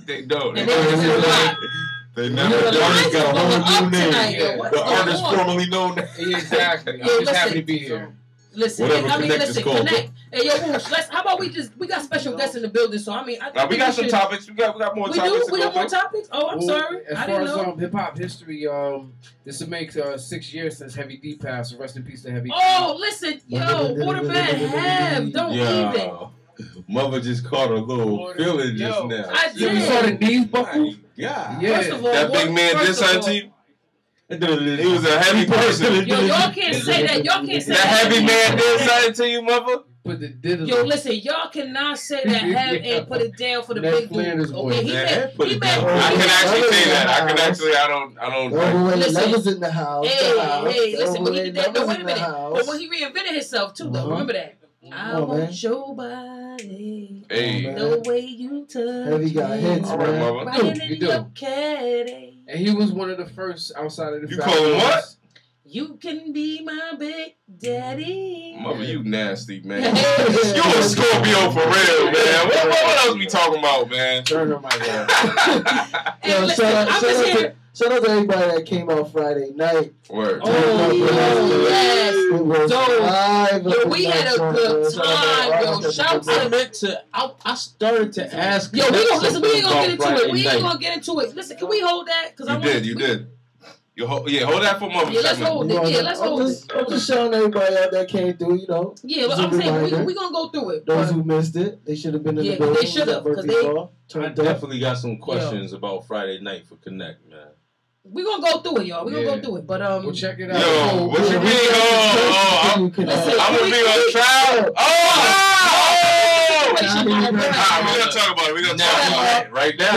They don't. And they They never got a whole new name. The artist formerly known. Exactly. I'm just happy to be here. Listen, Connect. Hey, yo, Woosh, how about we got special guests in the building, so I mean, we got some topics. We got more topics. We got more topics? Oh, I'm sorry. As far as hip hop history, this will make 6 years since Heavy D passed. So rest in peace to Heavy D. Oh, listen, yo, Waterbed have. Don't even. Mother just caught a little feeling just now. I did. You saw the knees buckle? Yeah. First of all, that big man did something to you? He was a heavy person. Yo, y'all can't say that. Y'all can't say that. That heavy man did something to you, mother? Yo, listen, y'all cannot say that have and put it down for the big dude. Okay, I can actually say that. I don't. Listen, in the house. Hey, listen, but wait a minute. But when he reinvented himself too, though, remember that. I want your body. The way you touch. Heavy got hits, man. Right in your caddy. And he was one of the first outside of the. You call him what? You can be my big daddy. Mother, you nasty, man. You a Scorpio for real, man. What else we talking about, man? Turn on my god. Yo, shout out to everybody that came out Friday night. Word. Oh, yes. It was live. Yo, we had a good time, yo. Shout out. I started to ask. Yo, we ain't gonna get into it. Listen, can we hold that? You did. Hold that for mother. Yeah, let's hold it. I'm just showing everybody out that came through, you know. Yeah, but I'm saying we're going to go through it. Those who missed it, they should have been in the building. They should have. I definitely got some questions about Friday night for Connect, man. We're going to go through it, y'all. We're going to go through it. But, we'll check it out. Yo, what you mean? I'm going to be on trial. We're going to talk about it. We're going to talk about it right now.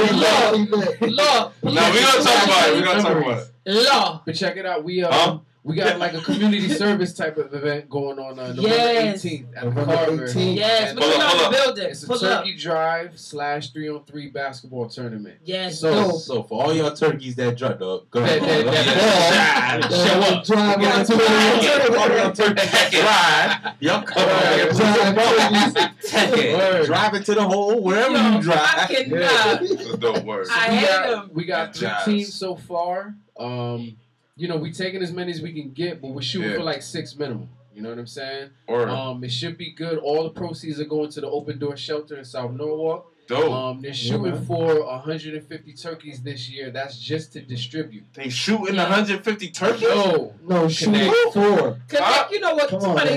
Law. No, we're going to talk about it. We're going to talk about it. Law. But check it out. We got like a community service type of event going on November 18th at the Carver. Yes, but you're not in the building. It's a turkey drive / 3-on-3 basketball tournament. Yes. So for all y'all turkeys that drive up, go ahead. Show up. Drive drive into the hole wherever you drive. I cannot. Don't worry. I hate them. We got 3 teams so far. You know, we taking as many as we can get, but we're shooting for like 6 minimum. You know what I'm saying? It should be good. All the proceeds are going to the Open Door Shelter in South Norwalk. Dope. They're shooting for 150 turkeys this year. That's just to distribute. They shooting 150 turkeys? No, shooting 4. Connect, you know what? Somebody,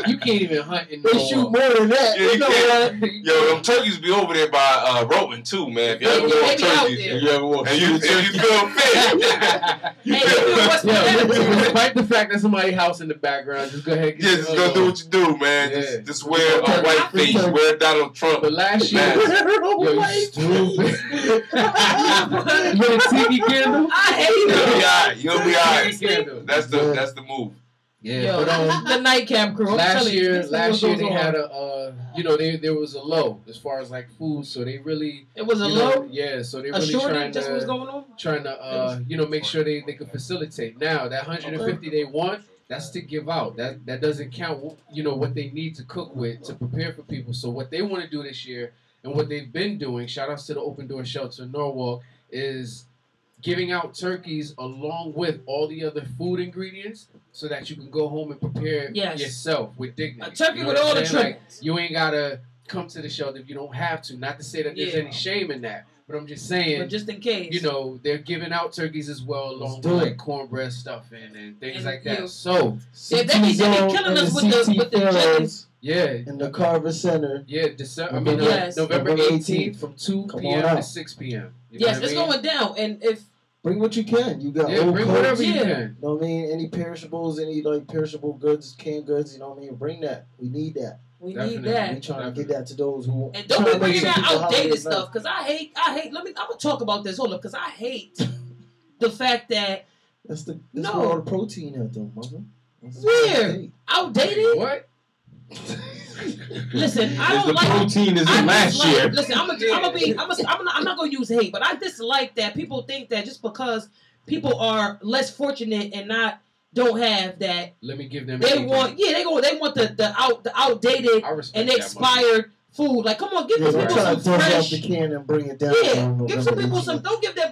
you can't even hunt in They shoot more than that. Yeah, you know what? Yo, them turkeys be over there by Rowan too, man. If you ever want turkeys, and you feel fit. Despite the fact that somebody's house in the background, just go ahead. Just go do what you do, man. Just wear a white face. Wear Donald Trump. But last year, you stupid. You a tiki candle? I hate them. You'll be alright. That's the move. Yeah, yo, the nightcap crew. Last year they had there was a low as far as like food, so they really it was a low. Yeah, so they really trying to make sure they could facilitate. Now that 150 they want. That's to give out. That doesn't count, what they need to cook with to prepare for people. So what they want to do this year and what they've been doing, shout outs to the Open Door Shelter in Norwalk, is giving out turkeys along with all the other food ingredients so that you can go home and prepare yourself with dignity. A turkey with all the tricks. Like, you ain't got to come to the shelter if you don't have to. Not to say that there's any shame in that. But I'm just saying, but just in case, they're giving out turkeys as well, along with like cornbread stuffing and things like that. So they be killing us with the chickens. Yeah, in the Carver Center. Yeah, November 18th from 2 p.m. to 6 p.m. Yes, it's going down, and if. Bring what you can. You got old bring whatever you can. You know what I mean? Any perishables, any like perishable goods, canned goods. You know what I mean? Bring that. We need that. We need that. We trying to get that to those who. And don't be bringing that outdated stuff, because I hate. I'm gonna talk about this. Hold up, because I hate the fact that. That's where all the protein at, though, mother. Weird. Outdated. What? Listen, I don't like protein is in last year. Listen, I'm not gonna use hate, but I dislike that people think that just because people are less fortunate and don't have that. Let me give them. They want the outdated and expired food. Like, come on, give these people try some to dump fresh. off the can and bring it down. Yeah, give some people some. Don't give them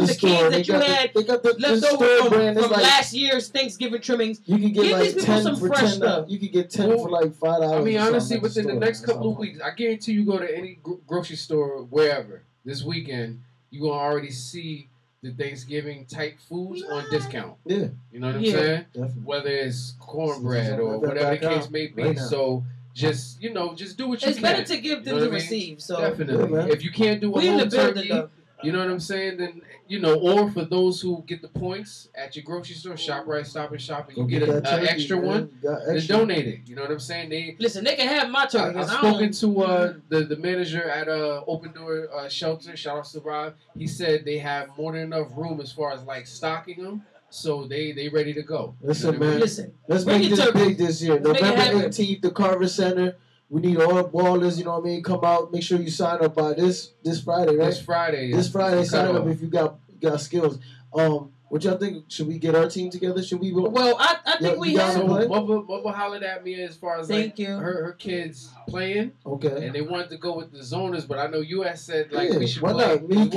the cans that you had left over from last year's Thanksgiving trimmings. You can get give like these people 10 some for fresh 10. stuff. You can get 10 for like $5. I mean, honestly, within the next couple of weeks, I guarantee you go to any grocery store, wherever, this weekend, you're going to already see the Thanksgiving type foods on discount. Yeah. You know what I'm saying? Definitely. Whether it's cornbread or whatever the case may be. Right, so just do what you can. It's better to give than to receive. So definitely. If you can't do a whole turkey, you know what I'm saying? Then, or for those who get the points at your grocery store, ShopRite, Stop and Shop, and you get an extra one, then donate it. You know what I'm saying? They can have my turkey. I've spoken to the manager at Open Door Shelter. Shout out to Rob. He said they have more than enough room as far as like stocking them. So they ready to go. Listen, man. Let's make this big this year. November 18th, the Carver Center. We need all ballers, you know what I mean? Come out. Make sure you sign up by this Friday, right? This Friday. This Friday, sign up if you got skills. What y'all think? Should we get our team together? Should we? Well, I think we have. So Mother hollered at me as far as her kids playing. Okay. And they wanted to go with the zoners, but I know you had said we should why play not? Me,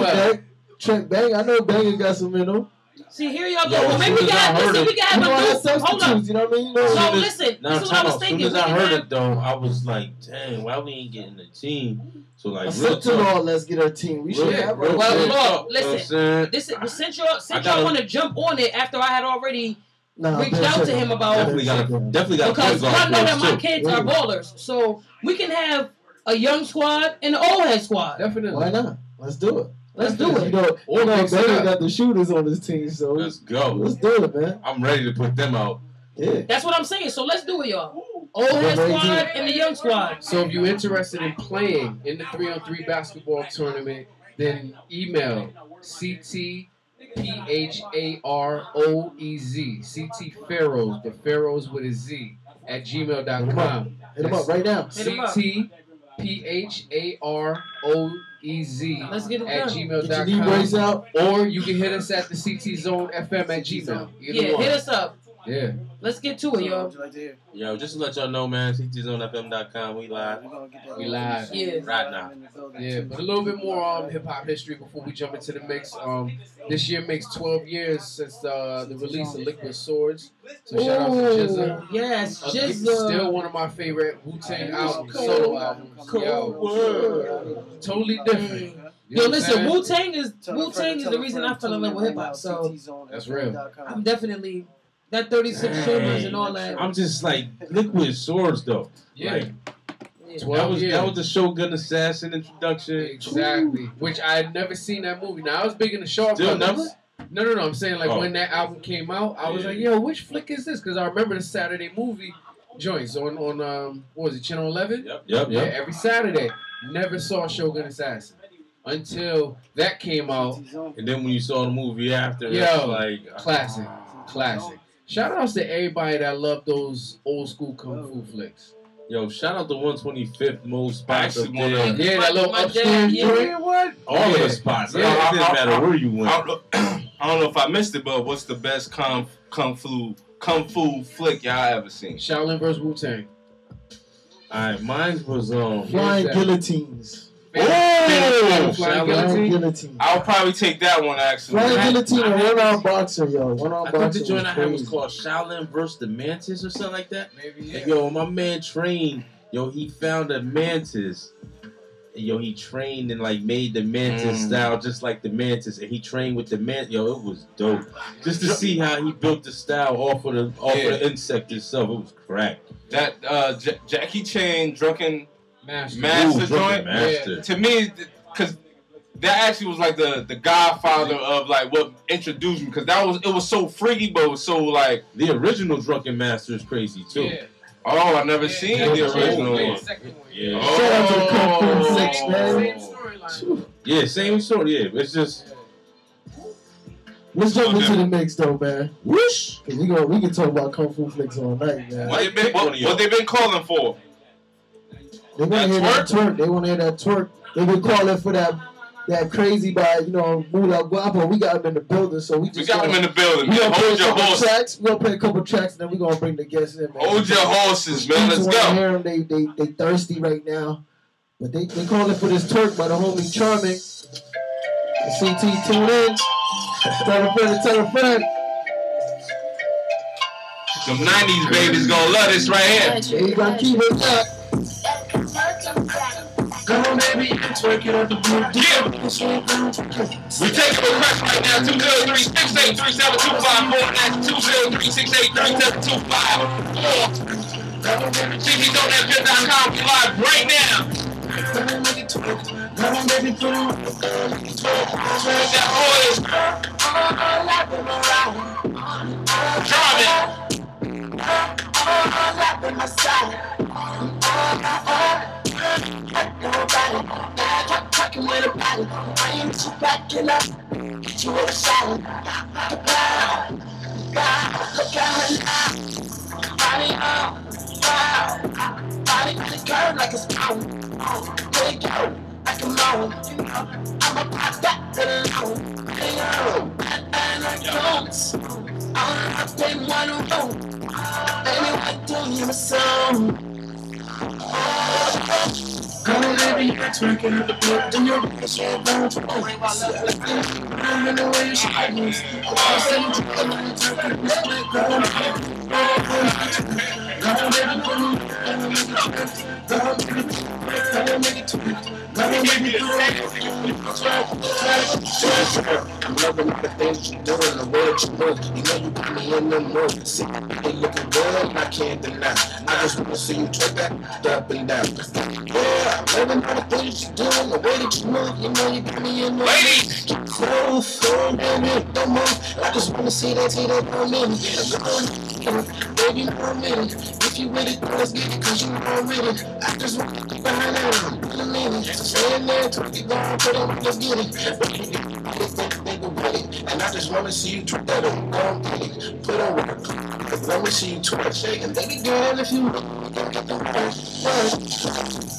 Trent Bang. I know Bang got some in them. See, here y'all go. Well, maybe we can have a new. Hold up. You know what I mean? So listen, this is what I was thinking. As soon as I heard it, though, I was like, dang, why we ain't getting a team? So, like, let's get our team. We should have our team. Well, look, listen. Since y'all want to jump on it after I had already reached out to him about definitely got because I know that my kids are ballers, so we can have a young squad and an old head squad. Definitely. Why not? Let's do it. Let's do it. Barry got the shooters on his team, so let's go. Let's do it, man. I'm ready to put them out. Yeah. That's what I'm saying. So let's do it, y'all. Old head squad and the young squad. So if you're interested in playing in the 3-on-3 basketball tournament, then email CTPHAROEZ, CT Pharaohs, the Pharaohs with a Z, at gmail.com. Hit him up right now. CTPHAROEZ Let's get it at done. gmail.com. Or you can hit us at the CT Zone FM at Gmail. Hit us up. Yeah. Let's get to it, y'all. Yo, just to let y'all know, man, CTZoneFM.com, we live. We live. Yeah. Right now. Yeah, but a little bit more hip-hop history before we jump into the mix. This year makes 12 years since the release of Liquid Swords. So shout out to GZA. Yes, GZA. Still one of my favorite Wu-Tang albums, solo albums. Yo, totally different. Yo, listen, Wu-Tang is the reason I fell in love with hip-hop. So that's real. I'm definitely... That 36 shoulders and all that. I'm just like Liquid Swords though. Yeah. Like, that was the Shogun Assassin introduction. Exactly. Which I had never seen that movie. Now I was big in the Shaw Brothers. No. I'm saying when that album came out, I was like, yo, which flick is this? Because I remember the Saturday movie joints on what was it, Channel 11? Yep. Yeah, every Saturday. Never saw Shogun Assassin until that came out. And then when you saw the movie after, that's like classic. Shout outs to everybody that loved those old school kung fu flicks. Yo, shout out the 125th most spots up there. Yeah, that little upstairs joint. What? All of the spots. Yeah, it doesn't matter where you went. I don't know if I missed it, but what's the best kung fu flick y'all ever seen? Shaolin vs. Wu-Tang. Alright, mine was Flying Guillotines. Flying Guillotine. I'll probably take that one, actually. Flying Guillotine and one-arm boxer, yo. I thought the joint I had was called Shaolin vs. the Mantis or something like that. Maybe, yeah. And, yo, my man trained. Yo, he found a mantis. And, yo, he trained and, like, made the mantis style just like the mantis. And he trained with the mantis. Yo, it was dope. Just to see how he built the style off of the insect itself. It was crack. That Jackie Chan Drunken... Master joint. Master. To me, because that actually was like the godfather of like what introduced me. Because it was so freaky, but it was so like the original Drunken Master is crazy too. Yeah. Oh, I never seen the original one. Yeah. Shout out to the Kung Fu 6, man. Same storyline. Yeah, same story. Yeah, it's just. Let's jump into the mix, though, man. Whoosh. Cause we can talk about Kung Fu flicks all night, man. What they been calling for? They want to hear that twerk. They want to hear that twerk. They been calling for that crazy by, Mula Guapo. We got him in the building, so we got him in the building. We're going to play a couple tracks. We're going to play a couple tracks, and then we're going to bring the guests in, man. Hold your horses, man. Let's go. Hear them. They thirsty right now. But they calling for this twerk by the homie Charming. CT, tune in. Tell a friend, tell a friend. Some 90s babies gonna love this right here. You gotta keep it up. Come on, baby, you can twerk it up the boot. Yeah. We take a request right now. 203-683-7254. That's 203-683-7254. CTZoneFM.com. We live right now. Come on, make it twerk. Come on, baby, put it on. That oil. Charming. Talking with a body, I ain't too backing up. Get you with a salad. Look at her now. Body on, wow. Body on the curve like it's pound. Let it go, like a moan. I'm a pop that to the loan. And I don't. I've been one alone. Anyone doing you a song. Come on, baby, you're twerking at the book. Do your best, you're going to go. I'm in the way you should lose. I'm saying to the line, twerking. Come on, baby, put me. Come on, baby, make it twerk. Come on, baby, I'm loving all the things you're doing, the way that you move. You know you got me in the mood. See, they looking good, I can't deny. I just want to see you twerk that up and down. Yeah, I'm loving all the things you're doing, the way that you move. You know you got me in the mood. So, baby, don't move. I just want to see that on me. Baby, no minute. If you with it, let's get it, cause you know with it. I just want to get behind it. In a minute. So stay in there, twerk it down, put it on, let's get it. And I just want to see you twerk that up. Go get it. Put on work. Let me see you twerk. And baby girl, if you don't get the work.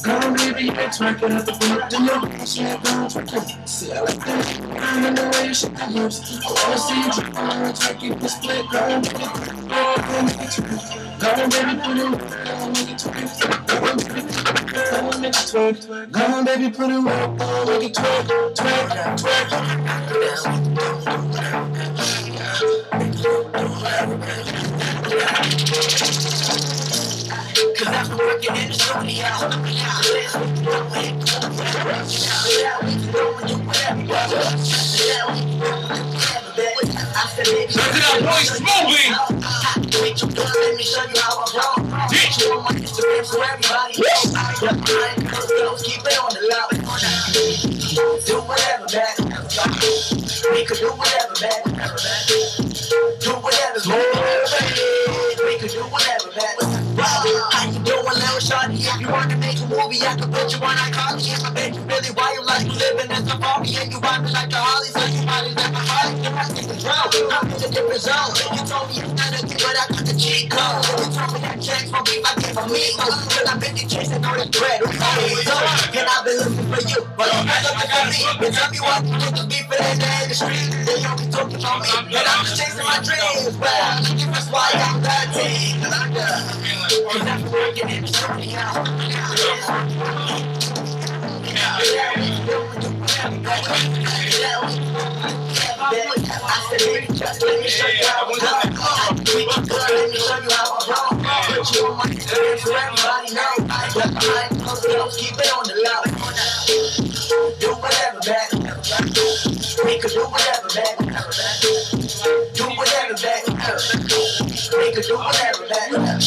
Come on, baby, you're twerking at the boot. Do your best, you're going to twerk. See, I like that. I'm in the way you shake your hips. I want to see you twerk on the twerking display. Go on, baby. Go on, baby, twerk. Go on, baby, put it on. Go on, make it twerk. Go on, baby. Go on, make it twerk. Go on, baby, put it on. Go on, make it twerk. Twerk, twerk. Cause I've been working in the studio. Turn to that boy smoothly. Let me show you how I roll. Bitch, you on my Instagram so everybody knows. Keep it on the low. Do whatever, man. We could do whatever, man. Do whatever, man. We could do whatever, man. How you doing, little shorty? If you want to make a movie, I could put you on iconic. I bet you really why you like living in the party. And you ride me like the Harley, so you probably like my Harley. You might take the drum, I'm in a different zone. You told me you're not a kid, but I got the cheat code. You told me that checks won't be my gift for me. Cause I've been chasing all the bread. And I've been looking for you, but you're not looking for me. You tell me what you think of me for that day in the street. They don't be talking about me, and I'm just chasing my dreams. But I'm looking for why I'm that team. Cause I'm working in the studio. I said, baby, just let me show you how I go. We can go, let me show you how I roll. Put you on my Instagram so everybody know. Keep it on the low. Do whatever, man. We can do whatever, man. Do whatever, man. We can do whatever, man.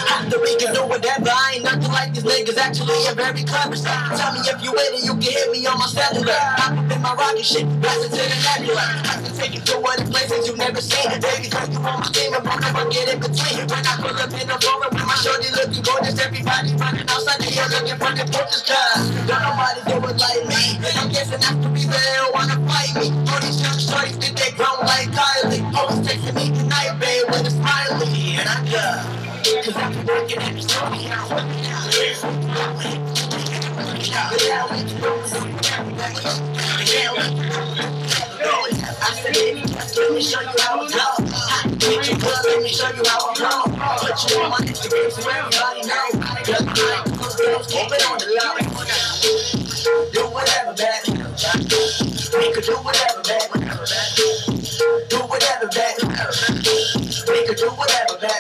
After we can do whatever, I ain't nothing like these niggas. Actually, I'm very clever. Tell me if you with it, you can hit me on my cellular. I'm up in my rocket shit, blasting to the nebula. I can take you to other places you never seen. Baby, cause you on my team and won't never get in between. When I pull up in the floor with my shorty looking gorgeous, everybody running outside the hill looking for the pictures. Cause don't nobody do it like me. I'm guessing that's the reason they don't wanna fight me. All these young shorties think they grown like Kylie. Always texting me tonight, babe, with a smiley. And I love, cause I've been working in the studio. I said, baby, let me show you how I go. Let me show you how I roll. Put you on my Instagram so everybody knows. Keep it on the low. We could do whatever, man. Do whatever, man. We could do whatever, man.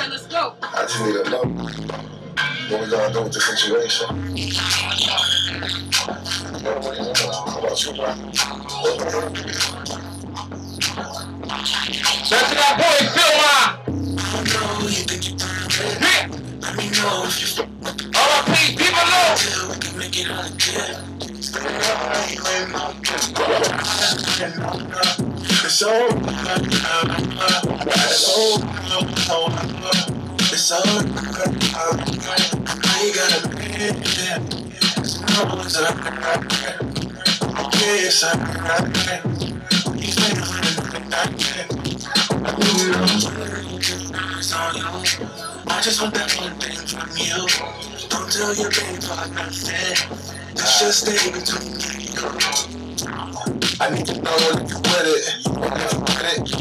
Let's go. I just need to know what we gonna do with the situation. How about you, bro? That's that boy, Phil. Let me know if you R.I.P. People know. we can make it all good. It's all. It's all. I ain't gotta be there. Yes, I just want that one thing from you. Don't tell your baby about nothing. Let's just stay between me and you. I need to know when you with it.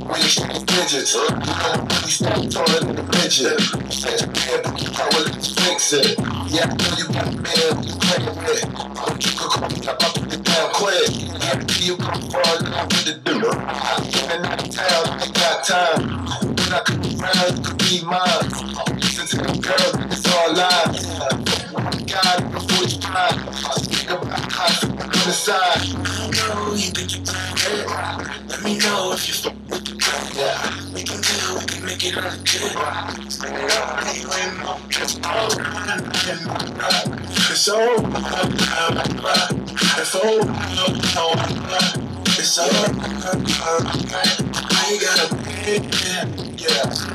When you shake digits. You know when you stop taller than a midget. I will fix it. Yeah, I know you got a man you play with. But you could call me up and get down quick. Yeah, you come fall in love with the dude. I'm in out of town, I ain't got time. When I come around, you could be mine. Listen to them girls, it's all lies. Oh my God, before you cry. Think about how you on the side. I know you think you're playing. Let me know if you fuck with the girl. Yeah, we can deal, we can make it all good. Stay up anyway, it's all it's all it's all I ain't gotta be yeah. Yes,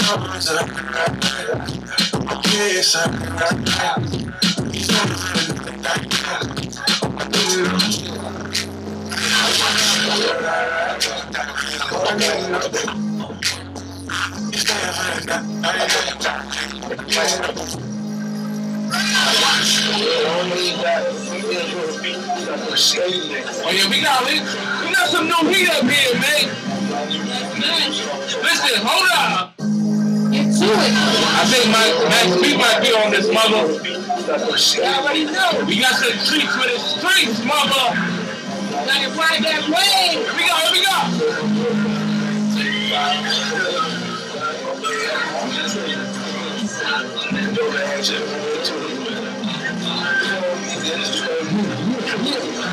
Oh yeah, we got some new heat up here, man. Listen, hold up. Get to it. I think Max B might be on this mother. I already know. We got some treats for the streets, mother. Gotta ride that way. Here we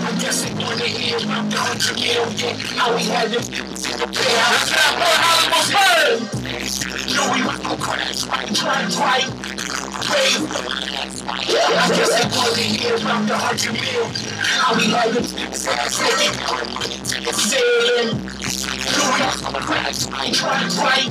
I guess they wanna hear about the 100 million. How we had them That's that boy Hollywood first. Yo, we went on crash, right. I guess they wanna hear about the 100 million. How we had them saying, yo, we went on crash, right.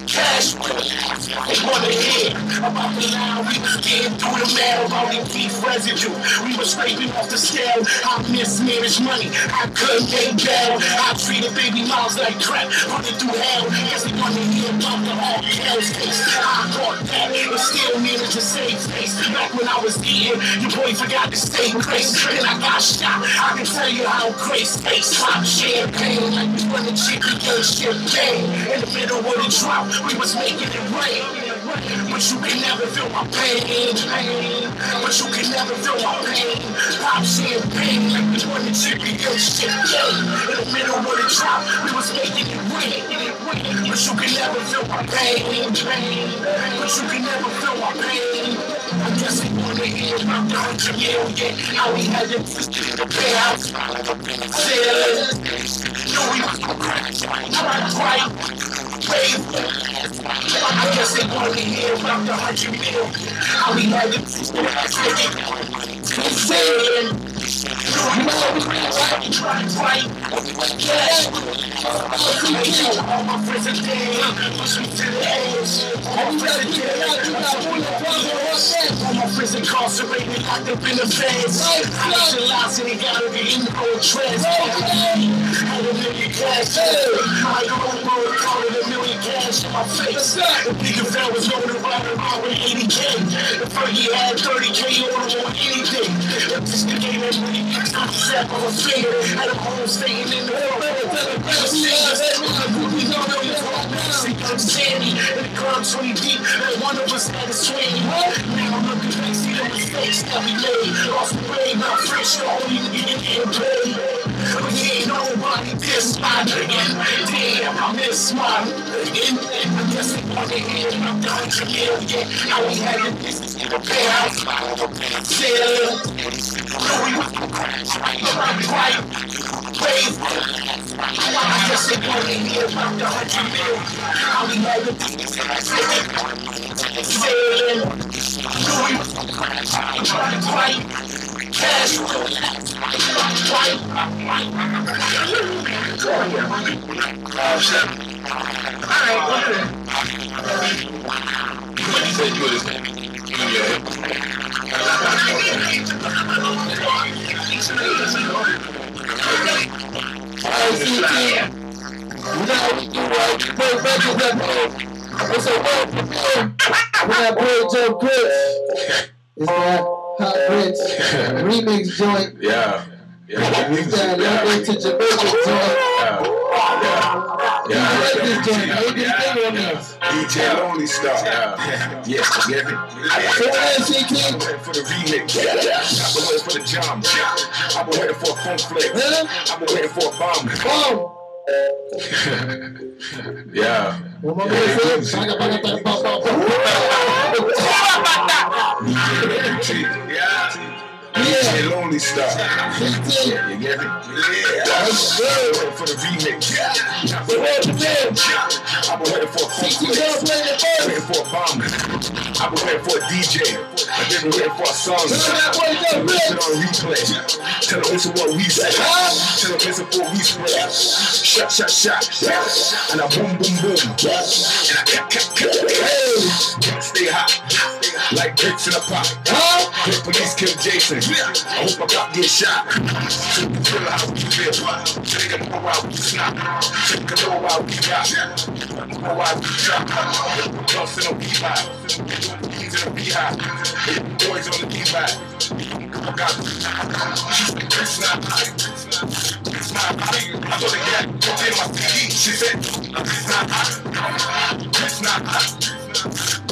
Cash, they wanna hear about the line we was getting through the mail, about the beef residue. We was scraping off the scale. I mismanaged money, I couldn't pay bail. I treated baby moms like crap, put it through hell. Guess they wanna hear about the all hell's case. I caught that, and still managed to save face. Back when I was eating, your boy forgot to stay grace. Then I got shot, I can tell you how grace tastes. Pop champagne, like we won the chicken game champagne. In the middle of the drought, we was making it rain. But you can never feel my pain. But you can never feel my pain. Pop champagne like we won the chicken game champagne. In the middle of the drought, we was making it rain. But you can never feel my pain. But you can never feel my pain. I guess they wanna hear about the 100 million. How we had to pay out. Yo, we was right. I guess they wanna hear about the 100 million. How we had to saying. Yo, All my friends are dead. Push me to the edge. All my friends are dead. All my friends incarcerated, locked up in the feds. I socialize and they gotta be in the old trends. Had a million cash. My own world called it a million cash in my face. The bigger fan was going around with 80K. The Fergie had 30K on him on anything. This the game that really gets on the snap of a finger. Had a home staying in the world. I'm Sandy, and the club 20 deep, and one of us had a swing. Now I'm looking back, see the mistakes that we made. Lost the way, not fresh, the only nigga getting paid. But he ain't nobody this mine again. Damn, I miss mine again. I guess they want to hear I'm done to live again. Now we had the business in the penthouse. Sailing. Right. Brave. I guess they want to hear I'm done to live. Now we had the business in the penthouse. Sailing. Right. Cash. Alright, okay. What you said you would have It's a word for me. When that boy Joe Grits, it's that Hot Grits remix joint. Yeah. It's that London to Jamaica joint. I like this joint. I ain't just thinking on this. DJ Lonely Star. Yeah, get me? So what is CT? I'm waiting for the remix. I've been waiting for the jam. I've been waiting for a funk flick. I've been waiting for a bomb. Boom. Yeah. What my boy said? DJ Lonely Star. Yeah, you get me? Yeah. Waiting for the remix. I've been waiting for a funk flick. Waiting for a bomb. I've been waiting for a DJ. I've been waiting for a song. Listen on replay. Tell them listen what we say. Tell them listen for what we spread. Shot, shot, shot. And I boom, boom, boom. And I stay hot. Like bricks in a pot. Hit police kill Jason. I hope I got get shot. Feel how we feel. Take a know how we snap. Take a know how we got. Know how we drop. Lost in a beehive. He's in a beehive. Boys on the beehive. I got it's not high. It's not high. I thought they got in my CD. She said it's not high. It's not high.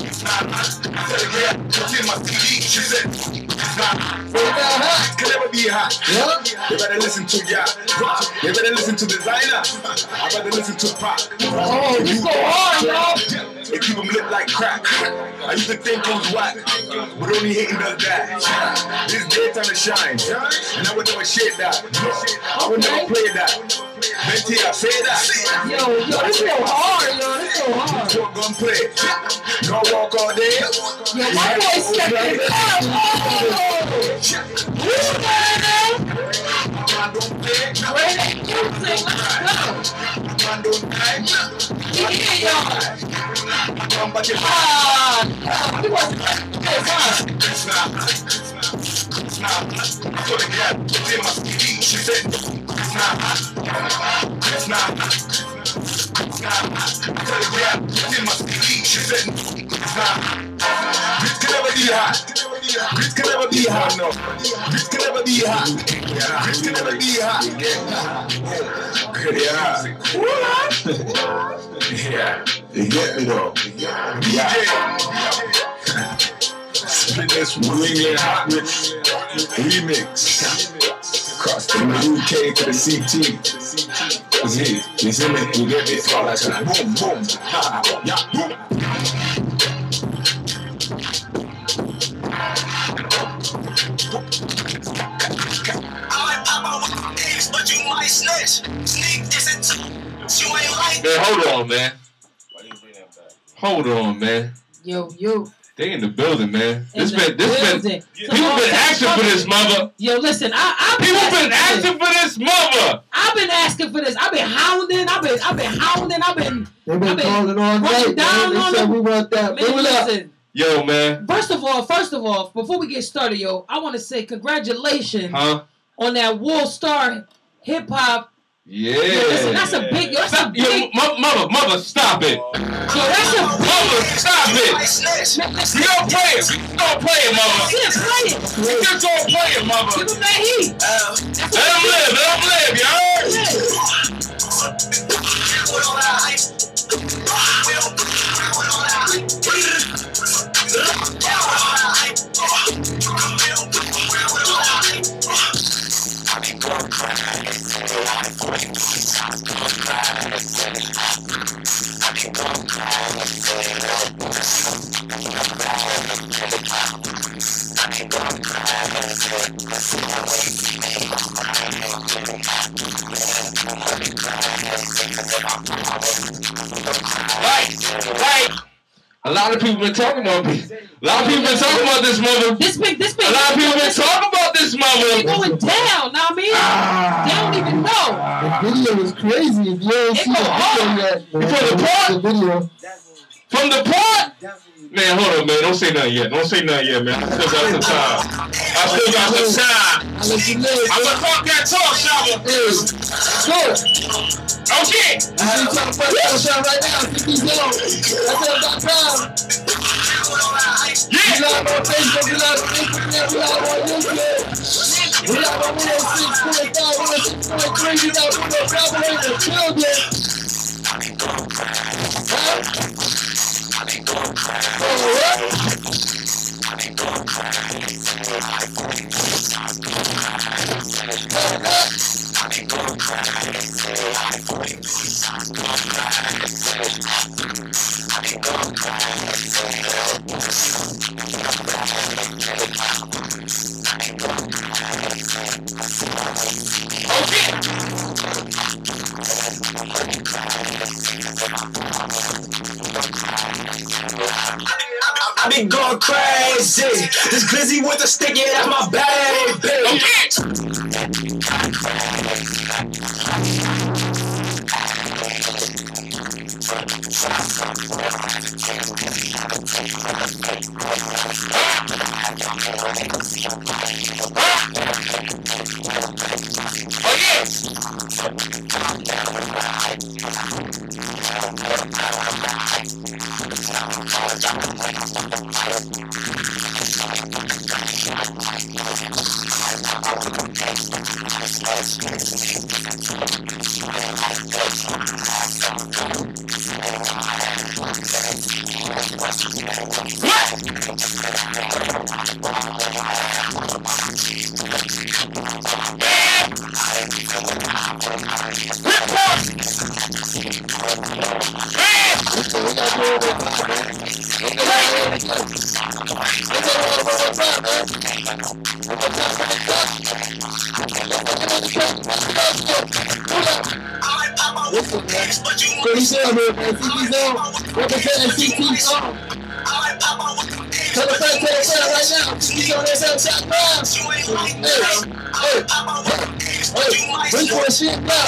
It's not hot. I said it, yeah, put in my CD. She said, it's not hot. It can never be hot. You better listen to ya. You better listen to designer. I better listen to pop. Oh, you so hard, y'all. They keep them lit like crack. I used to think it was whack, but only hating does that. This daytime to shine, and I would never share that. I would never play that. Venti, I say that. Yo, this so hard, yo. This so hard. Talk gunplay. Go walk all day. Yo, my boy stepping up. Man don't play. Where that music? Let's go. Man don't die. Yeah, yo. But you He wasn't it's not. I told her, yeah, it's in my CD. She said, it's not. It's not. I told her, yeah, it's in my CD. She said, it's not. This can never be hot. This can never be hot, no. This can never be hot. This can never be hot. Yeah. You get me though. DJ. Spit this Ringing Hot Rich remix. Across from the UK to the CT. You see me? You get me? All that shit. Boom, boom. Yeah, boom. But you might snitch. Sneak this into you ain't like man, hold on, man. Hold on, man. Yo. They in the building, man. People been asking for this, mother. Yo, listen, people been asking for this, mother. I've been asking for this. I've been hounding. They've been calling all night. Down on them. We want that. Man, listen. Yo, man. First of all, before we get started, yo, I want to say congratulations on that World Star Hip Hop. Yeah. Listen, that's a big. Yo, mother, stop it. Yo, that's a mother, stop it. You don't play it. You don't play it, mother. Yeah, play it. You just don't play it, mother. Give him that heat. Let him live, you heard? Right. A lot of people been talking about me. A lot of people been talking about this mother. This big. A lot of people been talking about this mother. It's going down. Know what I mean? They don't even know. The video was crazy. If you ain't seen the video yet, the video. From the port? Man, hold on, man. Don't say nothing yet. Man. I still got some time. I'll let you live. I'm gonna talk that talk, Shabba. Go. Okay. You see trying to put that shot right now. Keep these on. That's.com. Yeah. We live on Facebook. We live on Instagram. We live on YouTube. We live on 106.5, 106.3. We live on Traveling the Children. I be going crazy. This glizzy with the stick, yeah, that's my bag, baby. Tell a friend right now. He's on NFL.com. Hey, bring for a shit now.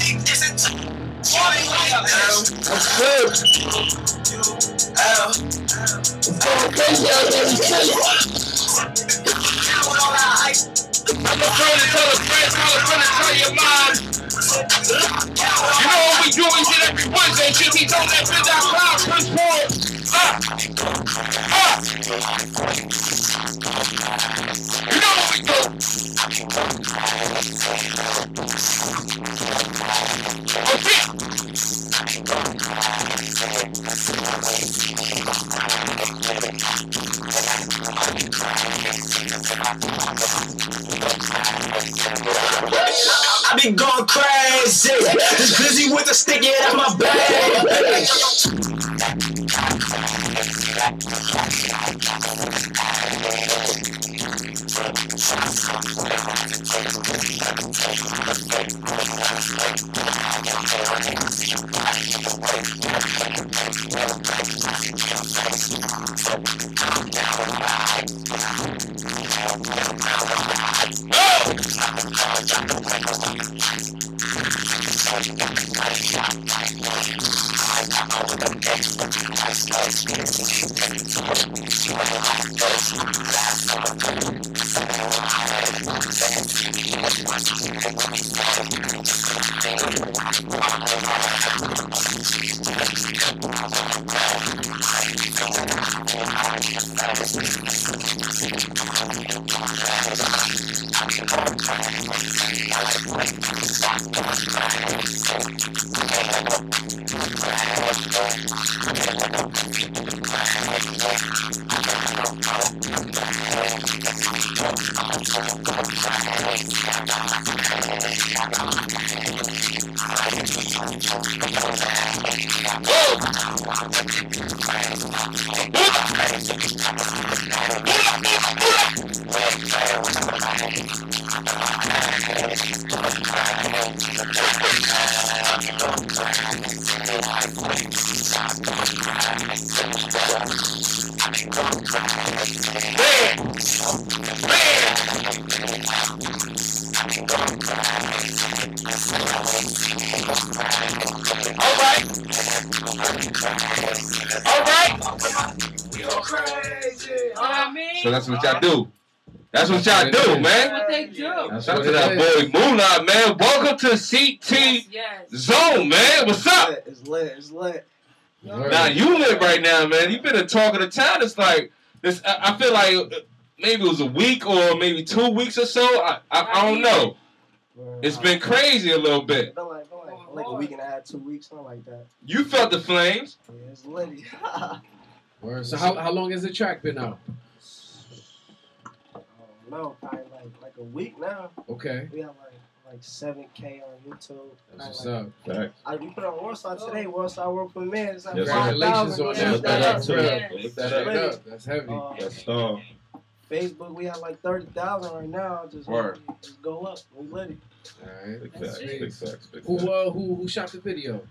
That's good. It's going crazy out there. It's crazy. I'm a friend to tell a friend to tell your mom. You know what we do? We did every Wednesday. GT's on that bit.com. Push forward. You know what we do? I be going crazy. This glizzy with the stick, yeah, that's my bag. So that's what y'all do. That's what y'all do, man. That's what they do. Shout out to that boy Moolah, man. Welcome to CT Zone, man. What's up? It's lit. It's lit. Now you lit right now, man. You been the talk of the town. It's like this. I feel like maybe it was a week or maybe 2 weeks or so. I don't know. It's been crazy a little bit. Like a week and a half, 2 weeks, something like that. You felt the flames. Yeah, it's litty. So how long has the track been out? No, probably like a week now. Okay. We have like 7K on YouTube. That's what's up. We put on Worldstar today. Worldstar World Premiere. It's like congratulations on that. Look that up too. Look that up. That's heavy. That's star. Facebook, we have like 30,000 right now. Just go up. We litty. All right. Big facts. Who shot the video?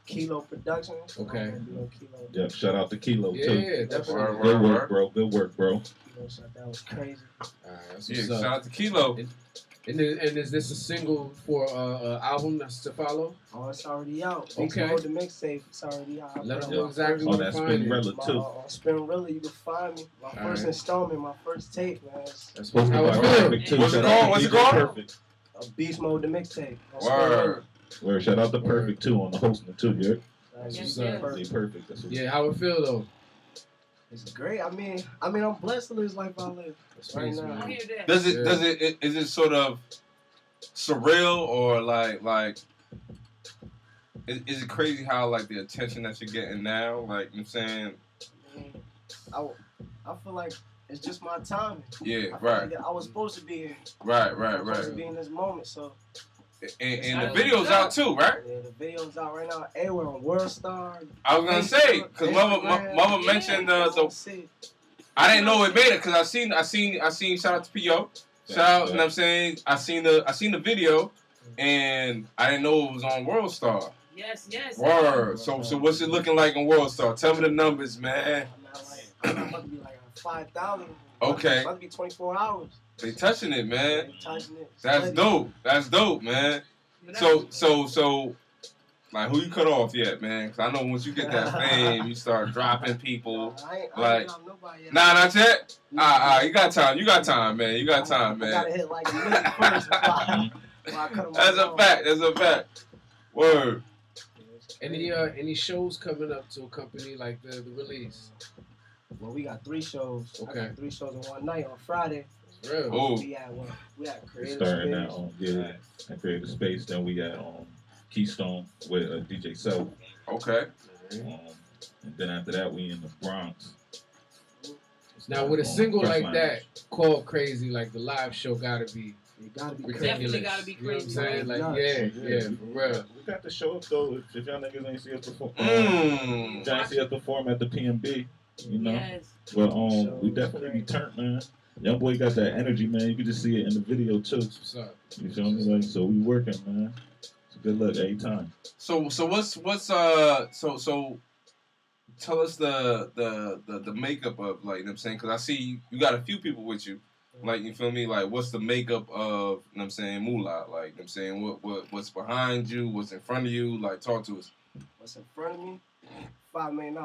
Kilo Productions. Okay. Yeah, shout out to Kilo too. Yeah, definitely. Good work, bro. Good work, bro. That was crazy. Shout out to Kilo. And is this a single for album that's to follow? Oh, it's already out. Okay. The mixtape, it's already out. Let them know exactly where to find it. Spinrilla too. On Spinrilla, you can find me. My first installment, my first tape, man. That's how it feels. What's it called? What's it called? Perfect. Beast Mode, the mixtape. Word. Shout out to Perfect too on the hosting too, yeah. Perfect. That's yeah, how it feel though? It's great. I mean, I'm blessed to live this life I live right now. Is it sort of surreal or like is it crazy how like the attention that you're getting now? Like you know what I'm saying? I feel like it's just my timing. Yeah, right. Like I was supposed to be here. Right. Supposed to be in this moment, so. And the video's out too, right? Yeah, the video's out right now. Everywhere on Worldstar. I was gonna say because mama mentioned the. I didn't know it made it because I seen. Shout out to P.O. Shout out, you know what I'm saying? I seen the video, and I didn't know it was on Worldstar. Yes. Word. So what's it looking like on Worldstar? Tell me the numbers, man. I'm about to be like 5,000. Okay. It's about to be 24 hours. They touching it, man. Touching it. That's dope. That's dope, man. So, like, who you cut off yet, man? Because I know once you get that fame, you start dropping people. I ain't nobody yet. Nah, not yet? You got time. You got time, man. You got time, man. I gotta hit like a minute first. That's a fact. Word. Any shows coming up to accompany like the release? Well, we got 3 shows. Okay. I got 3 shows in one night on Friday. Real. Oh. We had Creative starting Space. at Creative Space. Then we got Keystone with DJ Self. Okay. And then after that, we in the Bronx. Now with a single like that called Crazy, like the live show gotta be. It gotta be ridiculous. Definitely gotta be crazy. You know what I'm saying? Like, yeah, for real. We got the show up though. If y'all niggas ain't see us perform, y'all ain't see us perform at the PMB. You know, but we definitely be turned, man. Young boy got that energy, man. You can just see it in the video too. What's up? You feel me? Like, so we working, man. It's a good luck every time. So what's tell us the makeup of, like, you know what I'm saying, because I see you got a few people with you. Like, you feel me? Like, what's the makeup of, you know what I'm saying, moolah? Like, you know what I'm saying, what's behind you? What's in front of you? Like, talk to us. What's in front of me? $5 million.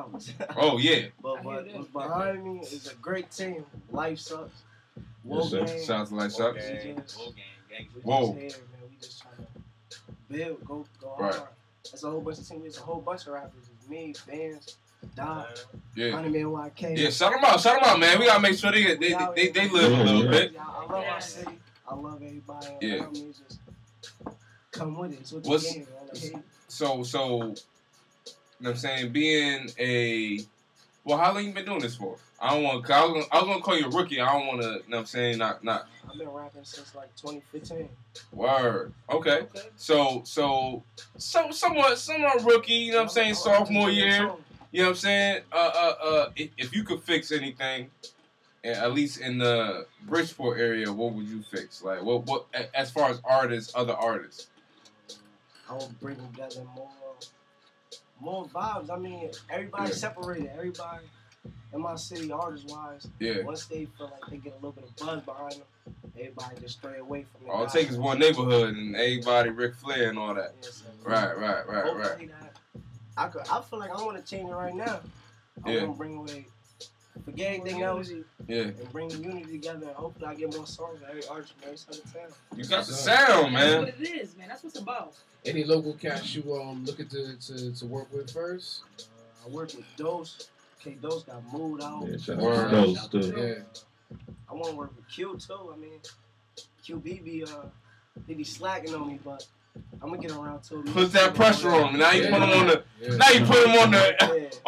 Oh, yeah. But what's behind me is a great team. Life sucks. Yes, sir. Shout out to Life Sucks. Whoa. We just trying to build, go right. hard. There's a whole bunch of teams. There's a whole bunch of rappers. It's me, Vance, Doc, yeah. 100 Man YK. Yeah, shout them out, man. We gotta make sure they live a little bit. I love our city. I love everybody. Yeah. Around me. Just come with it. It's what What's, the game. so, you know what I'm saying, being a, well, how long you been doing this for? I was gonna call you a rookie. I don't want to, you know what I'm saying, not. I've been rapping since like 2015. Word. Okay. So somewhat rookie, you know what I'm saying, sophomore year. You know what I'm saying? If you could fix anything, at least in the Bridgeport area, what would you fix? Like, what as far as artists, other artists? I would bring together more vibes. I mean, everybody's separated. Everybody in my city, artist-wise, once they feel like they get a little bit of buzz behind them, everybody just stray away from it. All it takes is one neighborhood and everybody Ric Flair and all that. Yes, right. I feel like I want to change it right now. I want to bring away, forget anything else, and bring the unity together. And hopefully I get more songs from every artist from every side of town. You got the sound, man. That's what it is, man. That's what's about. Any local cats you looking to work with first? I work with Dose. K Dose got moved out. Yeah, shout out to Dose too. Yeah. I want to work with Q too. I mean, QB he be slacking on me, but I'm gonna get around to him. Put that pressure on him. Now you put him on the. Now you put him on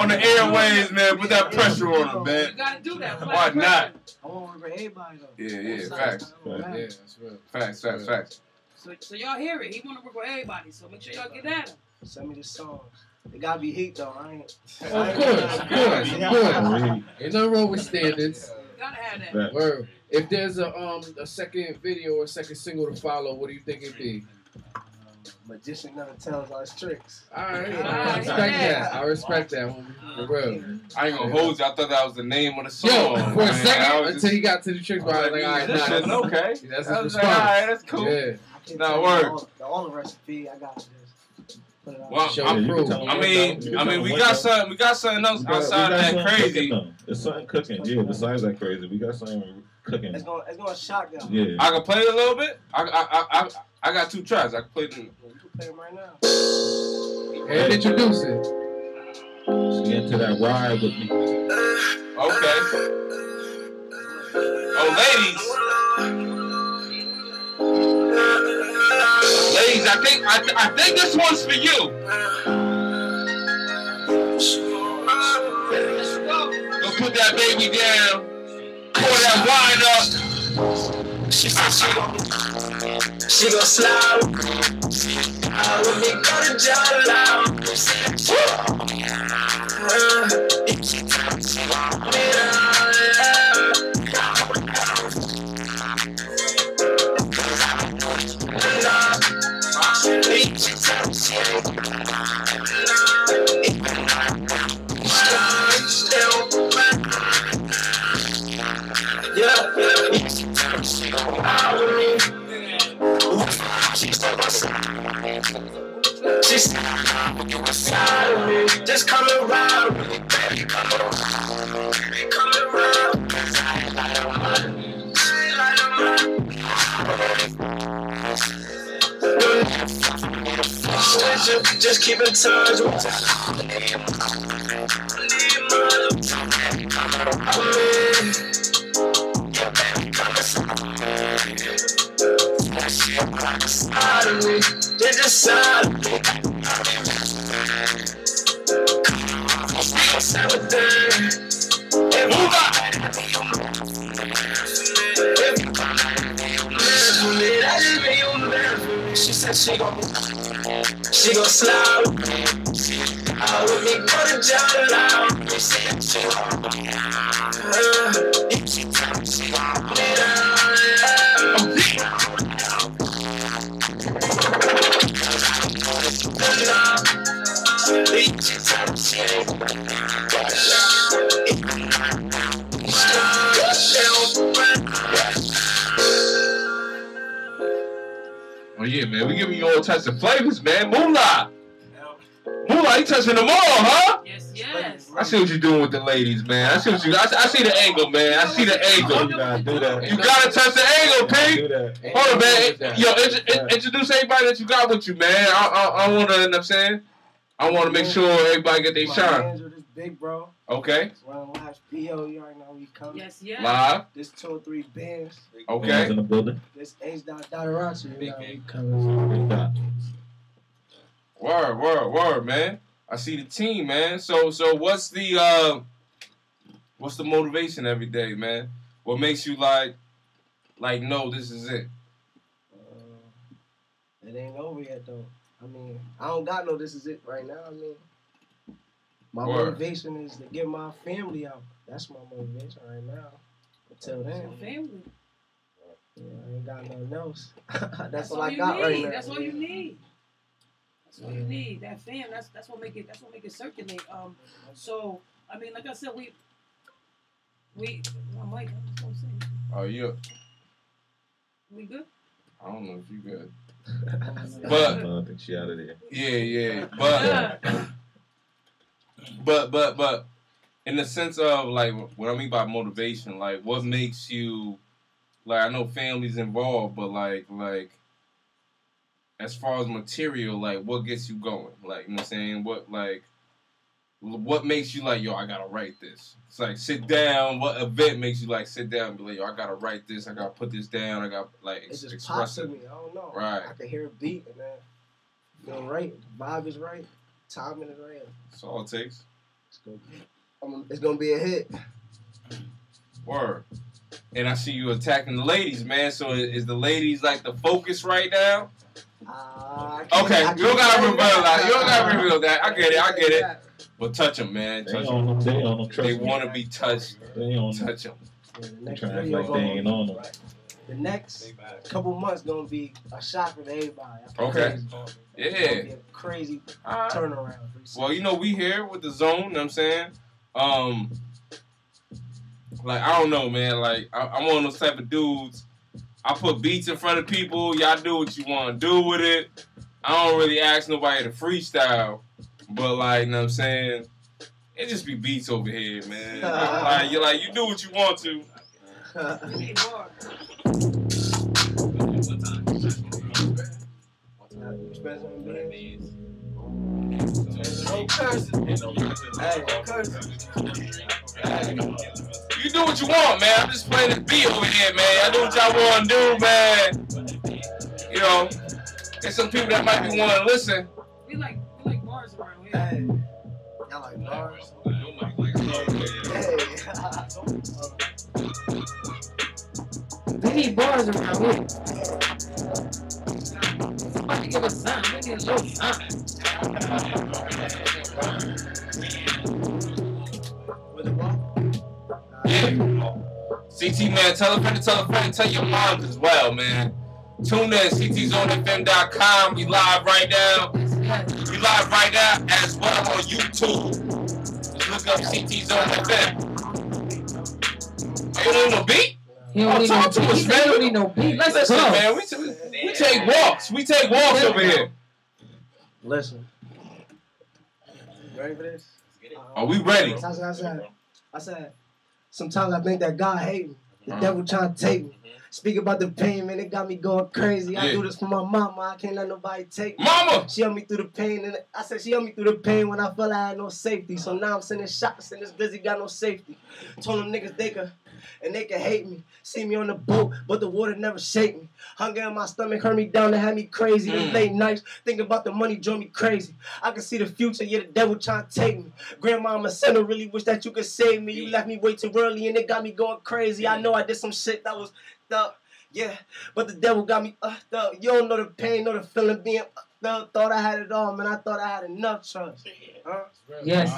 the airways, man. Put that pressure on him, man. You gotta do that. Why not? I want to work with everybody though. Yeah. Facts. Yeah, that's real. Facts. So y'all hear it. He want to work with everybody. So make sure y'all get at him. Send me the songs. They gotta be heat though. Of course. Ain't nothing wrong with standards. Gotta have that. Word. If there's a second video or second single to follow, what do you think it'd be? Magician never tells all his tricks. Alright, I respect that one. For real. I ain't gonna hold you. I thought that was the name of the song. Yo, for a second, until he got to the tricks, but I was like, alright, that's okay. That's his response. Alright, that's cool. Yeah. Nah, word. All the recipe, I got this. Well, I mean, we got something else outside of that crazy. There's something cooking. Yeah, besides that crazy, we got something cooking. It's gonna shock y'all. Yeah. I can play it a little bit. I got 2 tracks. I can play them. You can play them right now. And introduce it. Let's get into that ride with me. Okay. Oh, ladies, I think this one's for you. Go put that baby down. Pour that wine up. She gon' slide with me, go to John Loud. She's beside me, just come around, baby, come around. Just keep in touch. They decide she said she gon' slide with me. Out with me, go to John Loud. They say she here, man. We giving you all types of flavors, man. Moolah, you touching them all, huh? Yes. I see what you're doing with the ladies, man. I see the angle, man. I see the angle. You gotta do that. You gotta touch the angle, P. Hold on, man. Yo, introduce everybody that you got with you, man. I want to, you know what I'm saying? I want to make sure everybody get their shine. This big bro. Okay. Running live PO, you already know we coming. Yes. Live. This 203 bands. Okay. In the building. This H.Dotarachi. Big coming. Word, man. I see the team, man. So what's the motivation every day, man? What makes you like no, this is it? It ain't over yet though. I mean, I don't got no this is it right now. I mean, my motivation is to get my family out. That's my motivation right now. Until then, family. Yeah, I ain't got nothing else. That's all I got right now. That's all you need. That's all you need. That fam. That's what make it circulate. So I mean, like I said, we. My mic. That's what I'm saying. Oh, you. We good? I don't know if you good. But I think she out of there. Yeah. But in the sense of like what I mean by motivation, like what makes you like I know family's involved, but like as far as material, like what gets you going? Like, you know what I'm saying? What makes you like, yo, I gotta write this? It's like sit down. What event makes you like sit down and be like, yo, I gotta write this, I gotta put this down, I gotta like it just express pops to me. I don't know. Right. I can hear a beat and then feel right. The vibe is right. Timing is right. That's all it takes. It's gonna be a hit. Word. And I see you attacking the ladies, man. So is the ladies like the focus right now? Okay, you don't gotta reveal that. You don't gotta reveal that. I get it. But touch them, man. Touch them. They want to be touched. Touch them. The next couple months gonna be a shock for everybody. Okay. Yeah. It's gonna be a crazy turnaround. Well, you know, we here with the zone. You know what I'm saying? Like, I don't know, man. Like, I'm one of those type of dudes. I put beats in front of people. Y'all do what you want to do with it. I don't really ask nobody to freestyle. But, like, you know what I'm saying? It just be beats over here, man. You do what you want to. You do what you want, man. I'm just playing this beat over here, man. I do what y'all want to do, man. You know, there's some people that might be wanting to listen. We like bars around here. Hey. Y'all like bars? We need bars around here. Somebody give us something. We need a little something. Yeah. CT, man, tell a friend, tell your mom as well, man. Tune in, ctzonefm.com. We live right now. We live right now as well on YouTube. Just look up CT Zone FM. You don't need no beat? Talk to us, man. You don't need no beat. Let's go. Man, we take walks. We take walks over here. Listen. You ready for this? Are we ready? I said, sometimes I think that God hate me. The devil trying to take me. Speak about the pain, man, it got me going crazy. I do this for my mama, I can't let nobody take me. Mama! She helped me through the pain, and I said she helped me through the pain when I felt I had no safety. So now I'm sending shots, and this busy got no safety. Told them niggas they could hate me. See me on the boat, but the water never shake me. Hunger in my stomach hurt me down and had me crazy. Them late nights, thinking about the money drove me crazy. I can see the future, yeah, the devil trying to take me. Grandmama said, I really wish that you could save me. You left me way too early, and it got me going crazy. I know I did some shit that was up, yeah, but the devil got me up. You don't know the pain, know the feeling being up. Thought I had it all, man. I thought I had enough trust. Yes,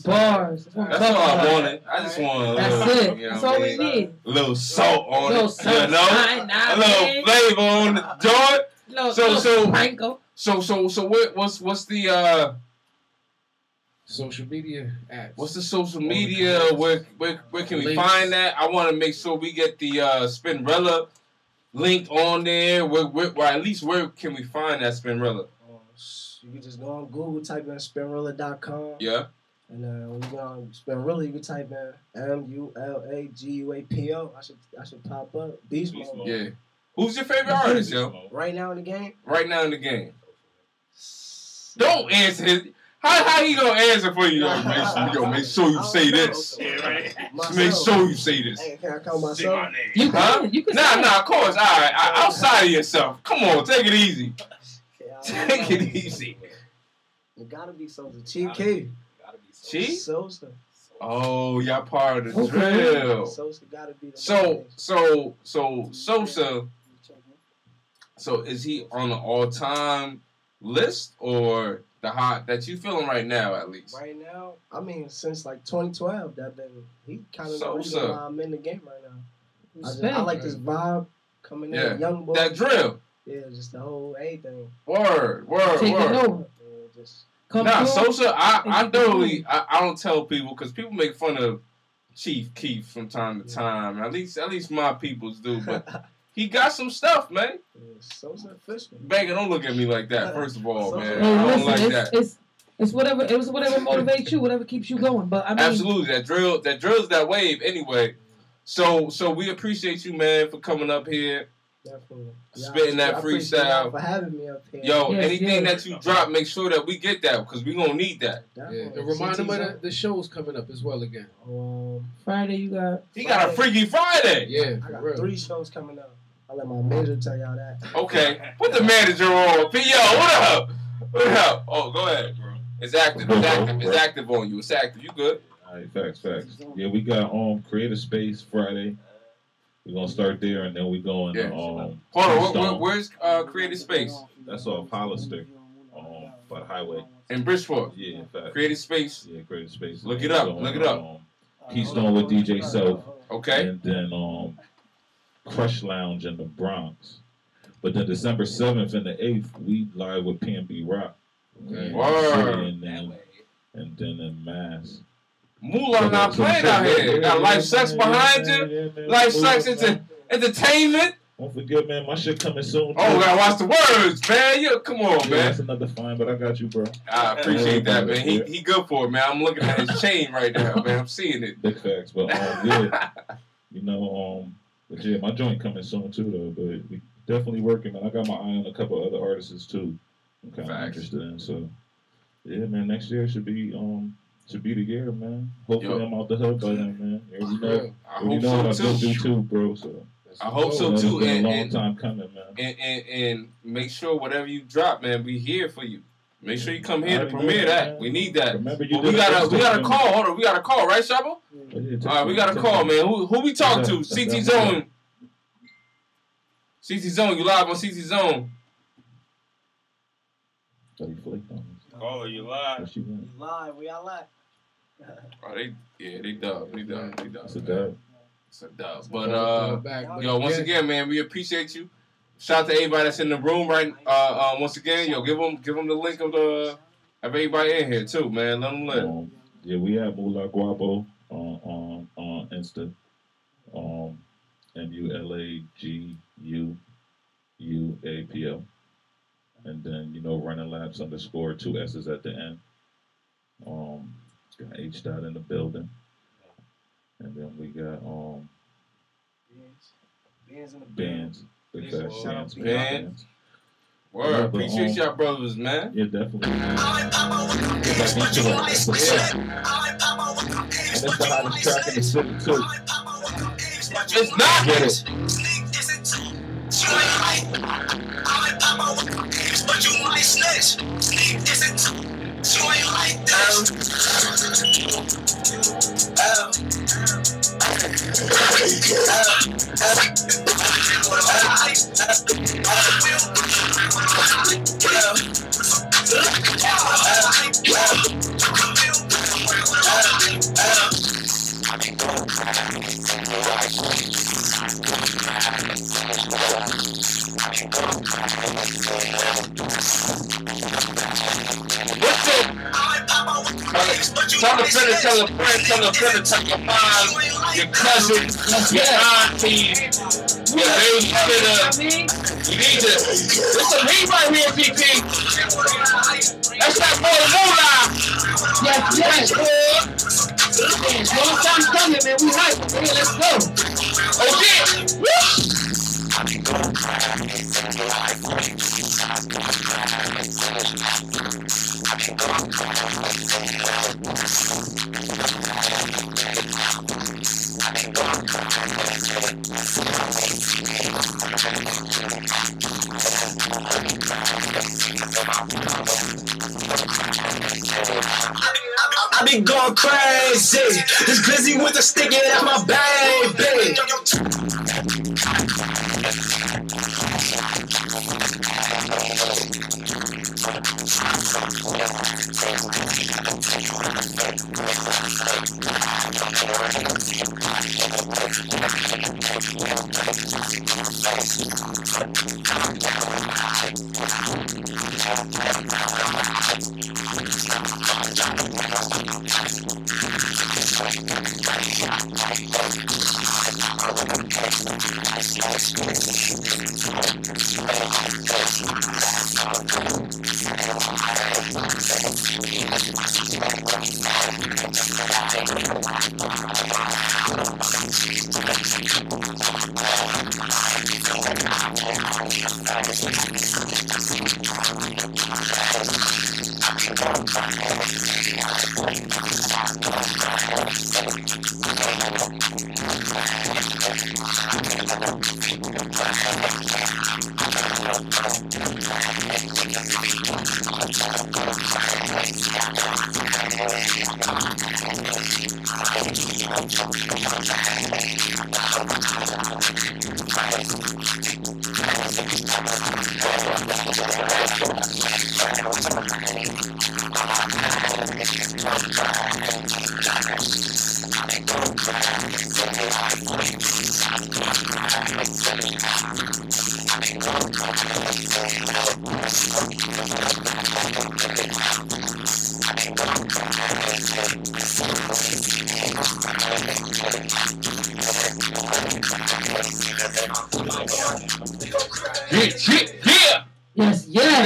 bars. That's all I wanted. I just want that's it. You know, that's all we need. A little salt on it, you know? A little flavor on the joint. So what's the social media apps? What's the social media? Where can we find that? I want to make sure we get the Spinrilla linked on there? Where at least where can we find that Spinrilla? You can just go on Google, type in Spinrilla.com. Yeah. And when you go on Spinrilla, you can type in MULAGUAPO. I should pop up. Beast Mode. Yeah. Who's your favorite artist, yo? Right now in the game? Right now in the game. Don't answer his. How he gonna answer for you? Make sure you say this. Yeah, right. Make sure you say this. Hey, can I call myself? You can. You can. Nah, of course. All right. Outside of yourself. Come on, take it easy. Take it easy. It gotta be Sosa. Chief K. Chief? Sosa. Oh, y'all part of the drill. Sosa gotta be the Sosa. So is he on the all-time list or the hot that you feeling right now at least? Right now, I mean, since like 2012, he kind of the reason why I'm in the game right now. I like this vibe coming in, young boy. That drill. Yeah, just the whole everything. Word. Sosa, I don't tell people because people make fun of Chief Keef from time to time. At least my peoples do, but he got some stuff, man. Sosa official. Banger, don't look at me like that. First of all, man, I don't like that. It's whatever. It was whatever motivates you, whatever keeps you going. But I mean, absolutely, that drills that wave anyway. So we appreciate you, man, for coming up here. Definitely. Spitting that freestyle. For having me up here. Yo, anything that you drop, make sure that we get that because we gonna need that. Yeah. And remind them of the shows coming up as well again. Friday you got. He got a Freaky Friday. Yeah, I got 3 shows coming up. I'll let my manager tell y'all that. Okay, put the manager on. P.O., what up? What up? Oh, go ahead, bro. It's active. It's active on you. It's active. You good? All right, facts. Yeah, we got Creative Space Friday. We're gonna start there, and then we go in. Hold on, where's Creative Space? That's off Hollister, by the highway. In Bridgeport. Yeah, in fact. Creative Space. Yeah, Creative Space. Look it up. Keystone with DJ Self. Okay. And then Crush Lounge in the Bronx. But then December 7th and the 8th, we live with PNB Rock. Okay. Word. And then in Mass. Moolah not playing out here. Got Life Sucks behind you. Life Sucks Entertainment. Don't forget, man, my shit coming soon. Oh, we gotta watch the words, man. Come on, man. That's another fine, but I got you, bro. I appreciate that, man. He good for it, man. I'm looking at his chain right now, man. I'm seeing it. Big facts, but yeah, but yeah, my joint coming soon too, though. But we definitely working, man. I got my eye on a couple other artists too. I'm kind of interested in. So yeah, man, next year should be the year, man. Hopefully I'm out the hood by then, man. I hope so what I go do too, bro. So I hope so too. It's been a long time coming, man. And make sure whatever you drop, man, we here for you. Make sure you come here to premiere that. We need that. Remember we got a call. Hold on, we got a call, right, Shabo? All right, we got a call, man. Who we talk to? CT Zone. CT Zone, you live on CT Zone. Oh, you live. You live. We all live. Oh, they dub. It's a dub. It's a dub. But once again, man, we appreciate you. Shout out to everybody that's in the room right. Once again, give them the link of everybody in here too, man. Let them live. Yeah, we have Moolah Guapo on Insta. MULAGUAPO. And then, Running Laps _ 2 S's at the end. Got H dot in the building. And then we got bands. Big fat bands. Word, appreciate y'all brothers, man. Yeah, definitely. And it's the hottest track in the city too. It's not. Get it. But you might snitch. You ain't like that. Tell a friend, tell a friend, tell a friend, tell a mom, your cousin, your auntie, You need to. There's some heat right here, PT. That's that boy Moolah. Yes. Long time coming, man. We hype. Hey, let's go. Oh, yeah. Woo! I be going crazy. This glizzy with the stick it out my baby.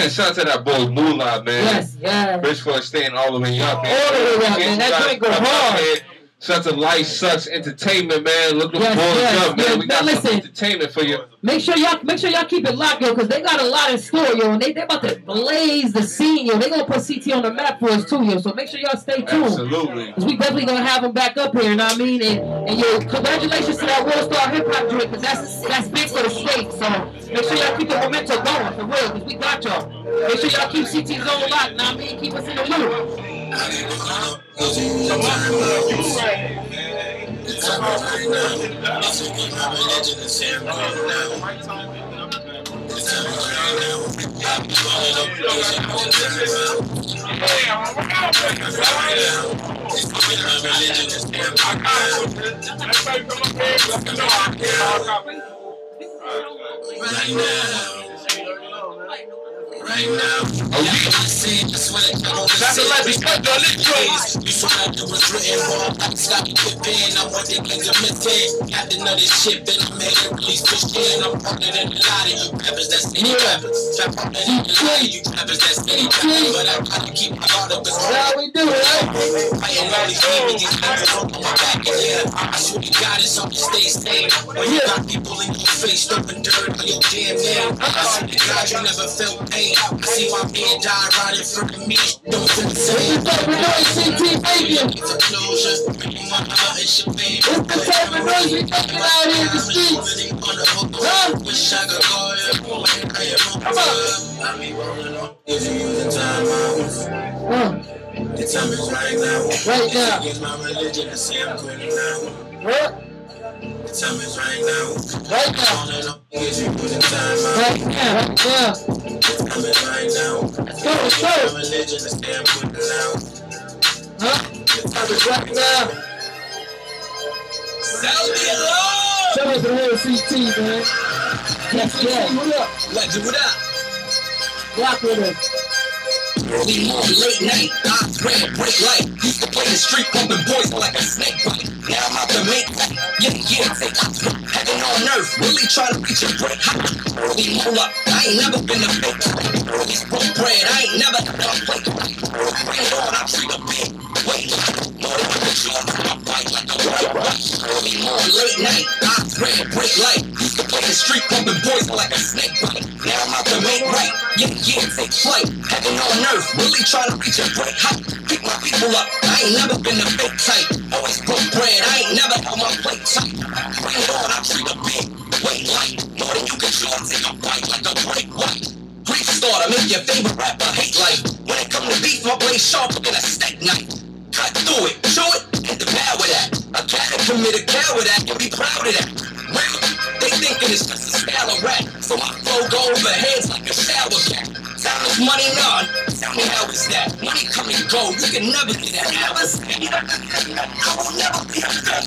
Shout out to that boy Moolah, man. Yes. Bitch for staying all the way up, man. All the way up, man. That joint go hard. Shout out to Life Sucks Entertainment, man. Look them boys up, man. We got some entertainment for you. Make sure y'all keep it locked, yo, because they got a lot in store, yo, and they about to blaze the scene, yo. They gonna put CT on the map for us too, yo. So make sure y'all stay tuned. Absolutely. Because we definitely gonna have them back up here, you know what I mean? And yo, congratulations to that World Star Hip Hop joint, because that's big for the state. So make sure y'all keep the momentum going for real, because we got y'all. Make sure y'all keep CT Zone locked, you know what I mean? Keep us in the loop. Right now, oh yeah, I see it, that's what I want to say. Before I do was written, I stopped whipping. I want the things to imitate. Got to know this shit, been a man that release fishing. I'm harder than a lot of you rappers, that's any rappers. Trap harder than a lot of you rappers, that's any rappers. But I gotta keep my guard up, cause how we do it, fighting all these demons, these rappers on my back, and yeah, I swear to God, it's on the stay sane. When you got people in your face, throwing dirt on your damn name. I swear to God, you never felt pain. I see my man die right in front of me. Don't feel the same. It's a closure. My heart is your baby. It's the type of noise we fucking out here in the streets. Wish I could call you. I be rolling on. If you using time out. The time is right now. Right now. Against my religion to say I'm quitting now. What? The time is right now. Right now. If you using time out. Right now. The time is right now. Let's go. My religion to say I'm quitting now. The time is right now. Shout out to the whole CT, man. Yes. What up? Legend, what up? Rock with us. We move late night, red brick light. Used to play the street, pumping boys like a snake bite. Now I'm out the make. Yeah. heaven on earth, really trying to reach a break. Hold up, I ain't never been a fake. Broke bread, I ain't never had a break. Bring it on, I treat a big weight. More than the drugs, I bite like a white rice. More late night, I break light. Used to play the street, pumping boys like a snake bite. Now I'm out to make right, yeah, take flight. Heaven on earth, really trying to reach a break. Pick my people up, I ain't never been a fake type. Always broke bread, I ain't never held my plate tight. Bring it on, I treat a big weight light. More than you can chew, take a bite like a break white. Brief starter, make your favorite rapper hate life. When it come to beef, my blade sharper than a steak knife. Cut through it, chew it, and devour that. A cat that commit a coward act and be proud of that. Well, they thinking it's just a style of rap, so my flow go over heads like a shower cap. Time is money none. Tell me how is that? Money come and go, you can never get that. Never say that. I will never be a fan.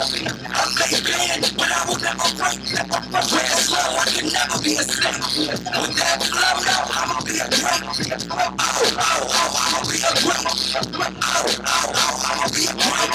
I'm made band, but I will never break. Real slow, I can never be a snake. With that flow, now I'ma be a great. I'ma be a great. I'ma be a great.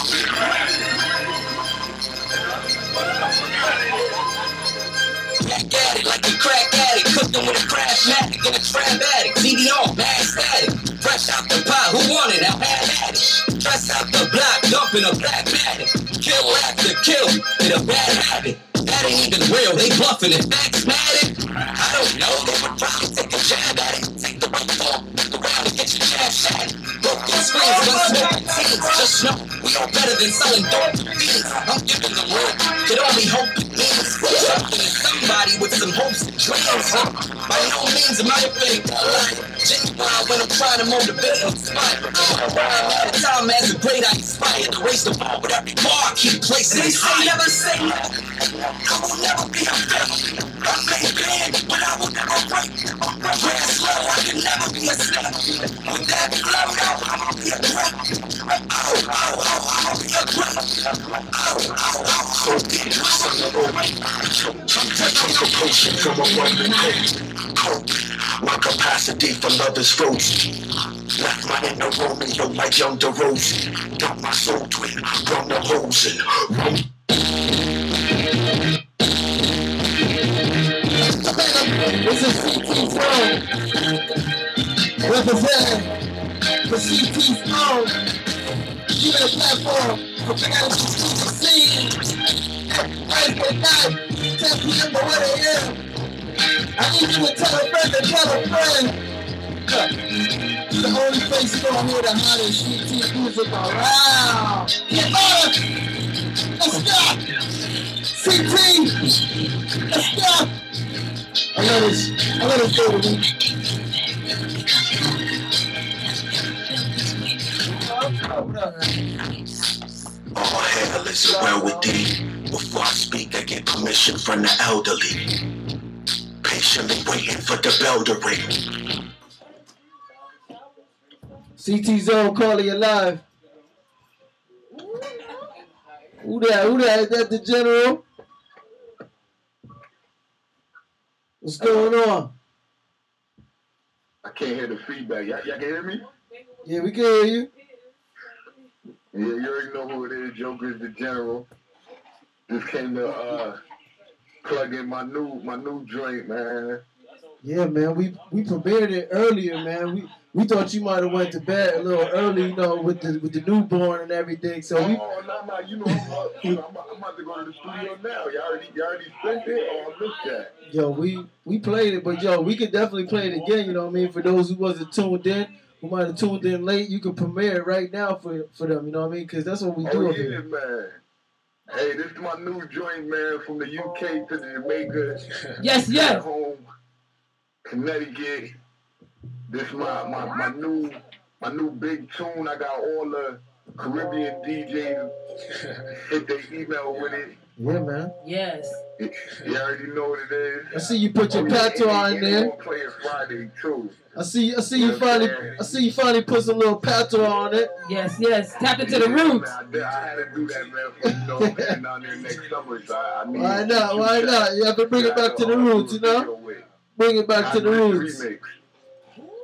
Back at it like a crack addict, cooking with a craftmatic and a trap addict. TV on, mad static, fresh out the pot, who want it? I had it. Dress out the block, dumping a black matic. Kill after kill, with a bad habit. That ain't even real, they bluffing it. Facts matic? I don't know, they would probably take a jab at it. Take the right form, look around and get your jab shot. Broken screens, gun smoking teens. Just know, we are better than selling dope to fiends. I'm giving them room, could only hope it means something to somebody with some hopes and dreams. By no means am I a fake lie. Genuine when I'm trying to motivate and inspire. I'm at a time as a great I inspire to raise the bar with every bar I keep placing. They say never say no. I will never be a villain. I'm made band, but I will never break. Real slow, I can never be a slave. With that flow, now I'ma be a great. I'ma be a great. So dangerous on the road. Take a potion from a Roman coat. My capacity for love is frozen. Left my inner Roman, yo, like young DeRozan. Got my soul twin, run the hose and This is CT's own. Representing for CT's own. Giving a platform for fans to succeed. Wednesday night, 10 p.m. to 1 a.m. I need you to tell a friend to tell a friend. It's the only place you're gonna hear the hottest CT music around. Get up! Let's go! CT! Let's go! I love this baby. All hell is well with thee. Before I speak, I get permission from the elderly. Patiently waiting for the bell to ring. CT Zone calling you live. Who that? Is that the general? What's going on? I can't hear the feedback. Y'all can hear me? Yeah, we can hear you. Yeah, you already know who it is. Joker's the general. Just came to plug in my new joint, man. Yeah, man. We premiered it earlier, man. We thought you might have went to bed a little early, you know, with the newborn and everything. So we. Oh no, you know I'm about to go to the studio now. Y'all already sent it, or I missed that. Yo, we played it, but yo, we could definitely play it again. You know what I mean? For those who wasn't tuned in, who might have tuned in late, you can premiere it right now for them. You know what I mean? Because that's what we do. Oh yeah, man. Hey, this is my new joint, man, from the UK to the Jamaica. Yes. Home, Connecticut. This my new big tune. I got all the Caribbean DJs hit their email with it. Yeah, man. Yes. You already know what it is. I see you put your patois in there. Play it Friday too. I see you finally put some little patois on it. Yes. Tap into the roots. I had to do that, man, for heading down there next summer. So I need Why not? You have to bring it back to the roots, you know? Bring it back to the roots.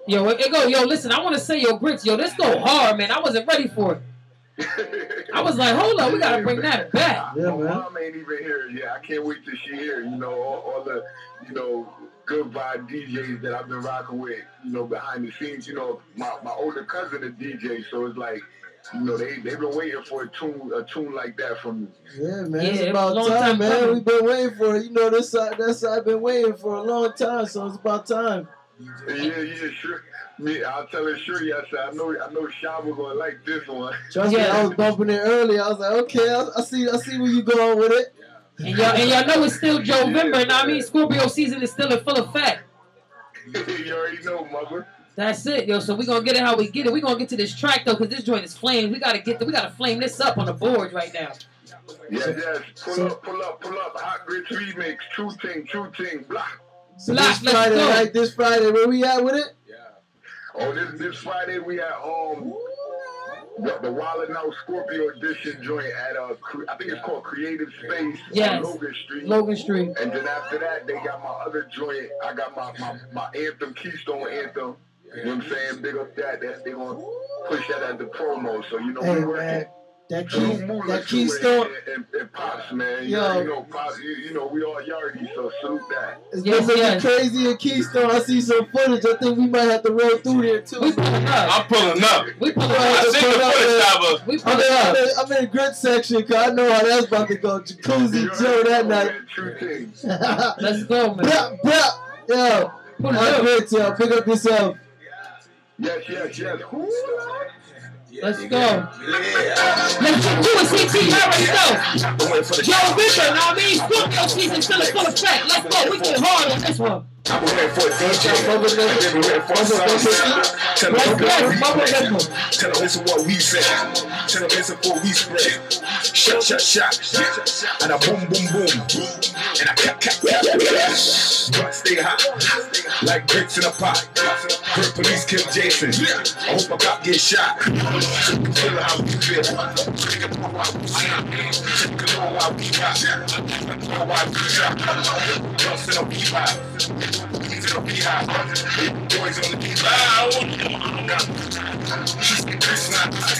Yo, listen, I want to say, Grits, this go hard, man. I wasn't ready for it. I was like, hold on, we gotta bring that back. Yeah, my mom ain't even here. Yeah, I can't wait till she here. You know, all the, you know, good vibe DJs that I've been rocking with, you know, behind the scenes. You know, my older cousin is DJ, so it's like, you know, they've been waiting for a tune like that from me. Yeah, man, it's about time, man. We've been waiting for it. You know, that side I've been waiting for a long time, so it's about time. Yeah, sure. Me, I'll tell her sure. Yes, I know Shaba gonna like this one. Trust me, I was bumping it early. I was like, okay, I see where you going with it. And y'all know it's still Jovember, and I mean Scorpio season is still in full effect. You already know, mother. That's it, yo. So we gonna get it how we get it. We gonna get to this track though, cause this joint is flamed. We gotta flame this up on the boards right now. Yes. Pull up. Hot Grits remix. True thing. Blah. So this Friday, right? This Friday, where we at with it? Oh, this Friday we at the Wildin' Out Scorpio edition joint at I think it's called Creative Space on Logan Street. And then after that, they got my other joint. I got my anthem, Keystone Anthem. You know what I'm saying? Big up that they gonna push that as the promo. So you know we're working. That Keystone and Pops, man. You know, Pops, you know, we all yardie, so salute that. It's looking crazy in Keystone. I see some footage. I think we might have to roll through there too. I'm pulling up. I'm in the grit section because I know how that's about to go. Jacuzzi Joe that night. Let's go, man. Yo, I'm great, yo. Pick up yourself. Yes. Let's go. Let's do it, CT. You already know. Joe Bishop, know what I mean? Scorpio season still in full effect. Let's go. We get hard on this one. I've been waiting for a DJ. I've been waiting for a song. Tell them listen what we say. Tell them listen what we spread. Shot. And a boom. And a cap. Stay hot. Like bricks in a pot. Hurt police kill Jason. I hope a cop get shot. Feel how we feel. Take a know why we snap. Take a know why we rock. Know why we drop. Lost in a beehive. He's in a beehive. Boys on the beehive. It's not hot.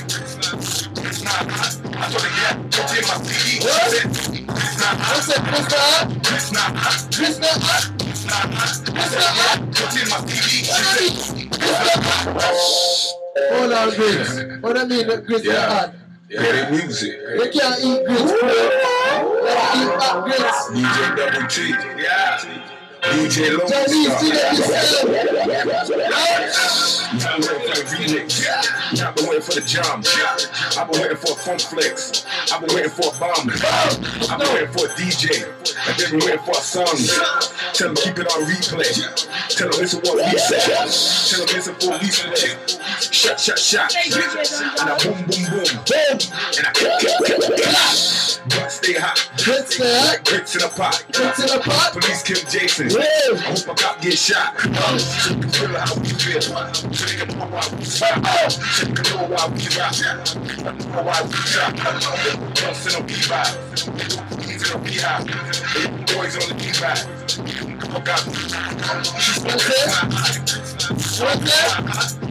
I told her, yeah, go get my CD. It's not hot. It's not hot. Go get my CD. Hold on, grits. What I mean, grits are hot. Yeah, they music. They can't eat grits, bro. They eat hot grits. DJ Double T. Yeah. DJ Low. Chinese, see that I've been waiting for the remix. I've been waiting for the jump. I've been waiting for a funk flex. I've been waiting for a bomb. I've been waiting for a DJ. I've been waiting for a song. Tell them keep it on replay. Tell them listen what we say. Tell them listen for we play. Shot. And a boom. And a stay hot. Like bricks in a pot. Police kill Jason. I hope a cop get shot. Feel how we feel. Take a know why we snap. Take a know why we rock. Know why we drop. Lost in a beehive. He's in a beehive. Boys on the beehive. Oh God. What's that?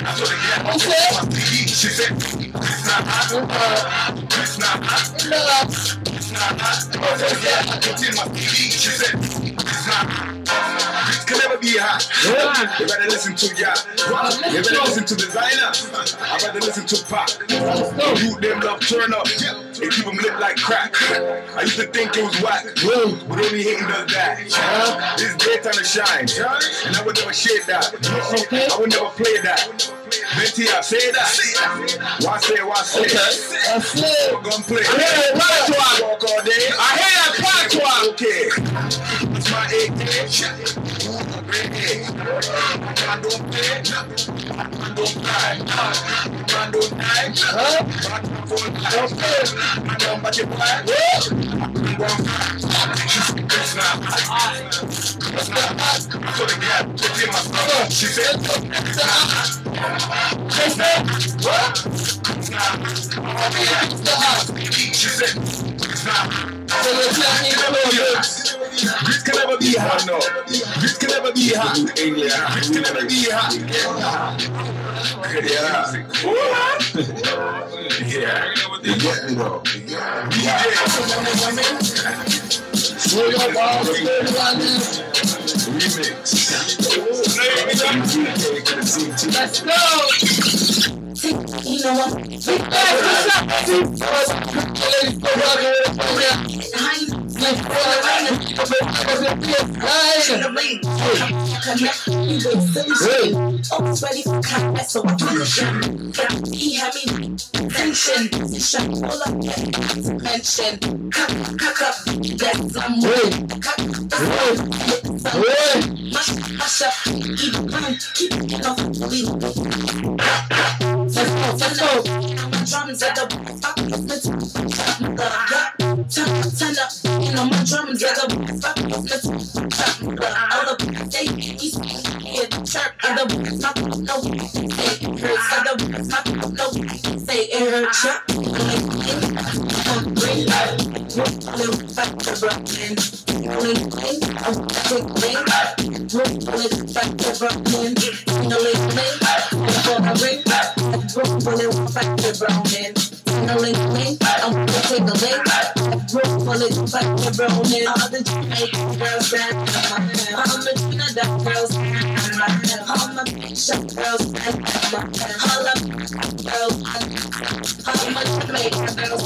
I told her, yeah. She said, it's not hot. It's not hot. It's not hot. I told her, yeah. It's in my TV. She said, it's not hot. It can never be hot. You better listen to ya. You better listen to designer. I better listen to pop. You them love turn up. They keep them lit like crack. I used to think it was whack, but only hating does that. This daytime to shine, and I would never shade that. I would never play that. Venti, I say that. Why say? We're gonna play. Walk all day. I hear that patois. Okay. It's my 8 days. I don't play. I don't cry. I don't die. I don't but you black. It's not hot. So the gap put in my stomach. She said, it's not hot. She said, what? It's not hot. She said, it's not hot. This can never be hot, no. This can never be hot. This can never be hot. Yeah. You get me though. Remix. Let's go. You know what? Always ready for combat, so I can he had me tension, shut all up, mention, cock up, that's I'm mash up, keep it off, let's go. Drums at the turn up, you know my drums at the all the they get chirp and the no say it hurt chirp bring little factor in I'm gonna take a link. Roll full of fucking brownie. All the Jamaican girls that all the Trinidad girls all the Bishop girls all the girls all the Jamaican girls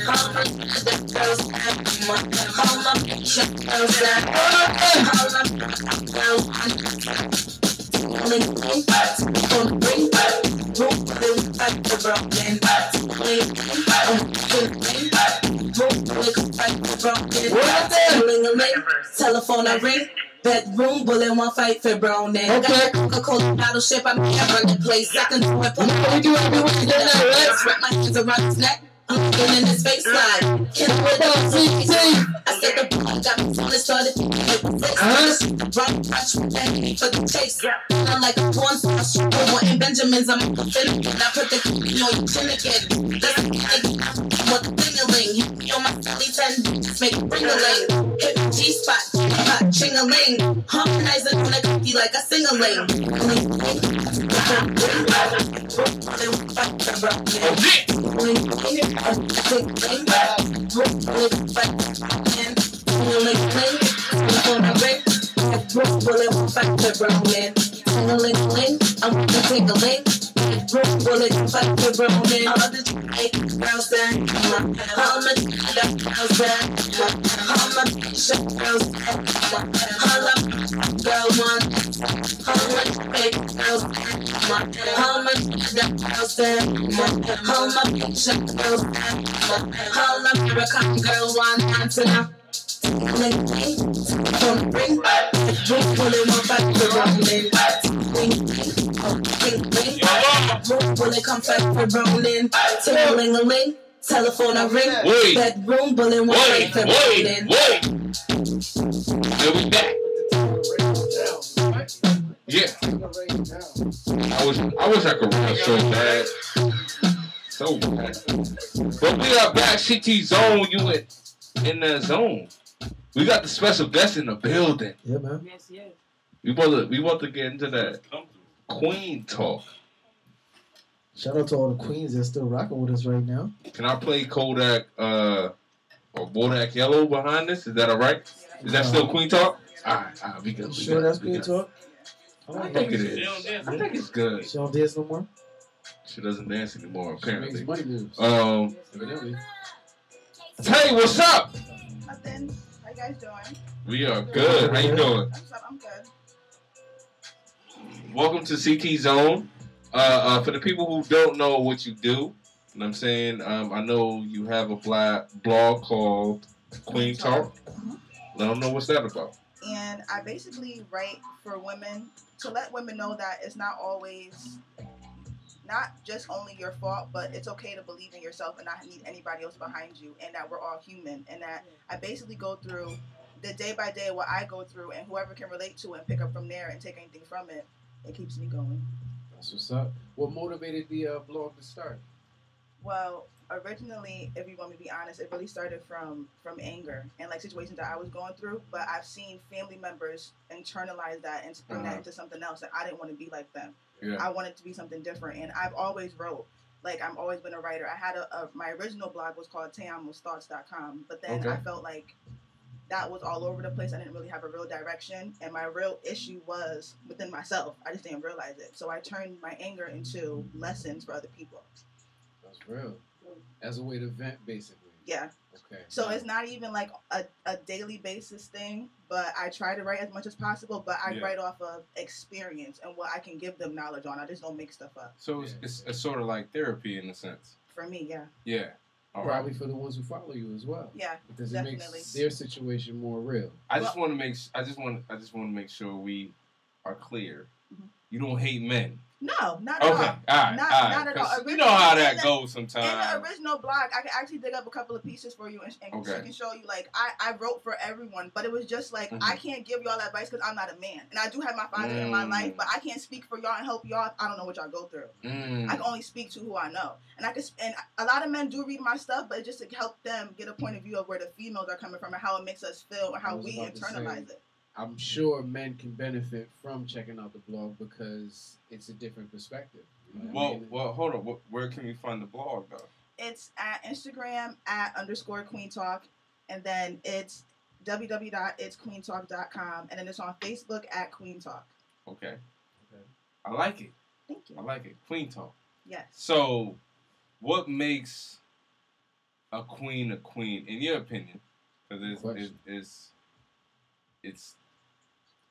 all the Trinidad girls all the Bishop girls all the girls gonna bring back roll full of fucking brownie. Telephone I ring, bedroom bullet one fight for brownie. Got that Coca-Cola battleship, I'm running place. I can do it, put me do it. Wrap my hands around his neck. I'm looking in his face like, can I put up I said the boy got me on it, started to get with this. Rock, watch, for the chase. I'm like a porn star, super wanting Benjamins. I'm a finna, and I put the key on your chin again. What the ding-a-ling, you be on my silly 10, just make it ring-a-ling. Hit the G-spot, hot ching-a-ling. Harmonizing on a cookie like a sing-a-ling. I'm gonna take a link. Bullet, fuck the brownie. All the girls there. All the girls there. All the shit girls there. All the girl one. All the fake girls there. All the girls there. All the shit girls there. All the American girl one. Answer now. Don't bring back. Don't pull it one back to brownie. Bullet come back for rolling. Ting-a-ling-a-ling. Telephone I ring. Bedroom bullet one back for rolling. Yeah, we back. Yeah. I wish I could rap so bad. So bad. But we are back. CT Zone. You in the zone. We got the special guest in the building. Yeah, man. Yes, yes. We about to get into that Queen talk. Shout out to all the queens that's still rocking with us right now. Can I play Kodak or Bodak Yellow behind this? Is that alright? Is that still Queen talk? Alright, we good. Sure, that's Queen talk. I think it is. I think it's good. She don't dance no more. She doesn't dance anymore, apparently. She makes money moves. Evidently. Hey, what's up? Nothing. How you guys doing? We are good. How you doing? I'm good. Welcome to CT Zone. For the people who don't know what you do, you know what I'm saying, I know you have a blog called Queen Talk. Let them know what's that about. And I basically write for women to let women know that it's not always, not just only your fault, but it's okay to believe in yourself and not need anybody else behind you, and that we're all human, and that I basically go through the day by day what I go through, and whoever can relate to it and pick up from there and take anything from it, it keeps me going. That's what's up. What motivated the blog to start? Well, originally, if you want me to be honest, it really started from anger and like situations that I was going through. But I've seen family members internalize that and bring that into something else. And I didn't want to be like them. Yeah. I wanted to be something different. And I've always wrote. Like, I've always been a writer. I had my original blog was called teamosthoughts.com. But then I felt like that was all over the place. I didn't really have a real direction. And my real issue was within myself. I just didn't realize it. So I turned my anger into lessons for other people. That's real. As a way to vent, basically. Yeah. Okay. So it's not even like a daily basis thing, but I try to write as much as possible, but I write off of experience and what I can give them knowledge on. I just don't make stuff up. So it's sort of like therapy in a sense. For me, yeah. Yeah. Probably for the ones who follow you as well. Yeah, because definitely. It makes their situation more real. I just want to make sure we are clear. Mm-hmm. You don't hate men. No, not at all. Okay, all right, not at all. You know how that goes sometimes. In the original blog, I can actually dig up a couple of pieces for you and so I can show you, like, I wrote for everyone, but it was just like, I can't give y'all advice because I'm not a man. And I do have my father in my life, but I can't speak for y'all and help y'all. I don't know what y'all go through. I can only speak to who I know. And and a lot of men do read my stuff, but it's just to help them get a point of view of where the females are coming from and how it makes us feel and how we internalize it. I'm sure men can benefit from checking out the blog because it's a different perspective. You know well, hold on. Where can we find the blog, though? It's at Instagram @_Queen Talk, and then it's www.itsqueentalk.com, and then it's on Facebook @Queen Talk. Okay. I like it. Thank you. I like it. Queen Talk. Yes. So, what makes a queen, in your opinion? Because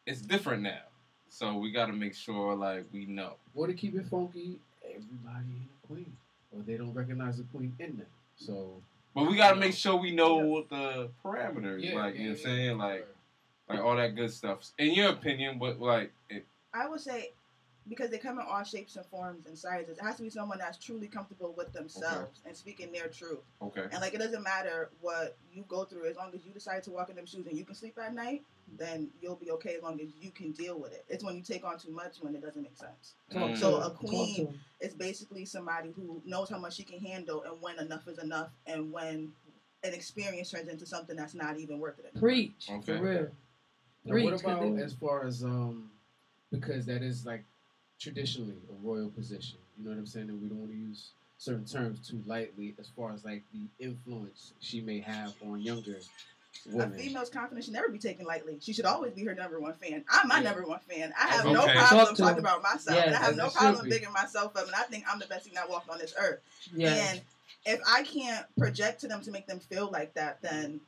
it's different now, so we got to make sure, like, we know. Or to keep it funky, everybody ain't a queen, or they don't recognize the queen in them. So, but we got to make sure we know what the parameters, you know what I'm saying, like all that good stuff. In your opinion, what I would say, because they come in all shapes and forms and sizes, it has to be someone that's truly comfortable with themselves and speaking their truth. Okay. And like, it doesn't matter what you go through, as long as you decide to walk in them shoes and you can sleep at night, then you'll be okay as long as you can deal with it. It's when you take on too much when it doesn't make sense. So a queen is basically somebody who knows how much she can handle and when enough is enough and when an experience turns into something that's not even worth it anymore. Preach. Okay. For real. Now, what about as far as because that is like traditionally a royal position, you know what I'm saying, and we don't want to use certain terms too lightly as far as like the influence she may have on younger women. A female's confidence should never be taken lightly. She should always be her #1 fan. I'm my #1 fan. I have no problem talking about myself, and I have no problem bigging myself up, and I think I'm the best thing that walked on this earth. And if I can't project to them to make them feel like that, then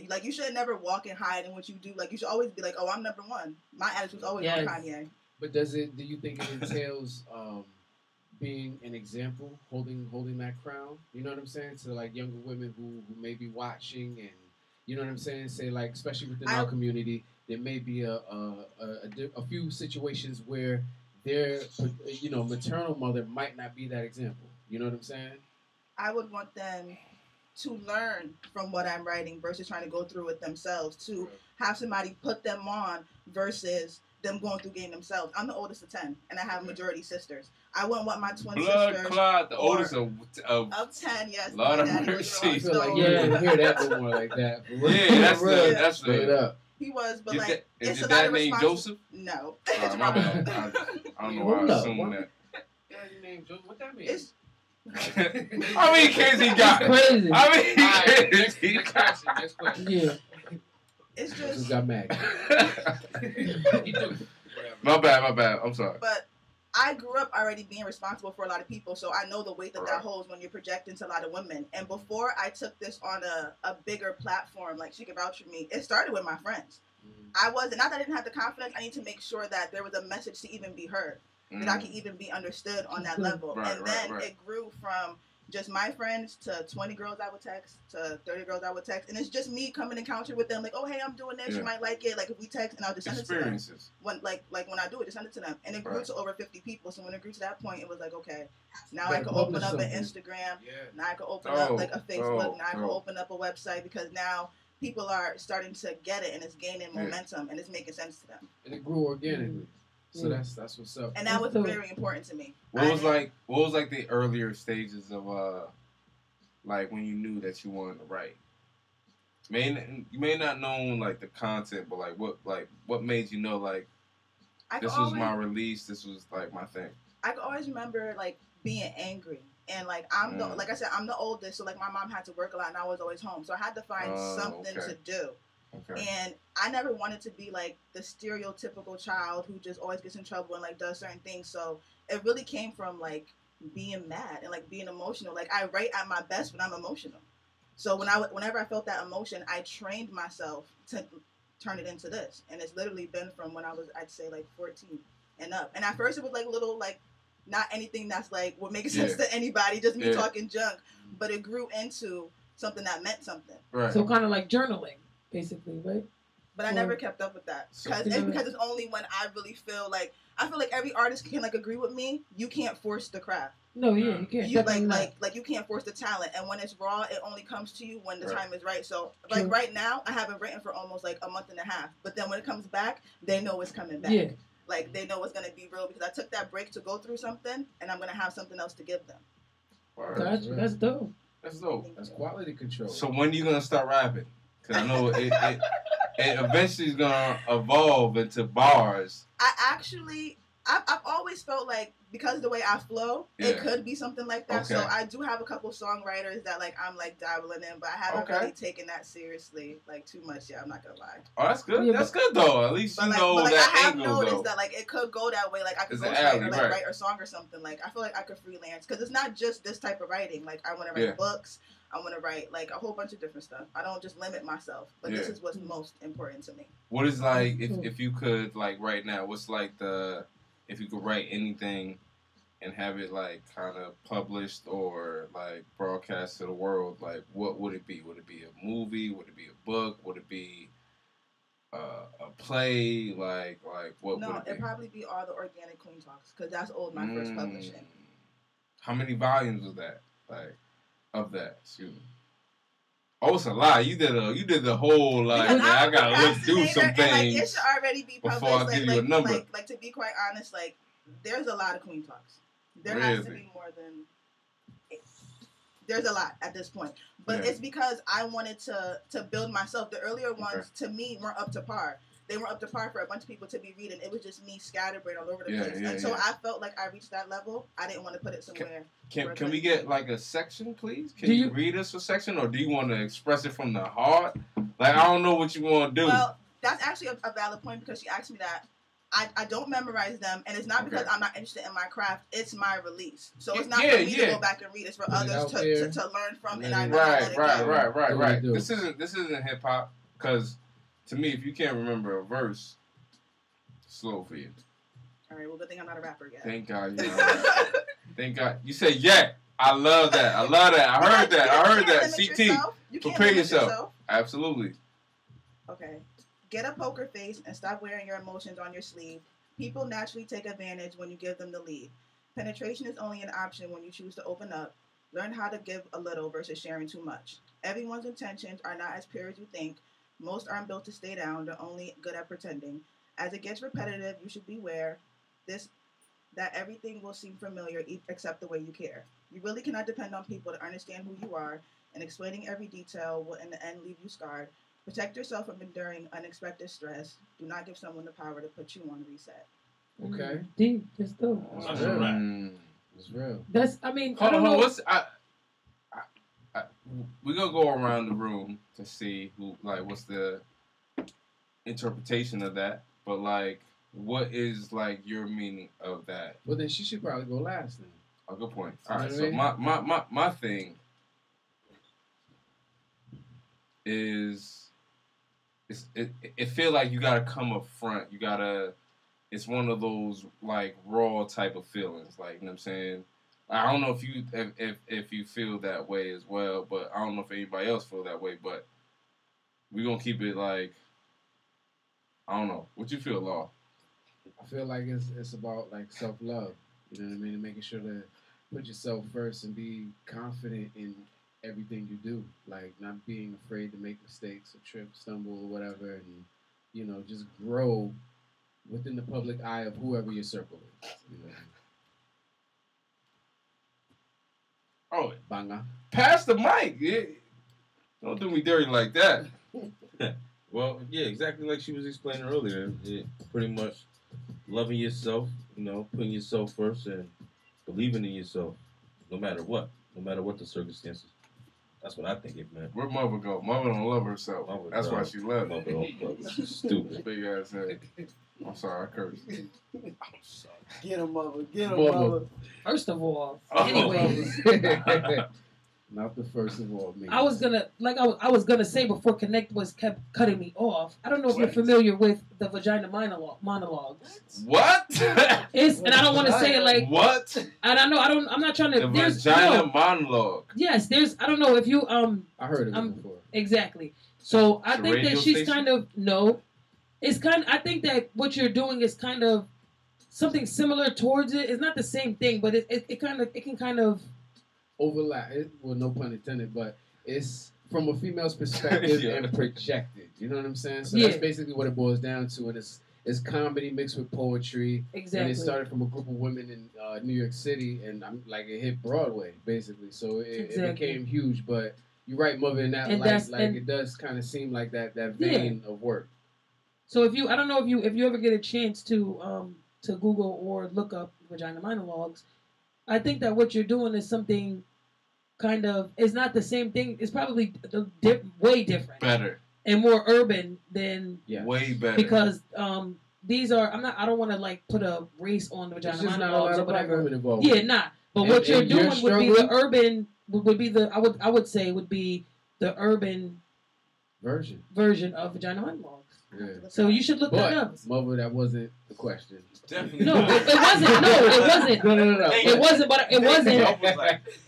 like, you should never walk and hide in what you do. Like, you should always be like, oh, I'm #1. My attitude's always on Kanye. But do you think it entails being an example, holding that crown? You know what I'm saying? To like younger women who may be watching, and you know what I'm saying? Say, like, especially within our community, there may be a few situations where their maternal mother might not be that example. You know what I'm saying? I would want them to learn from what I'm writing versus trying to go through it themselves. To have somebody put them on versus them going through game themselves. I'm the oldest of 10, and I have majority sisters. I wouldn't want my twin sisters. Clot, the oldest of 10, yes. Lord of mercy. I feel like you don't hear that no more like that. Yeah, that's straight up. He was, but like, is your dad named Joseph? No. My bad. I don't know why I assumed that. Dad's name Joseph. What that means? I mean, Casey got it. Crazy. I mean, Casey got it. Next question. Yeah. It's just. Got mad. My bad. I'm sorry. But I grew up already being responsible for a lot of people, so I know the weight that holds when you're projecting to a lot of women. And before I took this on a bigger platform, like she could vouch for me, it started with my friends. Not that I didn't have the confidence, I need to make sure that there was a message to even be heard, that I could even be understood on that level. It grew from just my friends to 20 girls I would text to 30 girls I would text, and it's just me coming in encounter with them, like, oh, hey, I'm doing this, you might like it. Like, if we text, and I'll just send it to them. When I do it, just send it to them, and it grew to over 50 people. So when it grew to that point, it was like, okay, now I can open up an Instagram, now I can open up like a Facebook, now I can open up a website, because now people are starting to get it, and it's gaining momentum, and it's making sense to them. And it grew organically. So that's what's up. And that was very important to me. What was like the earlier stages of like when you knew that you wanted to write? You may not know like the content, but like what made you know like this was my release, this was like my thing? I can always remember like being angry. And like like I said, I'm the oldest, so like my mom had to work a lot and I was always home. So I had to find something to do. Okay. And I never wanted to be like the stereotypical child who just always gets in trouble and like does certain things. So it really came from like being mad and like being emotional. Like I write at my best when I'm emotional. So whenever I felt that emotion, I trained myself to turn it into this. And it's literally been from when I was, I'd say like 14 and up. And at first it was like little like not anything that's like would make sense to anybody, just me talking junk. But it grew into something that meant something. Right. So kind of like journaling, basically, right? But I never kept up with that because it's only when I really feel like every artist can like agree with me. You can't force the craft. No, yeah, you can't. You like you can't force the talent, and when it's raw, it only comes to you when the time is right. So like right now, I haven't written for almost like a month and a half. But then when it comes back, they know it's coming back. Yeah. Like, they know it's going to be real because I took that break to go through something, and I'm going to have something else to give them. Gotcha. That's dope. That's dope. That's quality control. So when are you going to start rapping? Because I know it eventually is going to evolve into bars. I've always felt like, because of the way I flow, it could be something like that. Okay. So I do have a couple songwriters that like I'm like dabbling in, but I haven't really taken that seriously like too much yet. I'm not gonna lie. Oh, that's good. That's good though. At least you know that I have angle, noticed that like it could go that way. Like I could write a song or something. Like I feel like I could freelance because it's not just this type of writing. Like I want to write books. I want to write like a whole bunch of different stuff. I don't just limit myself, but this is what's most important to me. What is like if you could like right now? What's like if you could write anything and have it like kind of published or like broadcast to the world, like what would it be? Would it be a movie? Would it be a book? Would it be a play? Like what no, would it be? It'd probably be all the Organic Queen Talks because that's my first publishing. How many volumes was that? Like of that? Excuse me. Oh, it's a lot. You did the whole like. I gotta look through some things. Like, it should already be published. Before I give you a number. Like to be quite honest, like there's a lot of Queen Talks. There has to be more than. There's a lot at this point, but it's because I wanted to build myself. The earlier ones to me weren't up to par. They weren't up to par for a bunch of people to be reading. It was just me scatterbrained all over the place. And so I felt like I reached that level. I didn't want to put it somewhere. Can we get like a section, please? Can you read us a section, or do you want to express it from the heart? Like, I don't know what you want to do. Well, that's actually a valid point because she asked me that. I don't memorize them, and it's not because I'm not interested in my craft. It's my release. So it's not for me to go back and read. It's for others to learn from. And I Right. This isn't hip hop because to me, if you can't remember a verse, it's slow for you. All right. Well, good thing I'm not a rapper yet. Thank God you're not a rapper. Thank God. You say I love that. I heard that. CT. Prepare yourself. Absolutely. Okay. Get a poker face and stop wearing your emotions on your sleeve. People naturally take advantage when you give them the lead. Penetration is only an option when you choose to open up. Learn how to give a little versus sharing too much. Everyone's intentions are not as pure as you think. Most aren't built to stay down. They're only good at pretending. As it gets repetitive, you should beware that everything will seem familiar except the way you care. You really cannot depend on people to understand who you are, and explaining every detail will in the end leave you scarred. Protect yourself from enduring unexpected stress. Do not give someone the power to put you on reset. Okay. Deep. That's dope. That's real. That's real. That's, I mean, hold on. We're going to go around the room to see what's the interpretation of that. But, like, what is, like, your meaning of that? Well, then she should probably go last then. Oh, good point. All right, so my thing is... It feel like you gotta come up front. You gotta. It's one of those like raw type of feelings. Like, you know what I'm saying. I don't know if you feel that way as well, but I don't know if anybody else feel that way. But we gonna keep it like. I don't know. What you feel, Law? I feel like it's about like self-love. You know what I mean? And making sure to put yourself first and be confident in everything you do, like not being afraid to make mistakes or trip, stumble, or whatever, and just grow within the public eye of whoever your circle is. Banga. Pass the mic. Yeah. Don't do me dirty like that. Well, yeah, exactly like she was explaining earlier. Pretty much loving yourself, putting yourself first and believing in yourself, no matter what the circumstances. That's what I think it meant. Where'd Mother go? Mother don't love herself. That's why she left. Mother don't love her. She's stupid. Big ass head. I'm sorry, I cursed. I'm sorry. Get him, Mother. Get him, Mother. First of all, anyways. Not the first of all, me. I was gonna say before Connect kept cutting me off. I don't know if you're familiar with the vagina monologues. What? And I don't want to say it like what? And I'm not trying to. The vagina monologue. Yes, I don't know if you I heard of it before. Exactly. So I think that she's station? kind of It's kind. I think that what you're doing is kind of something similar towards it. It's not the same thing, but it can kind of overlap. Well, no pun intended, but it's from a female's perspective and projected. You know what I'm saying? So that's basically what it boils down to, and it's comedy mixed with poetry. Exactly. And it started from a group of women in New York City, and it hit Broadway basically. So it became huge. But you're right, Mother, in that it does kind of seem like that vein of work. So I don't know if you ever get a chance to Google or look up vagina monologues, I think that what you're doing is something kind of, it's not the same thing. It's probably way different. Better. And more urban than. Yeah. Way better. Because these are, I don't want to like put a race on the vagina monologues or whatever. Yeah, nah. But what you're doing would be the urban, would be the, I would say would be the urban version of vagina monologues. Yeah. So you should look that up. Mother, that wasn't the question. Definitely. No, it wasn't. No, it wasn't. No. It wasn't, but it wasn't.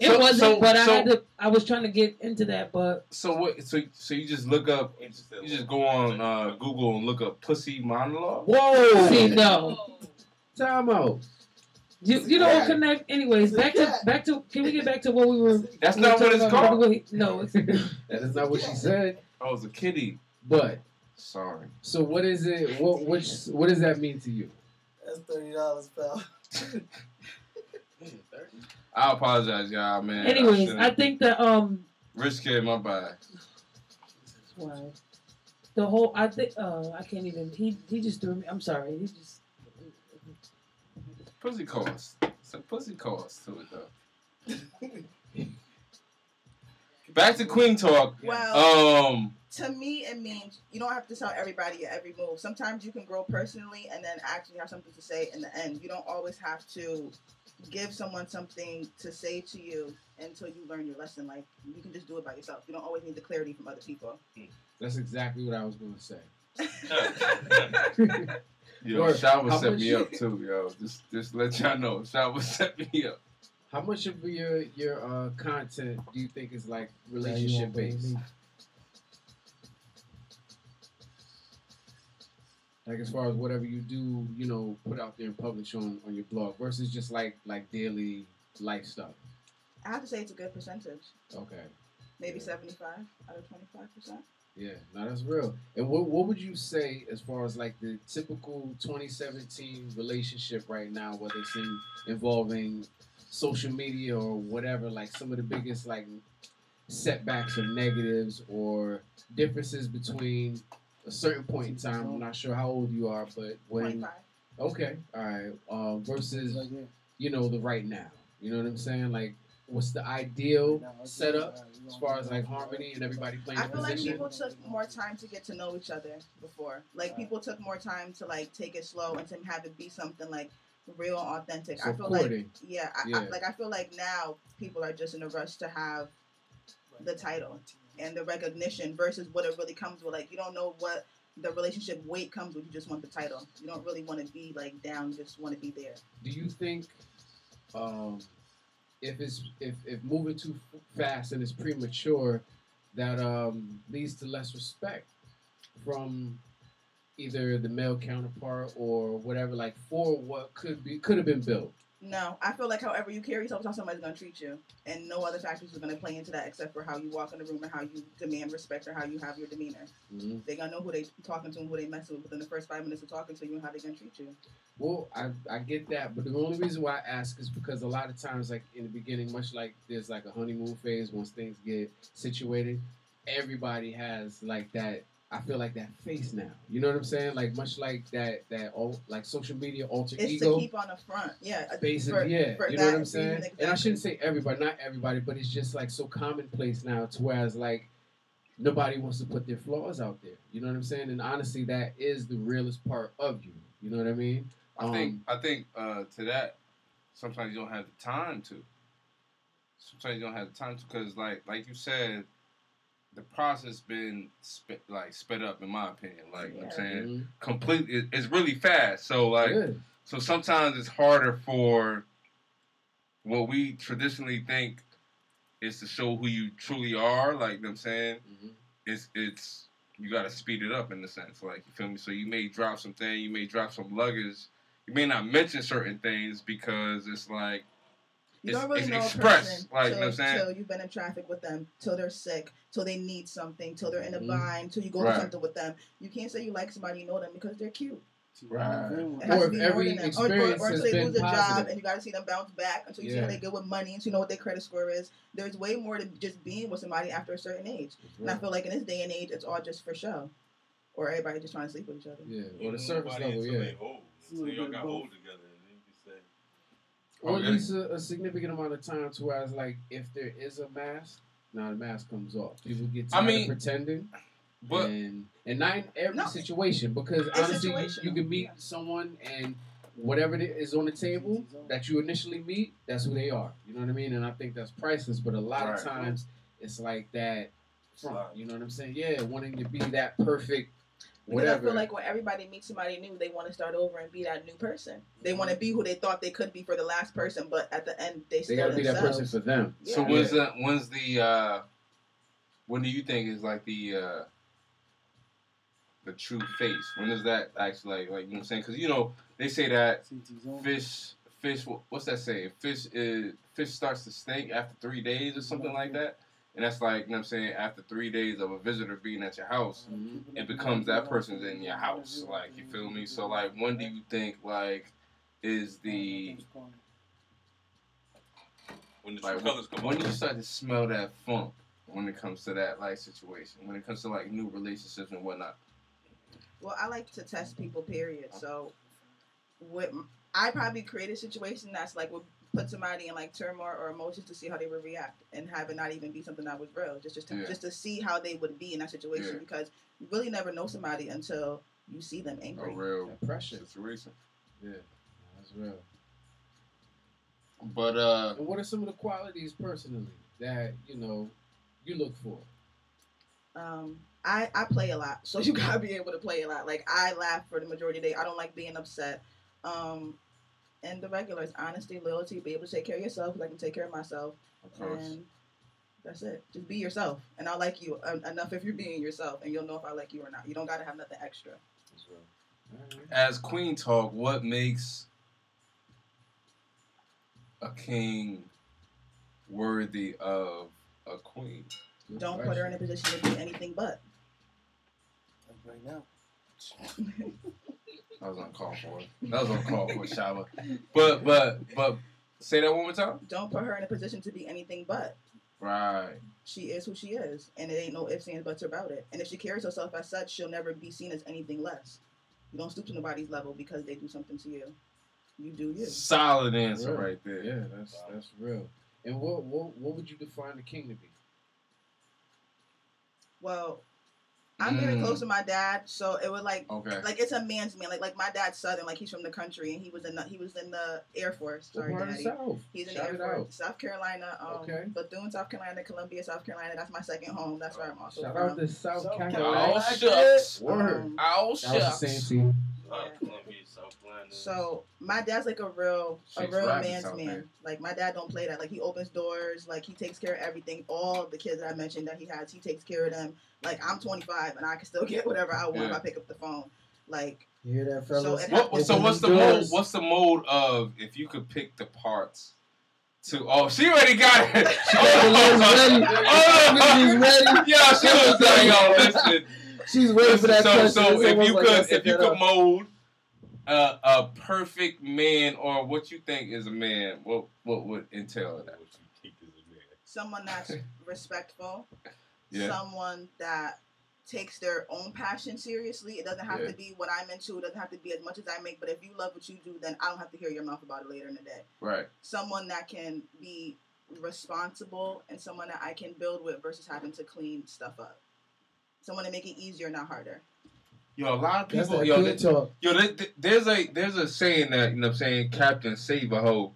It wasn't, but I was trying to get into that, but. So what? So you just look up. You just go on Google and look up pussy monologue. Whoa. See, no. Time out. You don't connect. Anyways, back to. Can we get back to what we were? That's not what it's called. No, that is not what she said. Oh, it's a kitty. But. Sorry. So what is it? What does that mean to you? That's $30, pal. I apologize, y'all, man. Anyways, I think that Rich kid, my bad. Wow. The whole I think I can't even. He just threw me. I'm sorry. He just. Pussy cost. It's a pussy cost to it though. Back to Queen talk. Well, to me, it means you don't have to tell everybody your every move. Sometimes you can grow personally and then actually have something to say in the end. You don't always have to give someone something to say to you until you learn your lesson. Like, you can just do it by yourself. You don't always need the clarity from other people. That's exactly what I was going to say. Yo, Shava set me up too, yo. Just let y'all know. Shava set me up. How much of your content do you think is like relationship based? Like as far as whatever you do, put out there and publish on your blog versus just like daily life stuff. I have to say it's a good percentage. Okay. Maybe 75 out of 25%. Yeah, no, that's real. And what would you say as far as like the typical 2017 relationship right now, whether it's involving social media or whatever, like some of the biggest like setbacks or negatives or differences between a certain point in time? I'm not sure how old you are, but when 25. Okay, all right, versus the right now. You know what I'm saying? Like, what's the ideal setup as far as like harmony and everybody playing I the feel like position? people took more time to get to know each other before. Like people took more time to like take it slow and to have it be something like real and authentic. So I feel courting. like I feel like now people are just in a rush to have the title and the recognition versus what it really comes with. Like you don't know what the relationship weight comes with. You just want the title. You don't really want to be like down. You just want to be there. Do you think if moving too fast and it's premature, that leads to less respect from either the male counterpart or whatever, like for what could have been built? No, I feel like however you carry yourself is how somebody's gonna treat you, and no other factors are gonna play into that except for how you walk in the room and how you demand respect or how you have your demeanor. Mm-hmm. They gonna know who they talking to and who they messing with within the first 5 minutes of talking to you and how they gonna treat you. Well, I get that, but the only reason why I ask is because a lot of times, like in the beginning, much like there's like a honeymoon phase, once things get situated, everybody has like that. I feel like that face now. You know what I'm saying? Like much like that like social media alter It's ego. to keep on the front, yeah. Basically, you know what I'm saying? Exactly. And I shouldn't say everybody, not everybody, but it's just like so commonplace now to whereas like nobody wants to put their flaws out there. You know what I'm saying? And honestly, that is the realest part of you. You know what I mean? I think to that, sometimes you don't have the time to. Sometimes you don't have the time to because like you said, the process been sped up in my opinion. Like I'm saying, completely, it's really fast. So so sometimes it's harder for what we traditionally think is to show who you truly are. Like you know what I'm saying, it's you got to speed it up in the sense. Like you feel me. So you may drop something, you may drop some luggage. You may not mention certain things because it's like. You don't really know express, a person till you've been in traffic with them, till they're sick, till they need something, till they're in a bind, till you go do something with them. You can't say you like somebody, you know them because they're cute. Right. It has to be more than them. Or until they lose a job positive. and you got to see them bounce back until you see how they good with money, until you know what their credit score is. There's way more to just being with somebody after a certain age. And I feel like in this day and age, it's all just for show. Or everybody just trying to sleep with each other. Yeah, or the surface level, yeah. So y'all got old together. Or at least a significant amount of time to where it's like if there is a mask, now the mask comes off. People get tired of pretending. But and not in every situation because honestly you can meet someone and whatever it is on the table that you initially meet, that's who they are. You know what I mean? And I think that's priceless, but a lot of times it's like that front, you know what I'm saying? Yeah, wanting to be that perfect Because I feel like when everybody meets somebody new, they want to start over and be that new person. They want to be who they thought they could be for the last person, but at the end, they still gotta be that person for them. Yeah. So when do you think is like the true face? When is that actually like you know what I'm saying? Because you know they say that fish. What's that saying? Fish starts to stink after 3 days or something like that. And that's like, you know what I'm saying, after 3 days of a visitor being at your house, it becomes that person's in your house. Like, you feel me? So, like, when do you think, like, is the... When do you start to smell that funk when it comes to that, like, situation? When it comes to, like, new relationships and whatnot? Well, I like to test people, period. So, I probably create a situation that's, like, put somebody in like turmoil or emotions to see how they would react and have it not even be something that was real. Just to see how they would be in that situation because you really never know somebody until you see them angry. A real pressure situation. Yeah, that's real. But and what are some of the qualities personally that you look for? I play a lot, so you gotta be able to play a lot. Like I laugh for the majority of the day. I don't like being upset. And the regulars, honesty, loyalty, be able to take care of yourself because I can take care of myself. And that's it. Just be yourself. And I'll like you enough if you're being yourself, and you'll know if I like you or not. You don't got to have nothing extra. As Queen Talk, what makes a king worthy of a queen? Don't put her in a position to be anything but. Like right now. That was uncalled for, Shaba. But say that one more time. Don't put her in a position to be anything but. Right. She is who she is, and it ain't no ifs, ands, buts about it. And if she carries herself as such, she'll never be seen as anything less. You don't stoop to nobody's level because they do something to you. You do you. Solid answer right there. Yeah, that's real. And what would you define the king to be? Well, I'm very close to my dad, so it was like it's a man's man. Like my dad's Southern, like he's from the country, and he was in the Air Force. Sorry, Daddy. He's in the Air Force, South Carolina. Bethune, South Carolina, Columbia, South Carolina. That's my second home. That's where I'm also Shout from. out to South Carolina. Oh shucks. Word. Oh shucks. Same team. So my dad's like a real man's man. Like my dad don't play that. Like he opens doors. Like he takes care of everything. All the kids that I mentioned that he has, he takes care of them. Like I'm 25 and I can still get whatever I want if I pick up the phone. Like, you hear that, fellas? So what's the mode? What's the mode of if you could pick the parts? Oh, she already got it. She's ready. Yeah, she was like, "Yo, listen." She's waiting for that question. So if you could mold a perfect man, or what you think is a man, what would entail that? What you think is a man? Someone that's respectful. Yeah. Someone that takes their own passion seriously. It doesn't have to be what I'm into. It doesn't have to be as much as I make. But if you love what you do, then I don't have to hear your mouth about it later in the day. Right. Someone that can be responsible and someone that I can build with versus having to clean stuff up. Someone to make it easier, not harder. Yo, a lot of people. There's a saying that, you know what I'm saying, Captain Save a Hoe.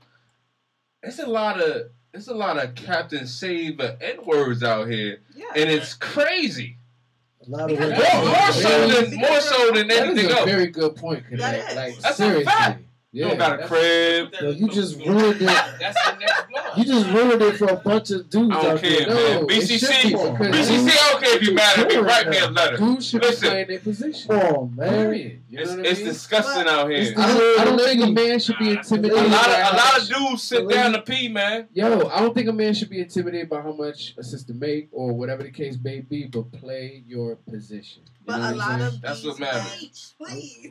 It's a lot of Captain Save a N-words out here, and it's crazy. More so than anything else. That's a very good point. Like, that's seriously. a fact. You don't got a crib. Yo, you just ruined it. That's the next block. You just ruined it for a bunch of dudes. I don't care, man. BCC, I don't care if you're mad at me. Write me a letter. Dudes should be playing their position. Come on, man. It's disgusting out here. I don't think a man should be intimidated. A lot of dudes sit down to pee, man. Yo, I don't think a man should be intimidated by how much a sister make or whatever the case may be, but play your position. But a lot of that's what matters.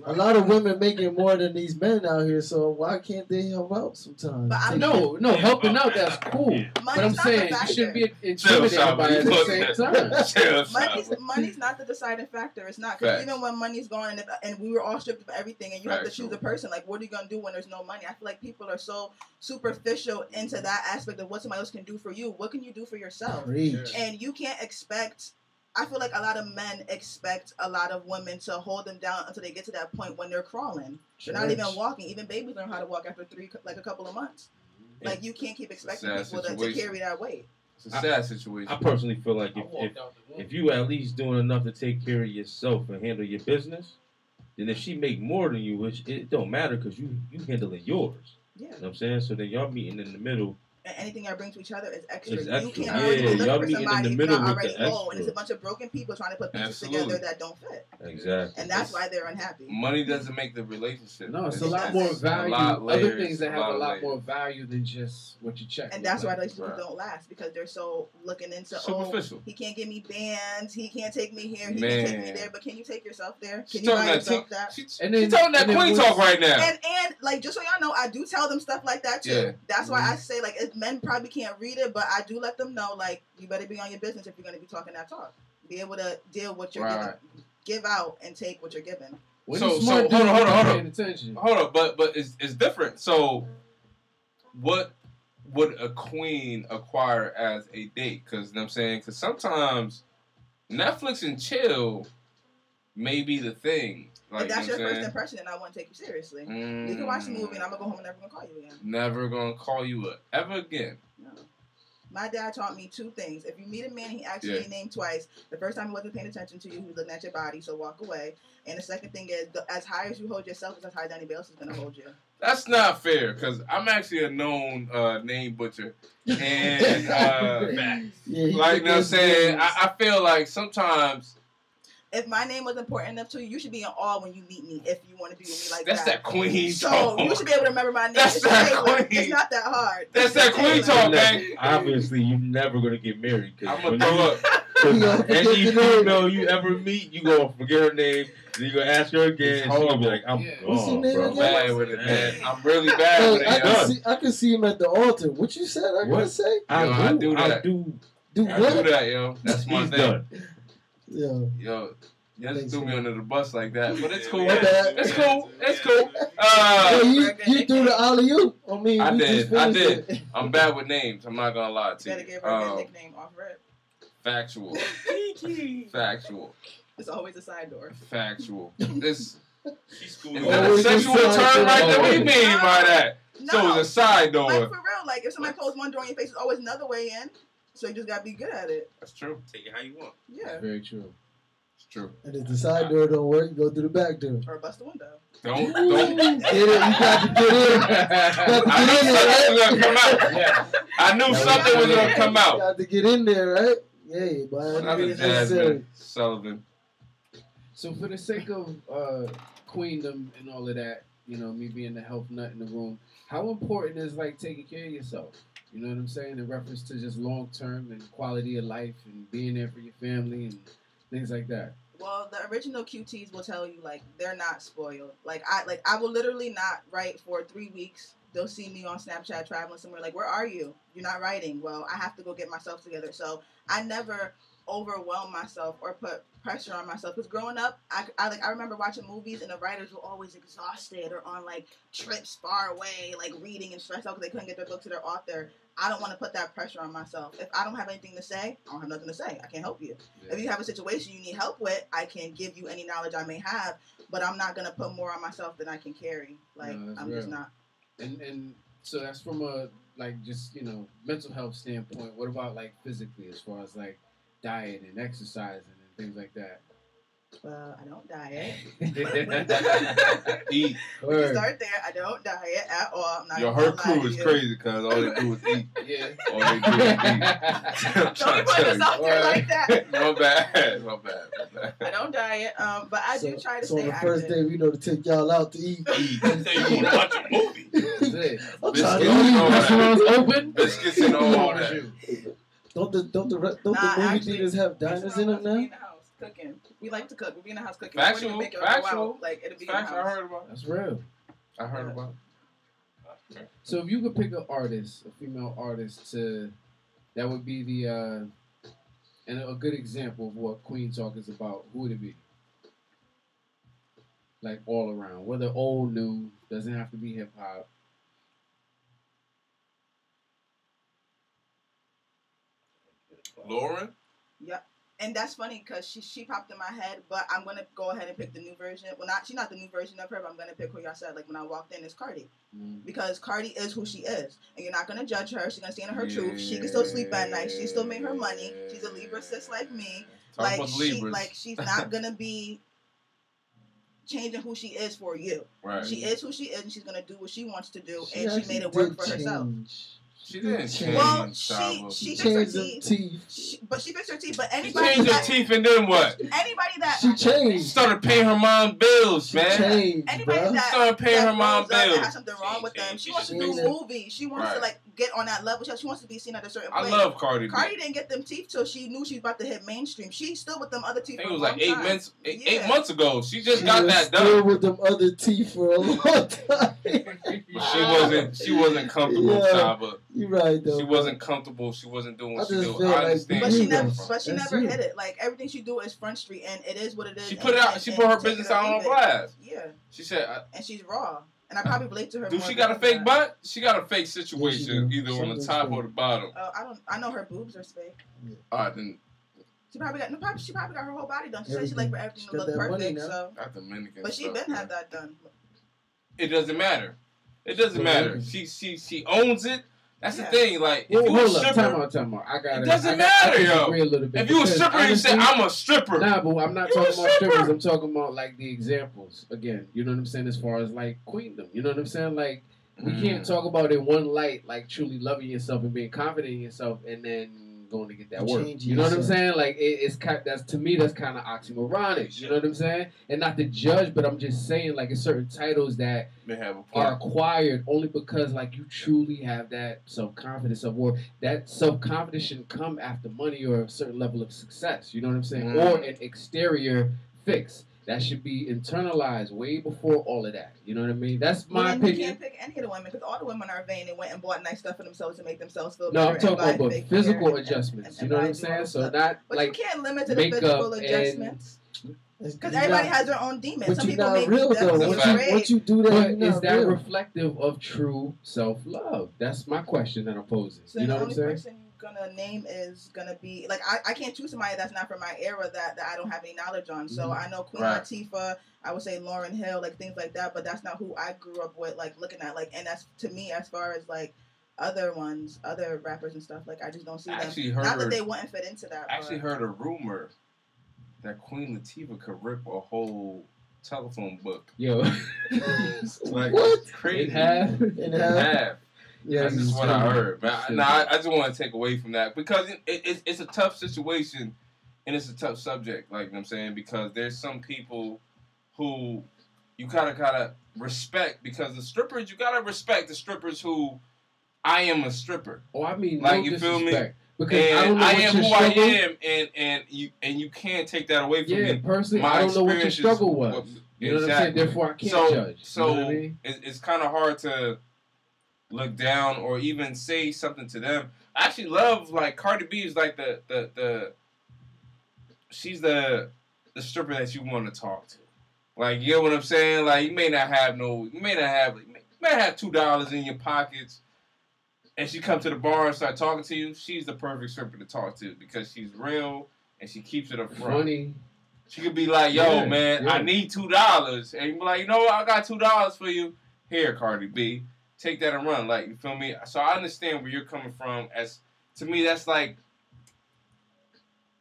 A lot of women making more than these men out here, so why can't they help out sometimes? No, helping out, that's cool. But I'm saying you shouldn't be intimidated by it at the same time. Money's not the deciding factor. It's not. Because even when money's gone and we were all stripped of everything and you have to choose a person, like, what are you going to do when there's no money? I feel like people are so superficial into that aspect of what somebody else can do for you. What can you do for yourself? Preach. And you can't expect... I feel like a lot of men expect a lot of women to hold them down until they get to that point when they're crawling. They're not even walking. Even babies learn how to walk after a couple of months. Like, you can't keep expecting people to carry that weight. It's a sad situation. I personally feel like if you at least doing enough to take care of yourself and handle your business, then if she make more than you, which it don't matter because you handling yours. Yeah. You know what I'm saying? So then y'all meeting in the middle. And anything y'all bring to each other is extra. It's You extra. can't always look for somebody if you're not already the whole. And it's a bunch of broken people trying to put pieces together that don't fit. Exactly. And that's why they're unhappy. Money doesn't make the relationship. No, it's a lot more value. Other things that have a lot more value than just what you check. And that's why relationships don't last, because they're so looking into, superficial. He can't give me bands, he can't take me here, he can't take me there, but can you take yourself there? Can you buy yourself that? She's telling that queen talk right now. And like, just so y'all know, I do tell them stuff like that too. Yeah. That's why I say, like, men probably can't read it, but I do let them know, like, you better be on your business if you're going to be talking that talk. Be able to deal with what you're giving, give out and take what you're giving. So hold on, but it's different. So, what would a queen acquire as a date? Because, you know what I'm saying, because sometimes Netflix and chill may be the thing. Like, if that's your first impression, then I won't take you seriously. You can watch the movie, and I'm gonna go home and never gonna call you again. Never gonna call you ever again. No. My dad taught me two things. If you meet a man, he asks you your name twice. The first time he wasn't paying attention to you, he was looking at your body, so walk away. And the second thing is, as high as you hold yourself is as high as anybody else is going to hold you. That's not fair, because I'm actually a known name butcher. And, like, you know what I'm saying? I feel like sometimes... If my name was important enough to you, you should be in awe when you meet me if you want to be with me like that. That's that queen talk. So you should be able to remember my name. That's that queen. It's not that hard. That's that queen talk, man. Obviously, you're never going to get married. I'm going to throw up. Any female you ever meet, you going to forget her name. Then you're going to ask her again. And she's going to be like, I'm gone, bro. Bad with it, man. I'm really bad with it. I can see him at the altar. What you said I gotta say? I do that. I do that, yo. That's my thing. Yo, you just threw me under the bus like that, but it's cool. Yeah. It's cool. It's cool. You threw the alley-oop on me. I did. I'm bad with names. I'm not gonna lie to you. Better give her a nickname off rip. Factual. Factual. It's always a side door. Factual. This. Is that a sexual term right there? What do you mean by that? No. So it's a side door. Like, for real, like, if somebody closes one door in your face, there's always another way in. So you just gotta be good at it. That's true. Take it how you want. Yeah. Very true. It's true. And if the side door don't work, you go through the back door. Or bust the window. Don't. Get it. You got to get in. I knew something was gonna come out. You got to get in there, right? Yeah, boy. Jasmine Sullivan. So for the sake of queendom and all of that, you know, me being the health nut in the room, how important is like taking care of yourself? You know what I'm saying? In reference to just long term and quality of life and being there for your family and things like that. Well, the original QTs will tell you like they're not spoiled. Like I will literally not write for 3 weeks. They'll see me on Snapchat traveling somewhere. Like, where are you? You're not writing. Well, I have to go get myself together. So I never overwhelm myself or put pressure on myself. Because growing up, I remember watching movies and the writers were always exhausted or on like trips far away, like reading and stressed out because they couldn't get their book to their author. I don't want to put that pressure on myself. If I don't have anything to say, I don't have nothing to say. I can't help you. Yeah. If you have a situation you need help with, I can give you any knowledge I may have, but I'm not gonna put more on myself than I can carry. Like I'm just not. And so that's from a like just, you know, mental health standpoint. What about like physically as far as like diet and exercising and things like that? I don't diet. Eat. We can start there. I don't diet at all. I'm not. Yo, her crew is crazy because all they do is eat. Yeah. All they do is eat. Don't be putting us out there like that. No bad. I don't diet, but I do try to so stay on the first active. day, we know to take y'all out to eat. You want to watch a movie? I'm trying to eat. Restaurants open. Biscuits and all that. Don't the movie theaters have diners in them now? Cooking. We like to cook. We'll be in the house cooking. Factual. Like it'll be Factual. in the house. I heard about it. That's real. I heard about it. So if you could pick an artist, a female artist, that would be the and a good example of what Queen Talk is about, who would it be? Like all around, whether old, new, doesn't have to be hip hop. Lauren? Yep. And that's funny because she popped in my head, but I'm gonna go ahead and pick the new version. Well, she's not the new version of her, but I'm gonna pick who y'all said. Like when I walked in, it's Cardi, because Cardi is who she is, and you're not gonna judge her. She's gonna stand in her truth. She can still sleep at night. She still made her money. She's a Libra sis like me. She's not gonna be changing who she is for you. Right. She is who she is, and she's gonna do what she wants to do, and she made it work for herself. She didn't change. Well, she fixed her teeth. But she fixed her teeth. But anybody she changed her teeth and then what? Anybody that she changed. She started paying her mom bills, man. Anybody that started paying her mom bills. Has something wrong with them. She wants to do movies. She wants to like get on that level. She wants to be seen at a certain place. I love Cardi. Cardi didn't get them teeth till she knew she was about to hit mainstream. She's still with them other teeth. I think it was like 8 months ago. She just got that done. Still with them other teeth for a long time. She wasn't comfortable, Saba. You're right though. She wasn't comfortable. She wasn't doing what she do. I understand. But she never hit it. Like everything she do is Front Street, and it is what it is. She put it out. She put her business out on blast. Yeah. She said. And she's raw. And I probably relate to her. Do she got a fake butt? She got a fake situation, either on the top or the bottom. I know her boobs are fake. Then. She probably got her whole body done. She said she like for everything to look perfect. So. Got Dominican. But she been had that done. It doesn't matter. It doesn't matter. She owns it. That's the thing. Like, if you a stripper, time out. It doesn't matter, yo. If you a stripper and you say I'm a stripper, nah, but I'm not talking about strippers. I'm talking about like the examples. Again, you know what I'm saying? As far as like queendom, you know what I'm saying? Like we can't talk about it in one light, like truly loving yourself and being confident in yourself, and then going to get that work. You know what I'm saying? Like it's that's to me that's kind of oxymoronic. You know what I'm saying? And not to judge, but I'm just saying like it's certain titles that are acquired only because like you truly have that self-confidence or that self-confidence shouldn't come after money or a certain level of success. You know what I'm saying? Or an exterior fix. That should be internalized way before all of that. You know what I mean? That's my opinion. You can't pick any of the women because all the women are vain and went and bought nice stuff for themselves to make themselves feel better. No, I'm talking about physical adjustments. You know what I'm saying? So not but like you can't limit to the physical adjustments. Because everybody has their own demons. Some people make real though. Once you do that, is that reflective of true self-love? That's my question that I'm posing. So you know what I'm saying? Gonna name is gonna be like I can't choose somebody that's not from my era that I don't have any knowledge on. So I know Queen Latifah, I would say Lauryn Hill, like things like that, but that's not who I grew up with, like looking at, like, and that's to me as far as like other rappers and stuff, like I just don't see them. Not that they wouldn't fit into that. I actually heard a rumor that Queen Latifah could rip a whole telephone book. Yo, like what? Crazy. In half. Yeah, that's just what I heard. But I just want to take away from that because it's a tough situation and it's a tough subject, like, you know what I'm saying, because there's some people who you gotta respect, because the strippers, you gotta respect the strippers who, I am a stripper. Oh, I mean, like, no you feel me? Because and I don't know I what am your who struggle. I am, and you can't take that away from me. Yeah, personally, My I don't know what your experiences struggle was. You know what I'm saying? Therefore, I can't judge. So you know what I mean? it's kind of hard to look down or even say something to them. I actually love, like, Cardi B is like the she's the stripper that you want to talk to. Like, you know what I'm saying? Like, you may not have $2 in your pockets, and she come to the bar and start talking to you. She's the perfect stripper to talk to because she's real and she keeps it up front. Funny. She could be like, yo, man, I need $2. And you be like, you know what? I got $2 for you. Here, Cardi B. Take that and run. Like, you feel me? So I understand where you're coming from. As to me, that's like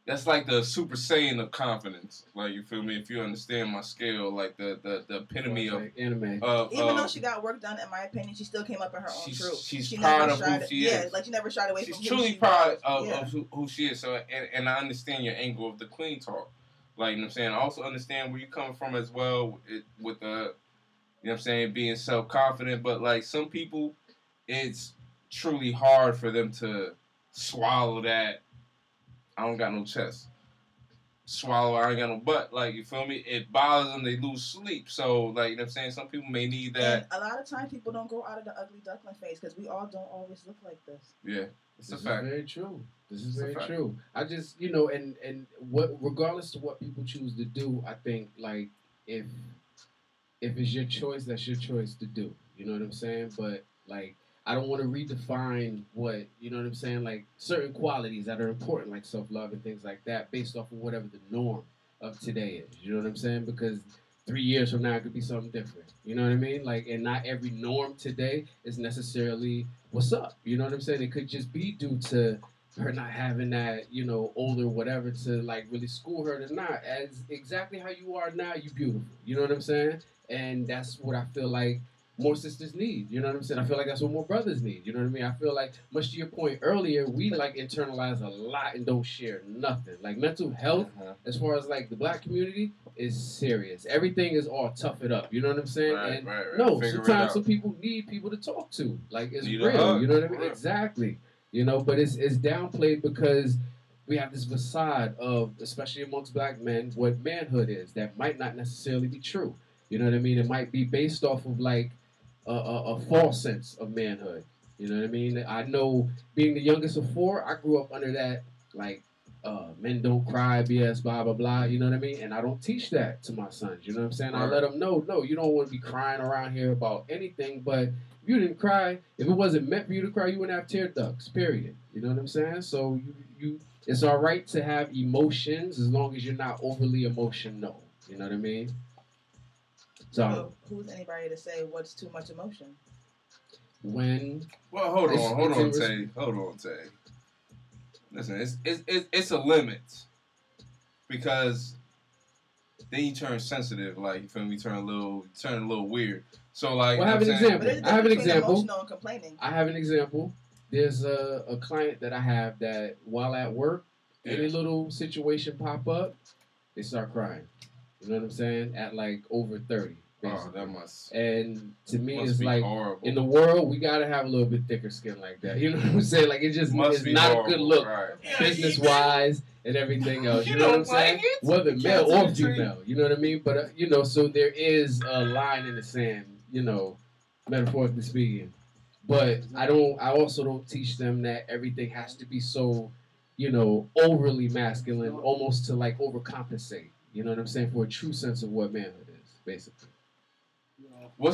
the Super Saiyan of confidence. Like, you feel me? If you understand my scale, like the epitome of anime. Even though she got work done, in my opinion, she still came up in her own truth. She's proud of who she is. Yeah, like, she never shied away from who she was. She's truly proud of who she is. So, and I understand your angle of the queen talk. Like, you know what I'm saying? I also understand where you're coming from as well with the, you know what I'm saying, being self-confident. But, like, some people, it's truly hard for them to swallow that. I don't got no chest. Swallow, I ain't got no butt. Like, you feel me? It bothers them. They lose sleep. So, like, you know what I'm saying? Some people may need that. And a lot of times people don't grow out of the ugly duckling phase because we all don't always look like this. Yeah, it's a This fact. is very true. This is very true. I just, you know, and what, regardless of what people choose to do, I think, like, if it's your choice, that's your choice to do. You know what I'm saying? But, like, I don't want to redefine what, you know what I'm saying, like certain qualities that are important, like self-love and things like that, based off of whatever the norm of today is. You know what I'm saying? Because 3 years from now, it could be something different. You know what I mean? Like, and not every norm today is necessarily what's up. You know what I'm saying? It could just be due to her not having that, you know, older whatever to, like, really school her to not. As exactly how you are now, you beautiful. You know what I'm saying? And that's what I feel like more sisters need. You know what I'm saying? I feel like that's what more brothers need. You know what I mean? I feel like, much to your point earlier, we, like, internalize a lot and don't share nothing. Like, mental health, as far as, like, the black community, is serious. Everything is all tough it up. You know what I'm saying? Right. No, Figure sometimes some people need people to talk to. Like, it's real. You know what I mean? Exactly. You know, but it's downplayed because we have this facade of, especially amongst black men, what manhood is. That might not necessarily be true. You know what I mean? It might be based off of, like, a false sense of manhood. You know what I mean? I know, being the youngest of four, I grew up under that, like, men don't cry, BS, blah, blah, blah. You know what I mean? And I don't teach that to my sons. You know what I'm saying? I let them know, no, you don't want to be crying around here about anything, but if you didn't cry, if it wasn't meant for you to cry, you wouldn't have tear ducts, period. You know what I'm saying? So you it's all right to have emotions as long as you're not overly emotional. You know what I mean? So, who's anybody to say what's too much emotion? When? Well, hold on, Tay. Listen, it's a limit, because then you turn sensitive. Like, you feel me? Turn a little weird. So, like, well, I have an example. Emotional and complaining. I have an example. There's a client that I have that, while at work, any little situation pop up, they start crying. You know what I'm saying? At, like, over 30. Basically. Oh, that must. And to me, it's like, horrible. In the world, we gotta have a little bit thicker skin like that. You know what I'm saying? Like, it just must is be not horrible. A good look, right. business wise and everything else. You know what I'm saying? Whether male or female. You know what I mean? But you know, so there is a line in the sand. You know, metaphorically speaking. But I also don't teach them that everything has to be so, you know, overly masculine, almost to, like, overcompensate. You know what I'm saying? For a true sense of what manhood is, basically. So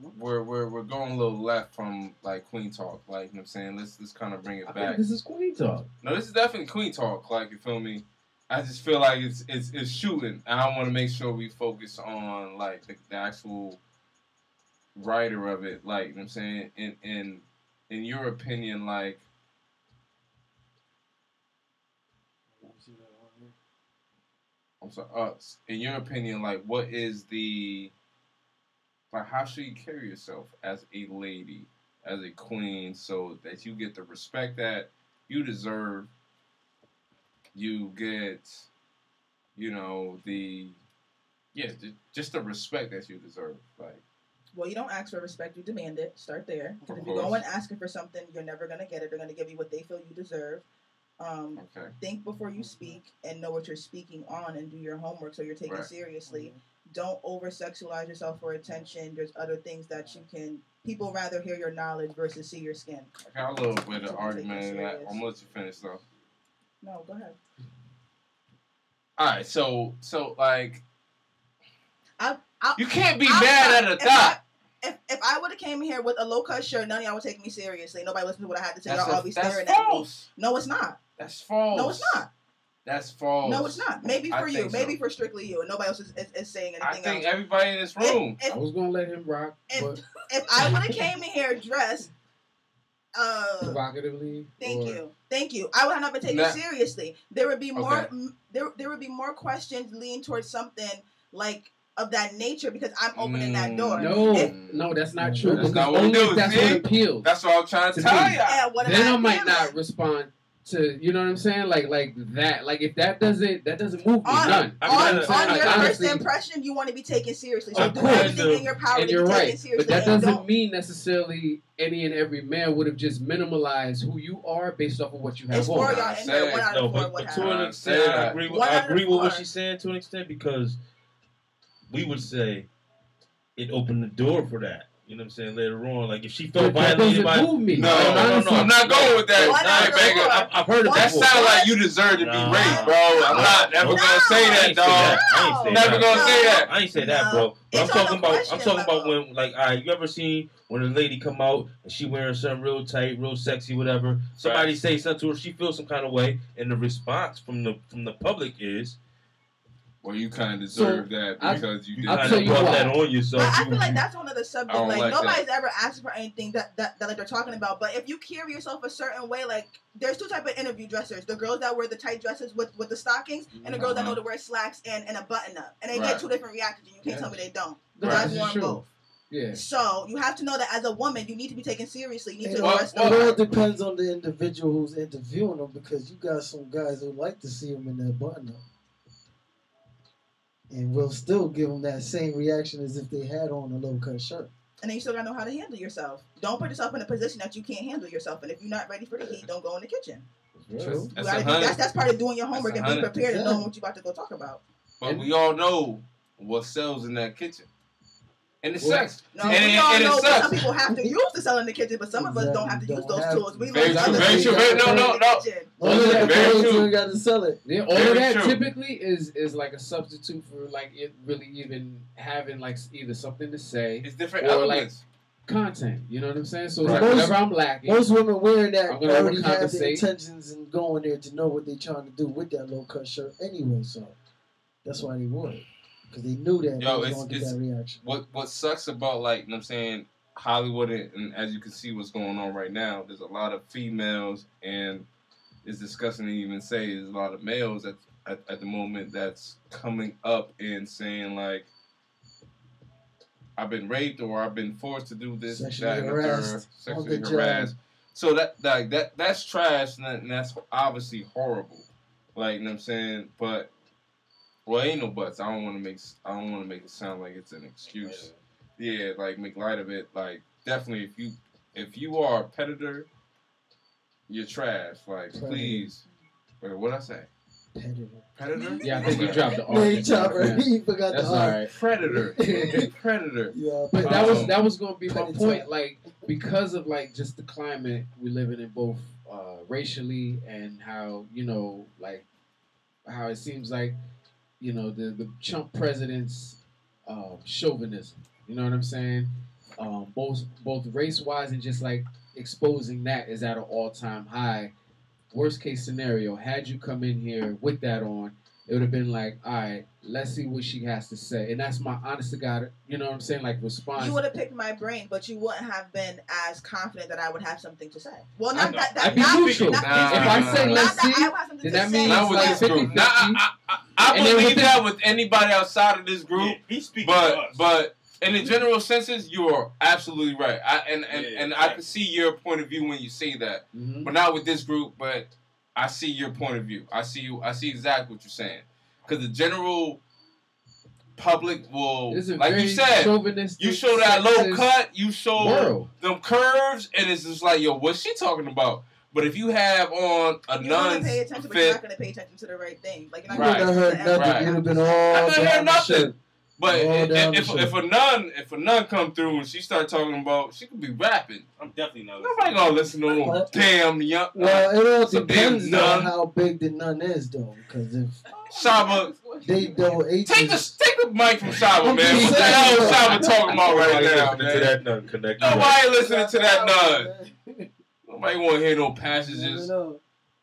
we're going a little left from, like, queen talk, like, you know what I'm saying? Let's kind of bring it back. This is queen talk. No, this is definitely queen talk, like, you feel me? I just feel like it's shooting, and I want to make sure we focus on, like, the actual writer of it, like, you know what I'm saying? In your opinion, like, I'm sorry, in your opinion, like, what is how should you carry yourself as a lady, as a queen, so that you get the respect that you deserve. You get, just the respect that you deserve. Like, well, you don't ask for respect; you demand it. Start there. Because if you go in asking for something, you're never gonna get it. They're gonna give you what they feel you deserve. Think before you speak and know what you're speaking on, and do your homework so you're taken seriously. Don't over-sexualize yourself for attention. There's other things that you can. People rather hear your knowledge versus see your skin. I got a little bit of argument in that. I'm gonna let you finish though. No, go ahead. All right, so like, you can't be mad at a thought. If I would have came here with a low-cut shirt, none of y'all would take me seriously. Nobody listens to what I had to say. Y'all all be staring false. at me. No, it's not. That's false. No, it's not. That's false. No, it's not. Maybe for you. So. Maybe for strictly you. And nobody else is saying anything else. I think everybody in this room. I was going to let him rock. If I would have came in here dressed... provocatively. Thank you. I would not been taken seriously. There would be more. There would be more questions lean towards something like of that nature because I'm opening that door. No, that's not true. That's not what we do. That's what appeals. That's what I'm trying to tell you. Then I might not respond to, you know what I'm saying? Like that. Like if that doesn't move me, none. On your first impression, you want to be taken seriously. So do everything in your power to be taken seriously. But that doesn't mean necessarily any and every man would have just minimalized who you are based off of what you have it's on. For y'all in there, 1 out of 4 what to an extent, I agree with what she's saying to an extent because we would say it opened the door for that. You know what I'm saying? Later on, like if she felt violated by me. No, I'm not going with that. I've heard of that. Sounds like you deserve to be raped, bro. I'm not never gonna say that, dog. Never gonna say that. I ain't say that, bro. But I'm talking about when, like, you ever seen when a lady come out and she wearing something real tight, real sexy, whatever. Somebody say something to her, she feels some kind of way, and the response from the public is. Well, you kind of deserve that because you kind of brought that on yourself. I feel like that's one of the subjects. Like nobody's ever asked for anything that like they're talking about. But if you carry yourself a certain way, like there's two type of interview dressers: the girls that wear the tight dresses with the stockings, and the girls that know to wear slacks and a button up. And they get two different reactions. You can't tell me they don't. Because I've worn both. Yeah. So you have to know that as a woman, you need to be taken seriously. You need to it all depends on the individual who's interviewing them because you got some guys who like to see them in that button up. And we'll still give them that same reaction as if they had on a low-cut shirt. And then you still got to know how to handle yourself. Don't put yourself in a position that you can't handle yourself. And if you're not ready for the heat, don't go in the kitchen. True. That's part of doing your homework and being prepared and knowing what you're about to go talk about. But we all know what sells in that kitchen. And it sucks. No, we all know what some people have to use to sell in the kitchen, but some of us don't have to use those tools. We very true. No. Very true. Got to sell it. Yeah, all of that typically is like a substitute for like it really even having like either something to say. It's different or elements. Like content. You know what I'm saying? So like whenever I'm lacking, most women wearing that already have the intentions and going there to know what they're trying to do with that low cut shirt anyway. So that's why they wore it. Because they knew that they were going to get that reaction. What sucks about, like, you know what I'm saying, Hollywood, and as you can see what's going on right now, there's a lot of females, and it's disgusting to even say there's a lot of males at the moment that's coming up and saying, like, I've been raped or I've been forced to do this, that, and the third, sexually harassed. So that's trash, and that's obviously horrible. Like, you know what I'm saying? But... Well, ain't no buts. I don't want to make it sound like it's an excuse. Yeah, like make light of it. Like definitely, if you are a predator, you're trash. Like please. Wait, what'd I say? Predator? Yeah, I think you dropped the R. Yeah, he forgot the R. Right. Predator. Predator. Yeah, but that was gonna be my point. Like because of like just the climate we living in, both racially and how like how it seems like. The chump president's chauvinism. You know what I'm saying? Both race-wise and just like exposing that is at an all-time high. Worst case scenario, had you come in here with that on, it would have been like, all right, let's see what she has to say. And that's my honest to God, you know what I'm saying? Like response. You would have picked my brain, but you wouldn't have been as confident that I would have something to say. Well, not that. If I say let's see, then that means like 50-50. I believe that with anybody outside of this group. He's speaking but in the general senses, you are absolutely right. I can see your point of view when you say that, but not with this group. But I see your point of view. I see exactly what you're saying. Because the general public will, like you said, you show that low cut, you show them curves, and it's just like, yo, what's she talking about? But if you have on a nun's pay attention, but you're not going to pay attention to the right thing. Like, you're not going to heard nothing. You'd have been all I didn't hear nothing. Shit. But if a nun come through and she start talking about, she could be rapping. I'm definitely not. Nobody gonna listen to no damn young. Well, it all depends on how big the nun is, though. Because if Shaba, they don't take the mic from Shaba, man. What the hell is Shaba talking about right now, man? To that nun, connect. Nobody listening to that nun. Nobody want to hear no passages.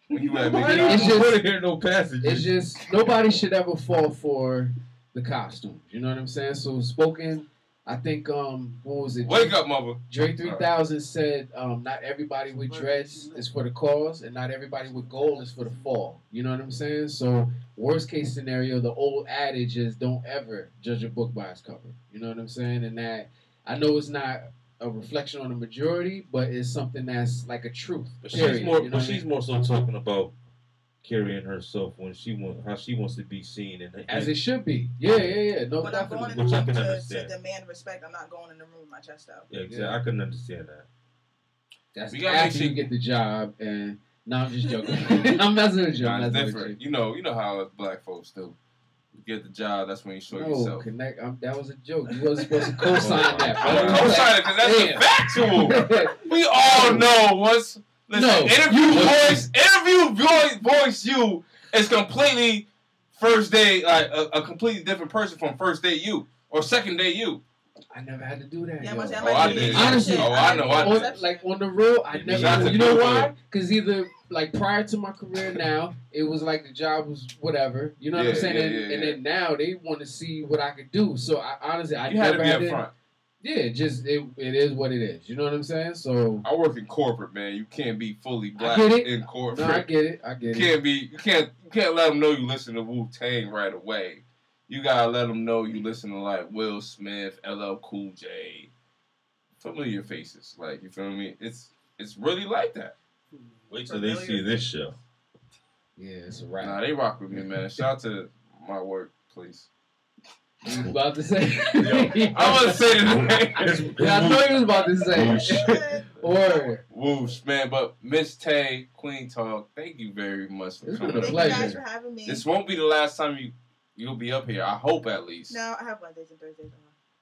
When you at me, It's just- want to hear no passages. It's just nobody should ever fall for the costumes. You know what I'm saying? So spoken, I think what was it? Wake up, mother. Dre 3000 said not everybody with dreads is for the cause, and not everybody with gold is for the fall. You know what I'm saying? So worst case scenario, the old adage is don't ever judge a book by its cover. You know what I'm saying? And that I know it's not a reflection on the majority, but it's something that's like a truth. But period, she's more. you know But she's more so talking about carrying herself when how she wants to be seen and as it should be. Yeah. No, when I'm going in the Which I room can to understand. demand respect, I'm not going in the room with my chest out. Yeah, exactly. I couldn't understand that. That's We gotta after make you get the job, and no, I'm just joking. I'm messing with you. I'm Nah, it's messing with different. You know how us black folks do. You get the job, that's when you show No, yourself. that was a joke. You wasn't supposed to co-sign that. I'm gonna co-sign it because that's the factual. We all know what's. Listen, interview voice you is completely first day, like a completely different person from first day you or second day you. I never had to do that. Yeah, yo. I did. Honestly, I know. I did. Like on the real, I Shout out never. to You know Google. why? Because either like prior to my career, now it was like the job was whatever. You know what I'm saying? And then now they want to see what I could do. So I honestly, I You had never to had be to. upfront. Yeah, just it is what it is. You know what I'm saying? So I work in corporate, man. You can't be fully black get it. in corporate. No, I get it. You can't let them know you listen to Wu-Tang right away. You gotta let them know you listen to like Will Smith, LL Cool J, familiar faces. Like, you feel me? It's really like that. Wait till they see this show. Yeah, it's a wrap. Nah, they rock with me, man. Shout out to my work, please. You was about to say. I want to say the Yeah, I know you was about to say. Or Whoosh, man. But Miss Tay, Queen Talk, thank you very much for coming. Thank you guys for having me. This won't be the last time you'll be up here. I hope at least. No, I have Mondays and Thursdays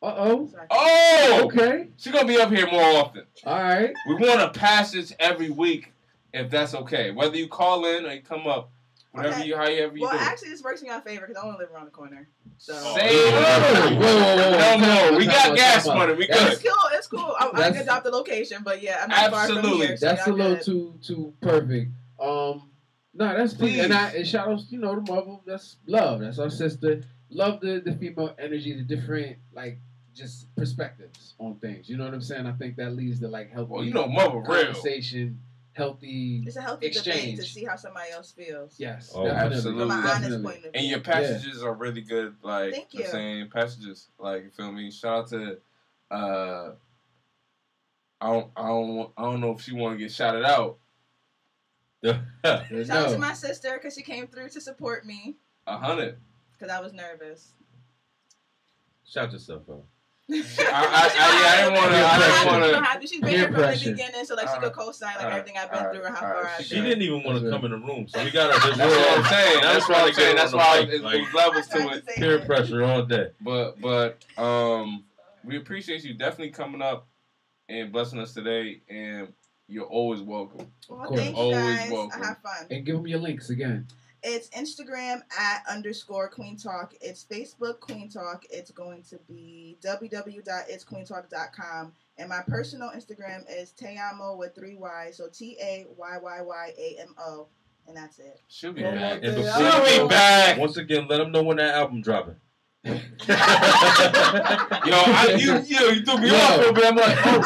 off. Oh, okay. She's gonna be up here more often. All right. We want a passage every week, if that's okay. Whether you call in or you come up, whatever Okay. however you Well, do. actually, this works in your favor because I want to live around the corner. So. No, we got gas money. We good. It's cool. It's cool. I can adopt the location, but yeah, I'm not far from here. So That's a y'all little good. too perfect. No, that's please. And shout out, the mother. That's love. That's our sister. Love the female energy, the different just perspectives on things. You know what I'm saying? I think that leads to healthy mother real conversation, healthy It's a healthy exchange debate to see how somebody else feels. Yes, absolutely. From an honest point of view. And your passages are really good. Like, thank you. I'm saying passages. Like, you feel me? Shout out to I don't know if she want to get shouted out. Shout out to my sister because she came through to support me. 100. Because I was nervous. Shout yourself out. I didn't want to. She's been here from the beginning, so she could co-sign everything I've been through and how far I've been. She didn't even want to come in the room, so we got her. That's what I'm saying. That's what I'm saying. That's why there's levels to it. Peer pressure all day. But we appreciate you definitely coming up and blessing us today, and you're always welcome. Well, thank you guys. I have fun. And give them your links again. It's Instagram @_Queen Talk. It's Facebook Queen Talk. It's going to be www.itsqueentalk.com. And my personal Instagram is Tayamo with 3 Y's. So TAYYYAMO. And that's it. She'll be back. And she'll be back. Once again, let them know when that album dropping. Yo, you threw me off a little bit. I'm like, oh,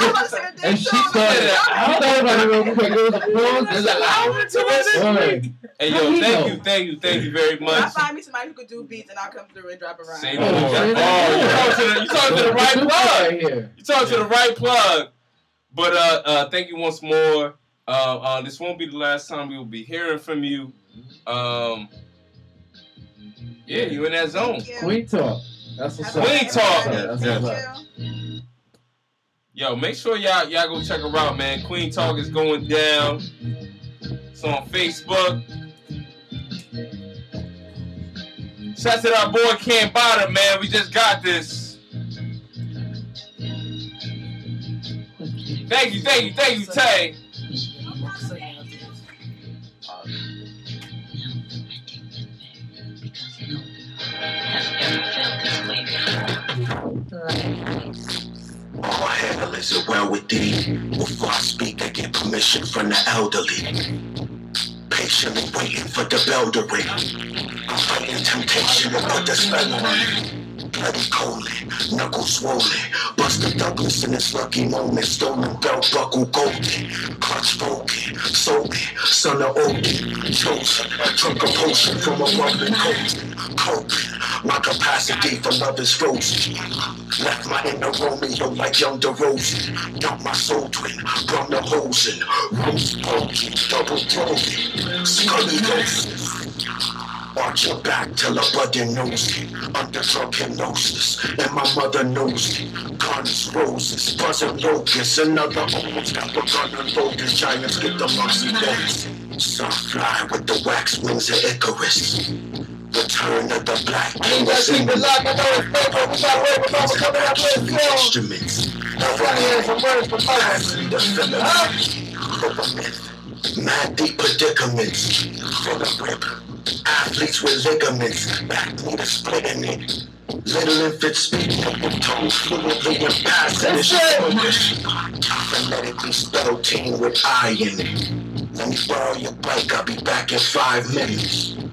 and she thought about it real quick. It was a pause. There's an hour to it. Hey, yo, thank you very much. I find me somebody who could do beats and I'll come through and drop a rhyme. Say no more. You talking to the right plug. You talking to the right plug. But thank you once more. This won't be the last time we will be hearing from you. Yeah, you in that zone. Queen talk. That's what's up. Queen talk. That's what's up. Yo, make sure y'all go check her out, man. Queen Talk is going down. It's on Facebook. Shout out to our boy Cam Bottom, man. We just got this. Thank you, Tay. All handlers are well with thee. Before I speak, I get permission from the elderly. Patiently waiting for the bell to ring. I'm fighting temptation to put the spell on me. Bloody colon, knuckles swollen. Buster Douglas in his lucky moment. Stolen belt buckle golden. Clutch broken, soaking, son of Odin. Chosen, drunk a potion from a rumbling coat. Coping, my capacity for love is frozen. Left my inner Romeo like young DeRozan. Got my soul twin, from the hosen. Rose broken, double broken. Scully ghosts. Arch your back till a brother knows it. Under drug hypnosis, and my mother knows it. Guns, roses, buzzing locusts. Another almost got begun unfolding. Giants get the mossy bones. Some fly with the wax wings of Icarus. Return of the Black King. Instruments. Mad deep predicaments. For the rip. Athletes with ligaments, back me to splitting it. Little infants speaking with tongues fluently and passing this English. Phonetically spelled team with I in it. Let me borrow your bike, I'll be back in 5 minutes. You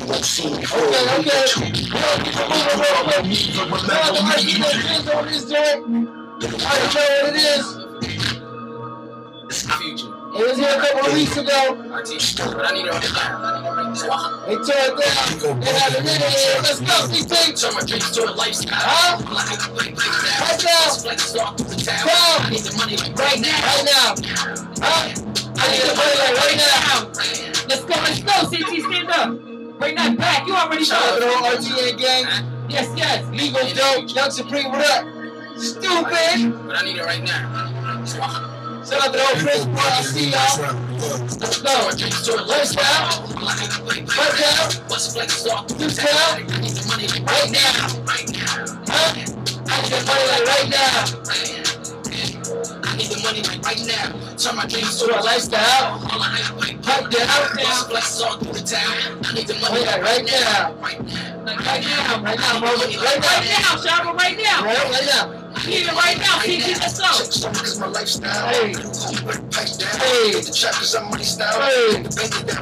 won't see me for a week or two. I don't know what it is. It's the future. It was here a couple of weeks ago. I teach you, but I need to write it down. They tore it down. They had a minute here. Let's go, CT. Turn my dreams to a lifestyle. Huh? Right now. I need the money right now. Right now. Huh? I need the money right now. Let's go, CT, stand up. Bring that back. You already know. Shout out to the whole RTA gang. Yes. Legal dope. Young Supreme, what up? Stupid. But I need it right now. Shout out to the whole Prince Boy. I see y'all. Let's go. Lifestyle. Right now. New town. Right now. Huh? I need the money like right now. I need the money like right now. Turn my dreams to To a lifestyle. Right now. I need the money like Right now. Right now, bro. Right now, Shabba, right now. Right now. I need it right now, CT, let's go. Hey.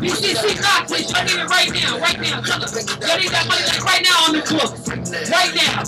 BCC Knox, bitch, I need it right now. I need that money like right now on the books. Right now.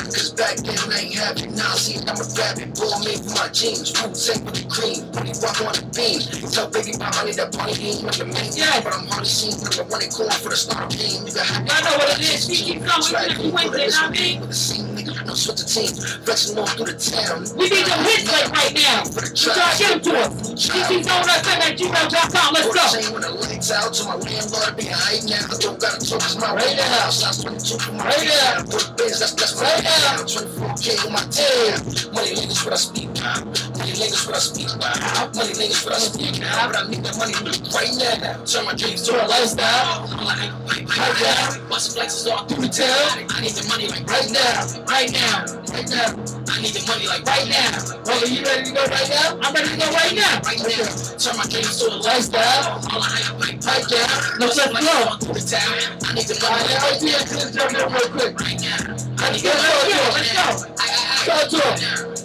Cause back then I ain't have it. Now see, I'm a rabbit. Boy, made for my jeans. Roots ain't with the cream. Pretty rock on the beam. Tell baby I need that bunny game with the main. Yes. But I'm hardly seen because I want it going for the start game. Nigga, I know what it is. She keeps going to the Wednesday, I mean. With the same nigga, no switch the team. Flexing on through the town. We need them hits like right now. So try to get them to us. CT's on us at gmail.com. Let's go. When the lights out to my landlord behind now. I don't gotta talk cause my Right now. Shots 22 for my Right now. Put biz, that's Right now. 24K on my tail. Money language what I speak now. Money language what I speak now. Money language what I speak now. But I need that money right now. Turn my dreams to a lifestyle. Right now. Bust flexes all through the town. I need the money like Right now. Right now. Right now. I need the money like Right now. Brother, you ready to go right now? I'm ready to go right now. right now. Turn my dreams to a Lifestyle. right Right now. Let's go. I need the All money right, now, RTA, just jump in real quick. right now. Let's go. Let's go. Talk to him.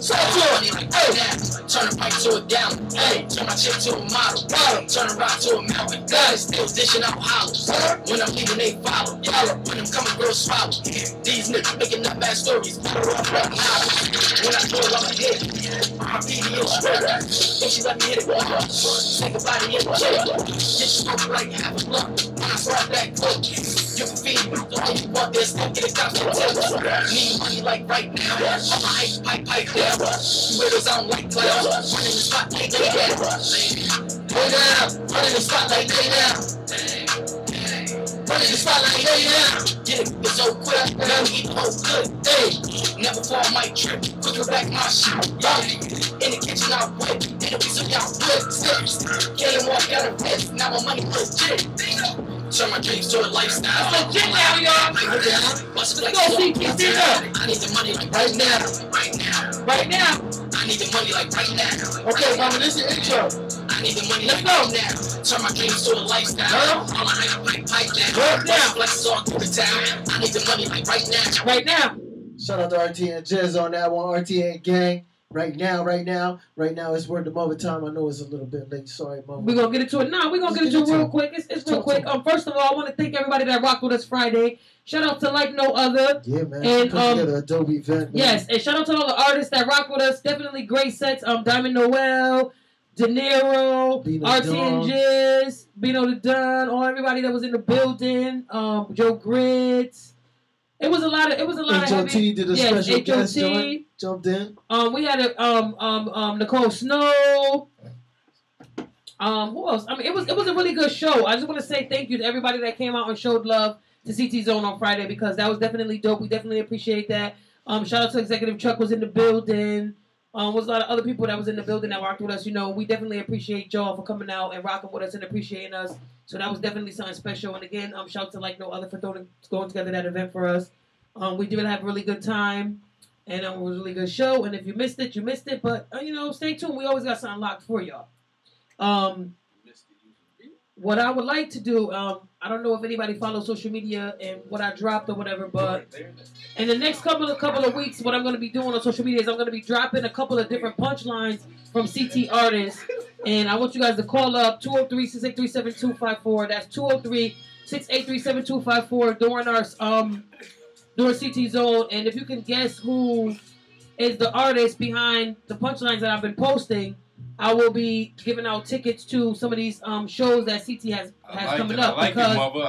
Turn a pipe to a gallon. Hey, turn my chick to a model. Turn a rock to a mountain. God is still dishing out hollows. When I'm leaving, they follow. When I'm coming, girls swallow. These niggas making up bad stories. When I go, I'm a hit. My PD is square. If she let me hit it, take a body in the chair. Get smoked like half a blunt. When I start that cook, you can feed me. The way you want this, don't get it, got some tips. Need money like right now. On my pipe down. Widows, I don't like clowns. Running the spotlight, lay down. Lay down. Running the spotlight, lay down. Running the spotlight, lay down. Get it, it's so quick. Now we eat the whole good. Hey, never fall my trip. Quicker back my shit. In the kitchen, I whip. In the reason y'all flip. Can't walk out of bed. Now my money legit. Turn my dreams to a lifestyle. It's legit now, y'all. Let's go, stand up. I need the money like right now. Right now. Right now. I need the money like right now. Okay, mama, this is your intro. I need the money Let's like go. right now. Turn my dreams to a lifestyle. All I pipe down. Right now. Flex all through the town. I need the money like right now. Right now. Shout out to RT and Jizz on that one. RTA gang. Right now, it's word to mother time. I know it's a little bit late. Sorry, mama. We're going to get into it now. We're going to get into it real quick. It's real quick. First of all, I want to thank everybody that rocked with us Friday. Shout out to Like No Other. Yeah, man. And, put together Adobe event. Man. Yes, and shout out to all the artists that rock with us. Definitely great sets. Diamond Noel, De Niro, RT and Jizz, Bino the Dunn, all everybody that was in the building. Joe Grits. It was a lot of HOT heavy. did a special guest joint. Jumped in. We had Nicole Snow. Who else? I mean, it was a really good show. I just want to say thank you to everybody that came out and showed love to CT Zone on Friday because that was definitely dope. We definitely appreciate that. Shout out to Executive Chuck was in the building. Was a lot of other people that was in the building that rocked with us. You know, we definitely appreciate y'all for coming out and rocking with us and appreciating us. So that was definitely something special. And again, shout out to Like No Other for going together that event for us. We did have a really good time. And it was a really good show. And if you missed it, you missed it. But, stay tuned. We always got something locked for y'all. What I would like to do, I don't know if anybody follows social media and what I dropped or whatever, but in the next couple of weeks, what I'm going to be doing on social media is I'm going to be dropping a couple of different punchlines from CT artists. And I want you guys to call up 203-683-7254. That's 203-683-7254 during our during CT Zone. And if you can guess who is the artist behind the punchlines that I've been posting, I will be giving out tickets to some of these shows that CT has coming up. I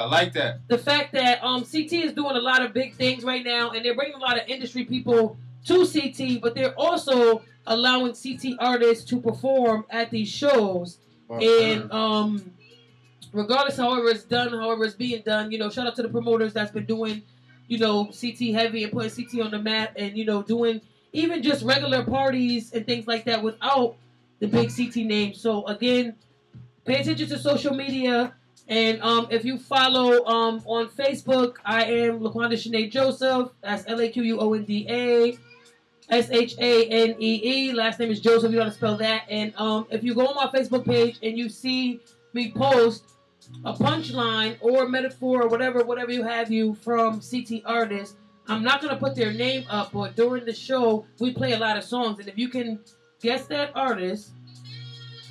like that. The fact that CT is doing a lot of big things right now, and they're bringing a lot of industry people to CT, but they're also allowing CT artists to perform at these shows. And regardless, however it's done, however it's being done, shout out to the promoters that's been doing, CT heavy and putting CT on the map, and doing even just regular parties and things like that without the big CT name. So again, pay attention to social media, and if you follow on Facebook, I am Laquanda Shanae Joseph. That's LAQUONDA SHANEE. Last name is Joseph. You gotta spell that. And if you go on my Facebook page and you see me post a punchline or metaphor or whatever you have from CT artists, I'm not gonna put their name up, but during the show we play a lot of songs, and if you can guess that artist,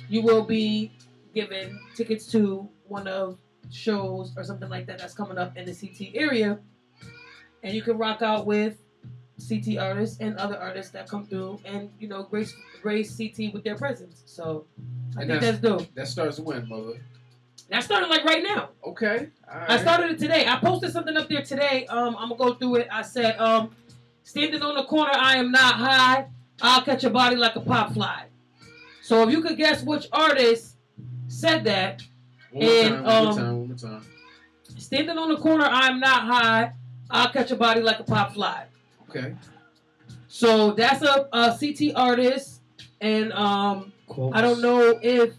you will be given tickets to one of shows or something like that that's coming up in the CT area, and you can rock out with CT artists and other artists that come through and grace CT with their presence. So I think that's dope. That starts when, mother? That started like right now. Okay. All right. I started it today. I posted something up there today. I'm gonna go through it. I said, standing on the corner, I am not high. I'll catch a body like a pop fly. So if you could guess which artist said that, one more time. Standing on the corner, I'm not high. I'll catch a body like a pop fly. Okay. So that's a CT artist, and I don't know if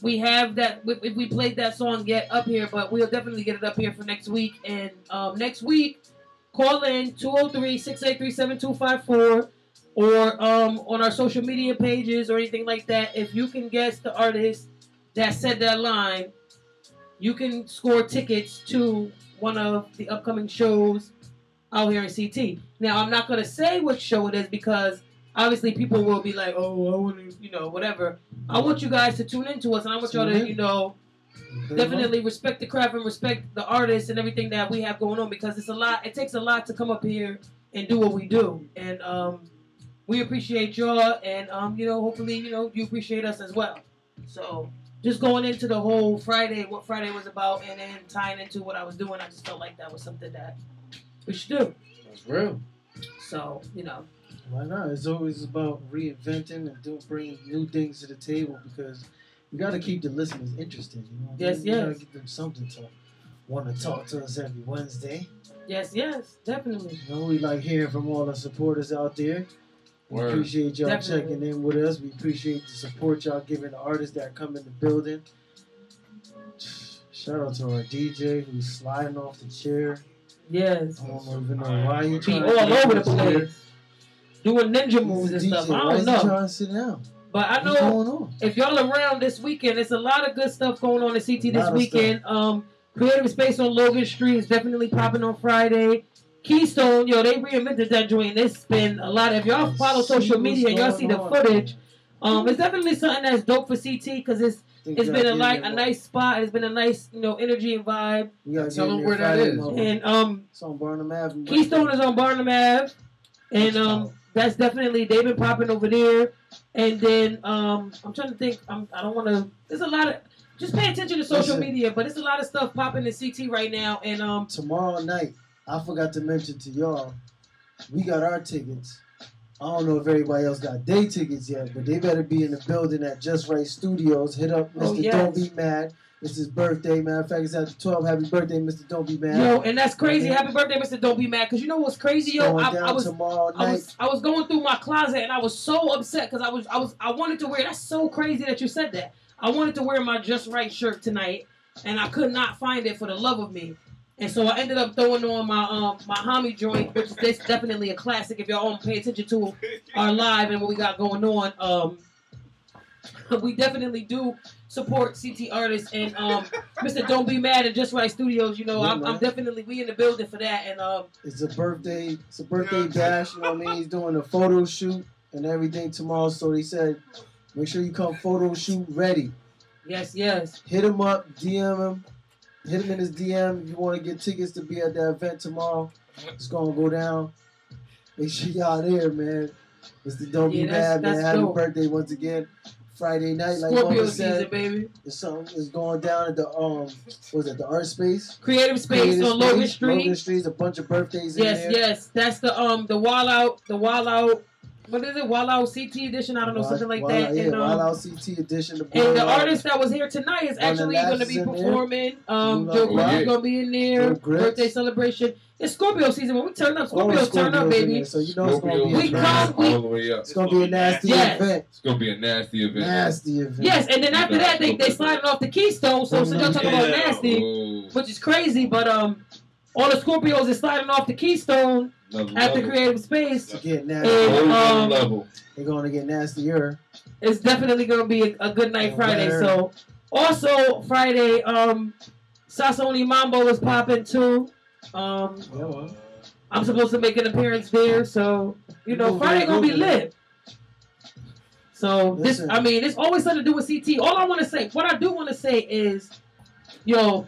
we have that, if we played that song yet up here, but we'll definitely get it up here for next week. And next week, call in 203-683-7254. Or on our social media pages or anything like that. If you can guess the artist that said that line, you can score tickets to one of the upcoming shows out here in CT. Now, I'm not going to say which show it is because obviously people will be like, oh, I want to, you know, whatever. I want you guys to tune into us, and I want y'all to, you know, definitely respect the craft and respect the artists and everything that we have going on, because it's a lot. It takes a lot to come up here and do what we do, and we appreciate y'all, and you know, hopefully, you know, you appreciate us as well. So just going into the whole Friday, what Friday was about, and then tying into what I was doing, I just felt like that was something that we should do. That's real. So, you know. Why not? It's always about reinventing and bringing new things to the table, because we got to keep the listeners interested. You know? Yes, We got to yes. give them something to want to talk to us every Wednesday. Yes, yes, definitely. You know, we like hearing from all the supporters out there. We Word. appreciate y'all Definitely. checking in with us. We appreciate the support y'all giving the artists that come in the building. Shout out to our DJ who's sliding off the chair. Yes. I don't even know why you Be trying all to over the place. Doing ninja moves and stuff. I Why don't is he know. trying to sit down? But I What's going know on? if y'all around this weekend, there's a lot of good stuff going on in CT A this lot of weekend. Creative Space on Logan Street is definitely popping on Friday. Keystone, yo, they reinvented that joint. It's been a lot. If y'all follow social media and y'all see the footage, it's definitely something that's dope for CT, because it's been a nice spot. It's been a nice, you know, energy and vibe. Tell them where that is. And It's on Barnum Avenue. Keystone is on Barnum Ave, and that's definitely, they've been popping over there. And then I'm trying to think. I don't want to. There's a lot of. Just pay attention to social media, but it's a lot of stuff popping in CT right now. And tomorrow night, I forgot to mention to y'all, we got our tickets. I don't know if everybody else got their tickets yet, but they better be in the building at Just Right Studios. Hit up Mr. Oh, yes. Don't Be Mad. It's his birthday. Matter of fact, it's after 12. Happy birthday, Mr. Don't Be Mad. Yo, and that's crazy. Happy birthday, Mr. Don't Be Mad. Because you know what's crazy, yo? I was going through my closet, and I was so upset because I wanted to wear. That's so crazy that you said that. I wanted to wear my Just Right shirt tonight, and I could not find it for the love of me. And so I ended up throwing on my homie joint, which is definitely a classic if y'all want to pay attention to our live and what we got going on. We definitely do support CT artists, and Mr. Don't Be Mad and Just Right Studios. You know, Yeah, I'm definitely, we in the building for that. And it's a birthday bash. You know what I mean? He's doing a photo shoot and everything tomorrow. So he said, make sure you come photo shoot ready. Yes, yes. Hit him up, DM him. Hit him in his DM if you want to get tickets to be at that event tomorrow. It's going to go down. Make sure y'all there, man. Mr. Don't Be Mad, man. Happy birthday once again. Friday night, like Scorpio Mama said, season, baby. It's going down at the the Art Space? Creative Space on Logan Street. Logan Street, a bunch of birthdays in there. Yes. That's the Wall Out. What is it? Wall Out CT edition? I don't know, something like that. Yeah, and, Wall Out CT edition. And the artist that was here tonight is actually going to be performing. Joe Grub's going to be in there. Birthday celebration. It's Scorpio season. When we turn up, Scorpios turn up, baby. So you know it's going to be all the way up. It's going to be a nasty event. It's going to be a nasty event. Nasty event. Yes, and then after that, they slided off the Keystone. So y'all talking about nasty, which is crazy. But all the Scorpios is sliding off the Keystone after Creative Space. To get nasty. And, they're going to get nastier. It's definitely going to be a good night Friday. So also Friday, Sasoni Mambo is popping too. I'm supposed to make an appearance there, so you know Friday gonna be lit. So it's always something to do with CT. All I want to say, what I do want to say is, yo,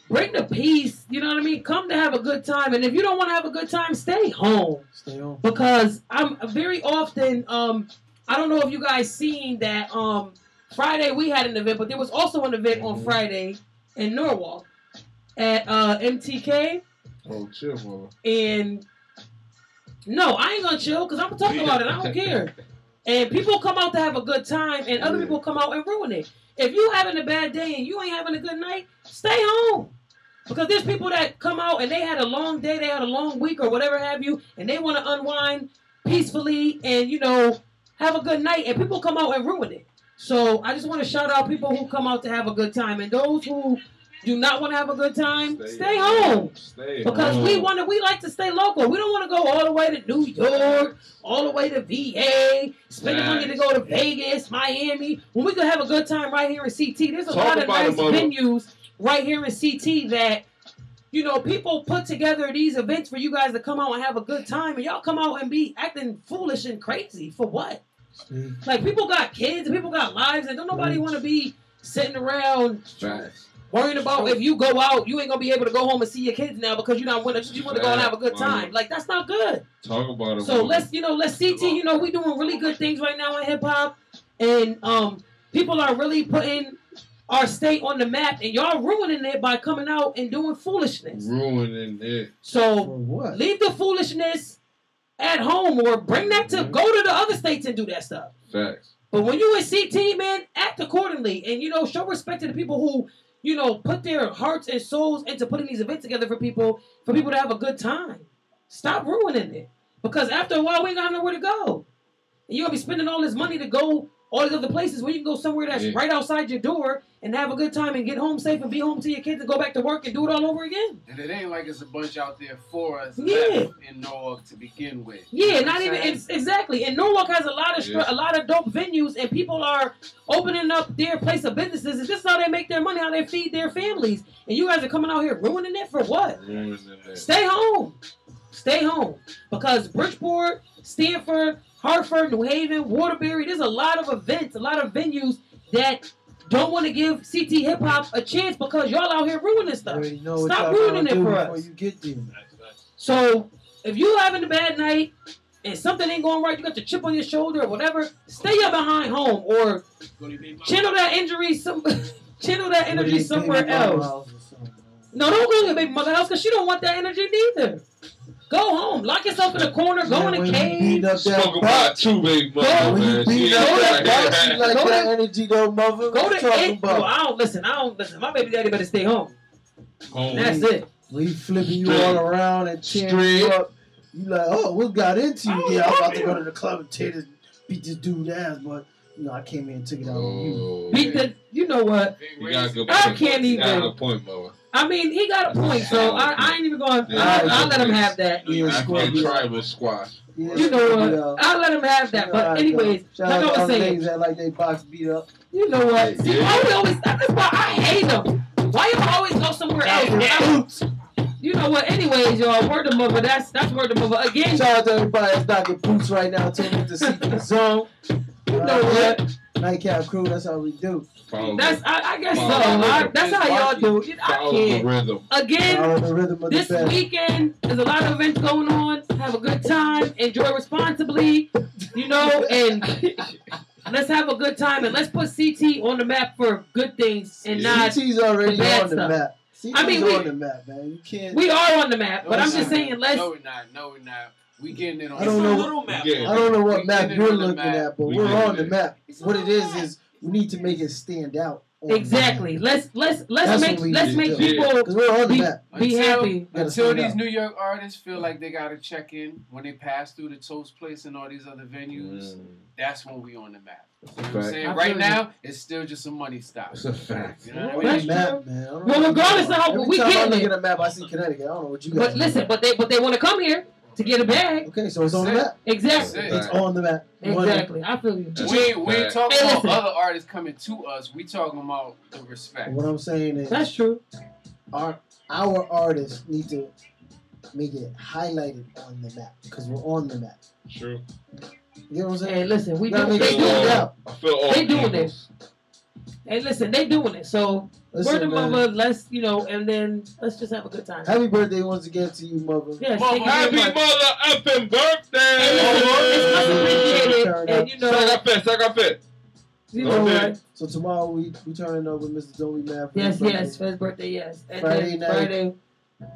bring the peace. You know what I mean? Come to have a good time, and if you don't want to have a good time, stay home. Stay home. Because I'm very often, I don't know if you guys seen that. Friday we had an event, but there was also an event on Friday in Norwalk at MTK. Oh, chill, mama. And no, I ain't gonna chill because I'm gonna talk about it. I don't care. And people come out to have a good time, and other people come out and ruin it. If you having a bad day and you ain't having a good night, stay home. Because there's people that come out and they had a long day, they had a long week or whatever have you, and they want to unwind peacefully and, you know, have a good night, and people come out and ruin it. So I just want to shout out people who come out to have a good time, and those who do not want to have a good time, stay home. Because we like to stay local. We don't want to go all the way to New York, all the way to VA, spend the money to go to Vegas, Miami, when we could have a good time right here in CT. There's a lot of nice venues right here in CT that you know, people put together these events for you guys to come out and have a good time, and y'all come out and be acting foolish and crazy for what? Like, people got kids, people got lives, and don't nobody want to be sitting around worrying about if you go out, you ain't gonna be able to go home and see your kids now because you want to go and have a good time. Like, that's not good. Talk about it. So let's CT. You know, we doing really good things right now in hip hop, and people are really putting our state on the map, and y'all ruining it by coming out and doing foolishness. Ruining it. So leave the foolishness at home, or bring that to go to the other states and do that stuff. Facts. But when you in CT, man, act accordingly, and you know, show respect to the people who, you know, put their hearts and souls into putting these events together for people to have a good time. Stop ruining it, because after a while we ain't gonna have nowhere to go, and you're gonna be spending all this money to go all these other places where you can go somewhere that's right outside your door and have a good time and get home safe and be home to your kids and go back to work and do it all over again. And it ain't like it's a bunch out there for us left in Norwalk to begin with. Yeah, not even exactly. And Norwalk has a lot of dope venues, and people are opening up their place of businesses, and this is how they make their money, how they feed their families. And you guys are coming out here ruining it for what? Stay home. Stay home. Because Bridgeport, Stanford, Hartford, New Haven, Waterbury, there's a lot of events, a lot of venues that don't want to give CT Hip Hop a chance because y'all out here ruining stuff. Stop ruining it for us. You get there. So if you having a bad night and something ain't going right, you got the chip on your shoulder or whatever, stay up behind home or channel that energy somewhere else. No, don't go to your baby mother house because she don't want that energy neither. Go home. Lock yourself in a corner. Go in a cave. Spoke about two baby mother, man. Go to energy though, mother. Go to it. Well, I don't listen. My baby daddy better stay home. That's it. We flipping you all around and cheering you up. You like, oh, what got into you? Yeah, I'm about to go to the club and beat this dude ass, but you know, I came in and took it out on you. Beat the. You know what? You got a good point. I can't even. You got a good point, mother. I mean, he got a point, so I ain't even going to... I'll let him have that. Tribal squash. You know what? I'll let him have that. But anyways, like I was saying... that like they box beat up. You know what? See, why we always... That's why I hate them. Why y'all always go somewhere else? You know what? Anyways, y'all, word of mother. That's word of mother. Again... Shout out to everybody that's knocking boots right now. Tuning to see the zone. You know what? Nightcap crew, that's how we do. I guess so. That's how y'all do. I can't. Again, this weekend there's a lot of events going on. Have a good time. Enjoy responsibly. You know, and let's have a good time and let's put CT on the map for good things and not CT's already bad on the stuff. map. CT's on the map, man. You can't. We are on the map, but I'm just saying let's. No, we're not. We getting it on. I don't know what map you're looking at, but we're on the map. What it is we need to make it stand out. Exactly. Let's make people be happy. Until these New York artists feel like they gotta check in when they pass through the Toast Place and all these other venues, that's when we on the map. You know what I'm saying? Right now, it's still just a money stop. It's a fact. You know what I mean? Map, man. Well, regardless of how we get it. I look at a map, I see Connecticut. I don't know what you got. But listen, but they want to come here to get a bag. Okay, so it's on the map. Exactly. It's on the map. Exactly. I feel you. We ain't talking about other artists coming to us. We talking about the respect. What I'm saying is that's true. Our artists need to make it highlighted on the map because we're on the map. True. You know what I'm saying? Hey, listen, they doing this. Hey, listen, they doing it. So word to mother, let's and then let's just have a good time. Happy birthday once again to you, mother. Yes, happy mother effing birthday! And Saga fit. You know what? So tomorrow we turning up with Mr. Don't Be Mad. Yes, for his birthday. Yes. And Friday night.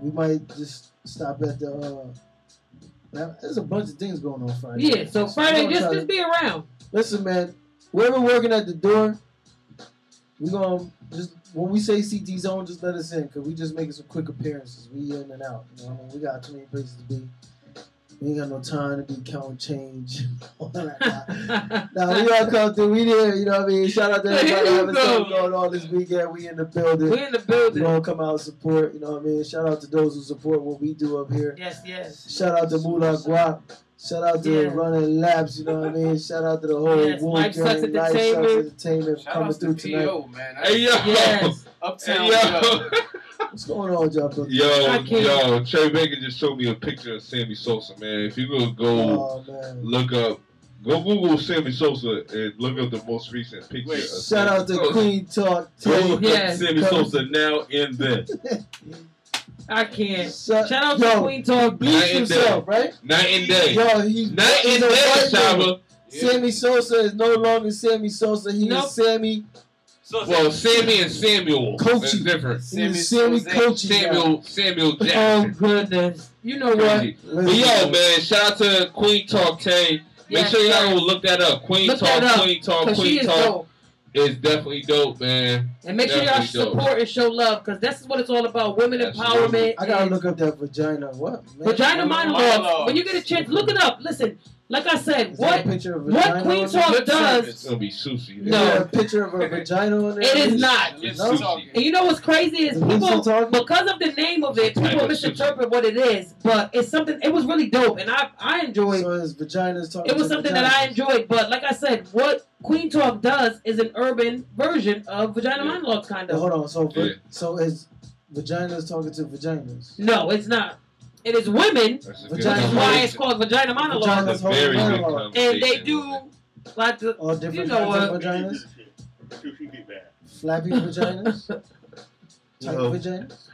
We might just stop at the. There's a bunch of things going on Friday. Yeah, so Friday just be around. Listen, man, whoever working at the door, we gonna just when we say CT Zone, just let us in because we just making some quick appearances. We in and out. You know what I mean? We got too many places to be. We ain't got no time to be counting change. Nah, we all come through. We there. You know what I mean? Shout out to everybody having something going on this weekend. We in the building. We gonna come out and support. You know what I mean? Shout out to those who support what we do up here. Yes. Shout out to Moolah Guap. Shout out to Running Laps, you know what I mean? Shout out to the whole Life Sucks Entertainment coming through tonight. Man. Hey, yo. Yes. Uptown. Hey, yo. What's going on with y'all? Yo, Trey Baker just showed me a picture of Sammy Sosa, man. If you gonna go look up, go Google Sammy Sosa and look up the most recent picture. Shout out to Queen Talk. Sammy Sosa now and then. I can't. Shout out to Queen Talk. Bleach himself, right? Night and day. Yo, he's night and day, Shaba. Sammy Sosa is no longer Sammy Sosa. He is Sammy. Well, Sammy and Samuel. Coachy. It's different. Sammy Coachy. Samuel Jackson. Oh, goodness. You know what? But yo, man, shout out to Queen Talk Tay. Make sure y'all go look that up. Queen Talk is definitely dope, man. And make sure y'all support and show love, because this is what it's all about. Women empowerment. I gotta look up that vagina. What? Man? Vagina monologue. When you get a chance, look it up. Listen. Like I said, what Queen Talk does... It's going to be sushi. No. A picture of a vagina on there? It is not. It's sushi. And you know what's crazy is people, because of the name of it, people misinterpret what it is. But it's something, it was really dope. And I enjoyed... So it's vaginas talking. It was something that I enjoyed. But like I said, what Queen Talk does is an urban version of vagina monologues, kind of. Hold on. So is vaginas talking to vaginas? No, it's not. It is women. That's why it's called vagina monologue. And they do like the all different you know kinds of vaginas. Flappy vaginas. Tight vaginas.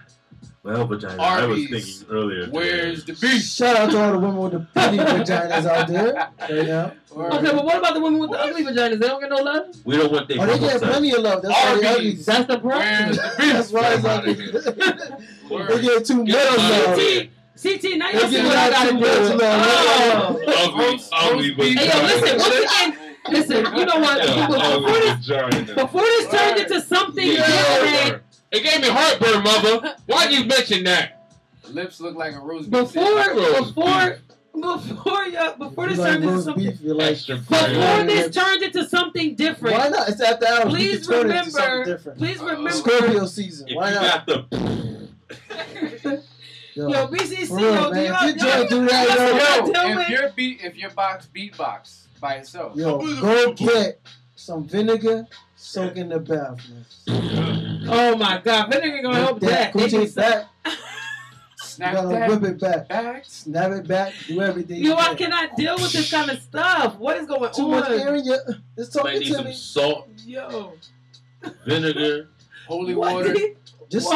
Well, vagina. I was thinking earlier. Where's the beef? Shout out to all the women with the pretty vaginas out there right now. Okay, but what about the women with the ugly vaginas? They don't get no love? We don't want them. Oh, they get plenty of love. That's why they ugly. That's the problem. That's why it's ugly. They get too much love. CT, now you see what I gotta do. Ugly, but hey, yo, listen, once again, listen, you know what? Before this turned into something different. It gave me heartburn, mother. Why'd you mention that? Lips look like a rose beef. Before this turned into something. Before this turned into something different. Why not? It's after hours. Please remember. Scorpio season. Why not? Yo, BCC, real, yo, if your box beatbox by itself, yo, go get some vinegar, soak in the bath, man. Oh my God, vinegar gonna help that. Coochie back. Snap you gotta that whip it back. Snap it back. Do everything. Yo, I cannot deal with this kind of stuff. What is going on? Too much air in your. It's talking to me. Some salt. Yo. Vinegar. Holy water. Just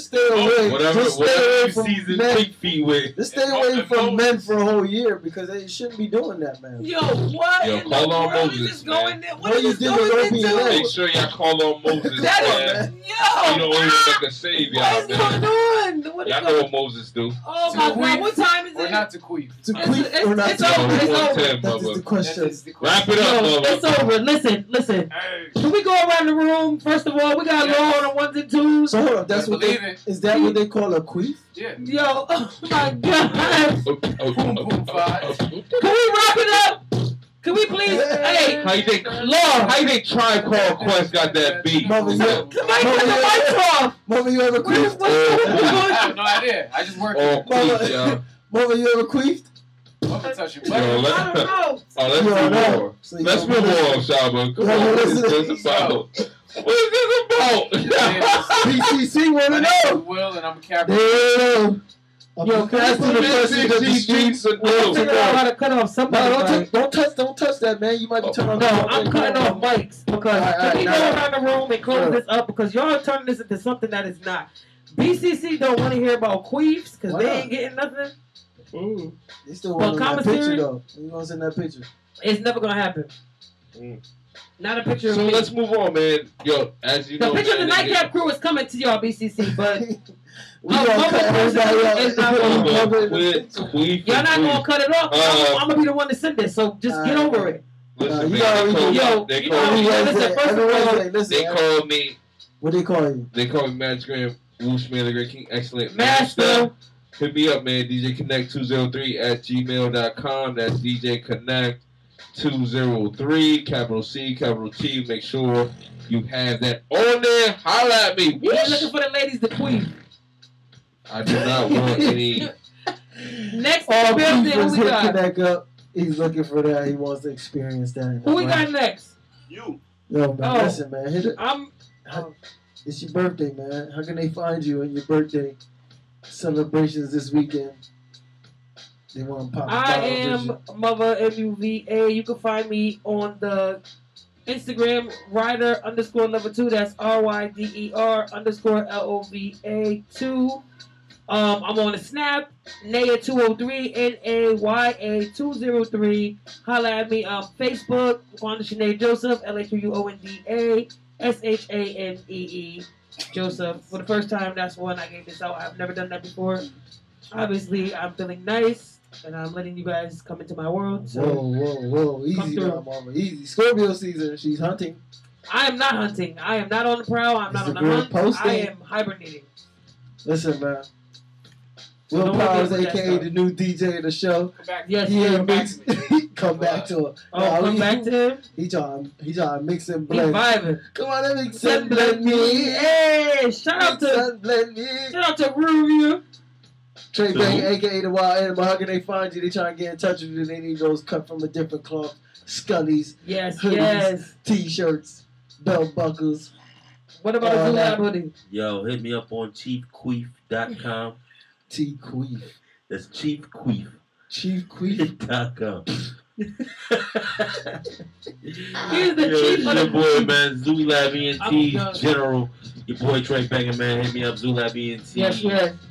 stay away. Whatever from season men. pig feet with. Just stay away from men for a whole year because they shouldn't be doing that, man. Yo, what? Yo, call on Moses, man. What are you going into? Make sure y'all call on Moses, that man. Yo, you know even that can save y'all, what is going on? Y'all know what Moses do. Oh my God, what time is it? Or not to queef. To queef or not to queef? It's over. That is the question. Wrap it up, mother. It's over. Listen. Can we go around the room? First of all, we got to go on the ones and twos. So hold up, that's what is that what they call a queef? Yeah. Yo, oh my God. Boom, boom, five. Can we wrap it up? Can we please? Hey, how you think? Lord, how you think Tribe Called Quest got that beat? Mama, you ever queefed? I have no idea. I just worked. Mama, you ever queefed? Mama touch your butt. I don't know. Let's move on. Let's move on, Shaba. Come on, what is this about? What is this about? PCC want to know. Will and I'm a captain. Yo, can I see the person of the streets? How to cut off somebody? Don't touch that, man. You might be turning. No, I'm cutting off mics because can we go around the room and close this up because y'all are turning this into something that is not. BCC don't want to hear about queefs because they ain't getting nothing. They still want that picture though. You gonna send that picture? It's never gonna happen. Not a picture of me. So let's move on, man. Yo, as you know, the picture of the Nightcap Crew is coming to y'all, BCC, but y'all not gonna cut it off. I'm gonna be the one to send this, so just get over it. Listen, they called me. What they call you? They call me Magic Graham, Woosh Man, the Great King, Excellent Master. Hit me up, man. DJ Connect 203@gmail.com. That's DJ Connect 203, capital C, capital T. Make sure you have that on there. Holla at me. You ain't looking for the ladies to queen. I do not want any. Next building, who we got? Connect up. He's looking for that. He wants to experience that. Who we got next? You. Yo, man, listen, man. Hit it. It's your birthday, man. How can they find you on your birthday celebrations this weekend? They want to pop. I am Mother MUVA. You can find me on the Instagram Ryder_Lova2. That's RYDER_LOVA2. I'm on the Snap, Naya203, NAYA203. Holla at me on Facebook, Wanda Sinead Joseph, LHUONDA SHANEE Joseph. For the first time, that's one I gave this out. I've never done that before. Obviously, I'm feeling nice, and I'm letting you guys come into my world. So whoa. Easy now, mama. Easy. Scorpio season. She's hunting. I am not hunting. I am not on the prowl. I'm not on the hunt. I am hibernating. Listen, man. Will Powers, a.k.a. the new DJ of the show. Yes, come back to it. Come back to him? He trying to mix and blend. He vibing. Come on, let me mix and blend me. Hey, shout out to Rubio. Trey Bang, a.k.a. the Wild Animal. How can they find you? They trying to get in touch with you. They need those cut from a different cloth. Scullies. Yes, hoodies, T-shirts, belt buckles. What about a Zulab hoodie? Yo, hit me up on chiefqueef.com. T-Queef. That's chiefqueef. Chiefqueef.com. He's the chief of the boy, man. Zulab ENT General. Your boy Trey Bangin', man. Hit me up, Zulab ENT. Yes.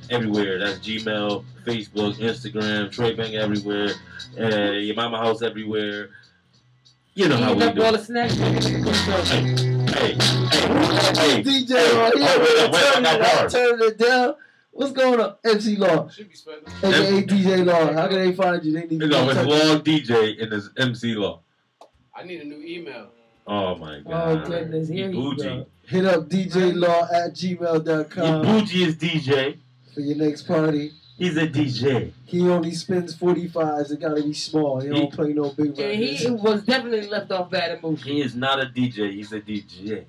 Everywhere. That's Gmail, Facebook, Instagram, Trey Bang everywhere. Your mama house everywhere. You know how we do. All the snacks. Hey. DJ, turn it down. What's going on? MC Law. AKA DJ Law. How can they find you? They need it's Law DJ and it's MC Law. I need a new email. Oh my God. Oh goodness. Here you go. Hit up djlaw@gmail.com. Your bougie is DJ. For your next party. He's a DJ. He only spins 45s. It gotta be small. He don't play no big records. And he was definitely left off bad and moving. He is not a DJ. He's a DJ.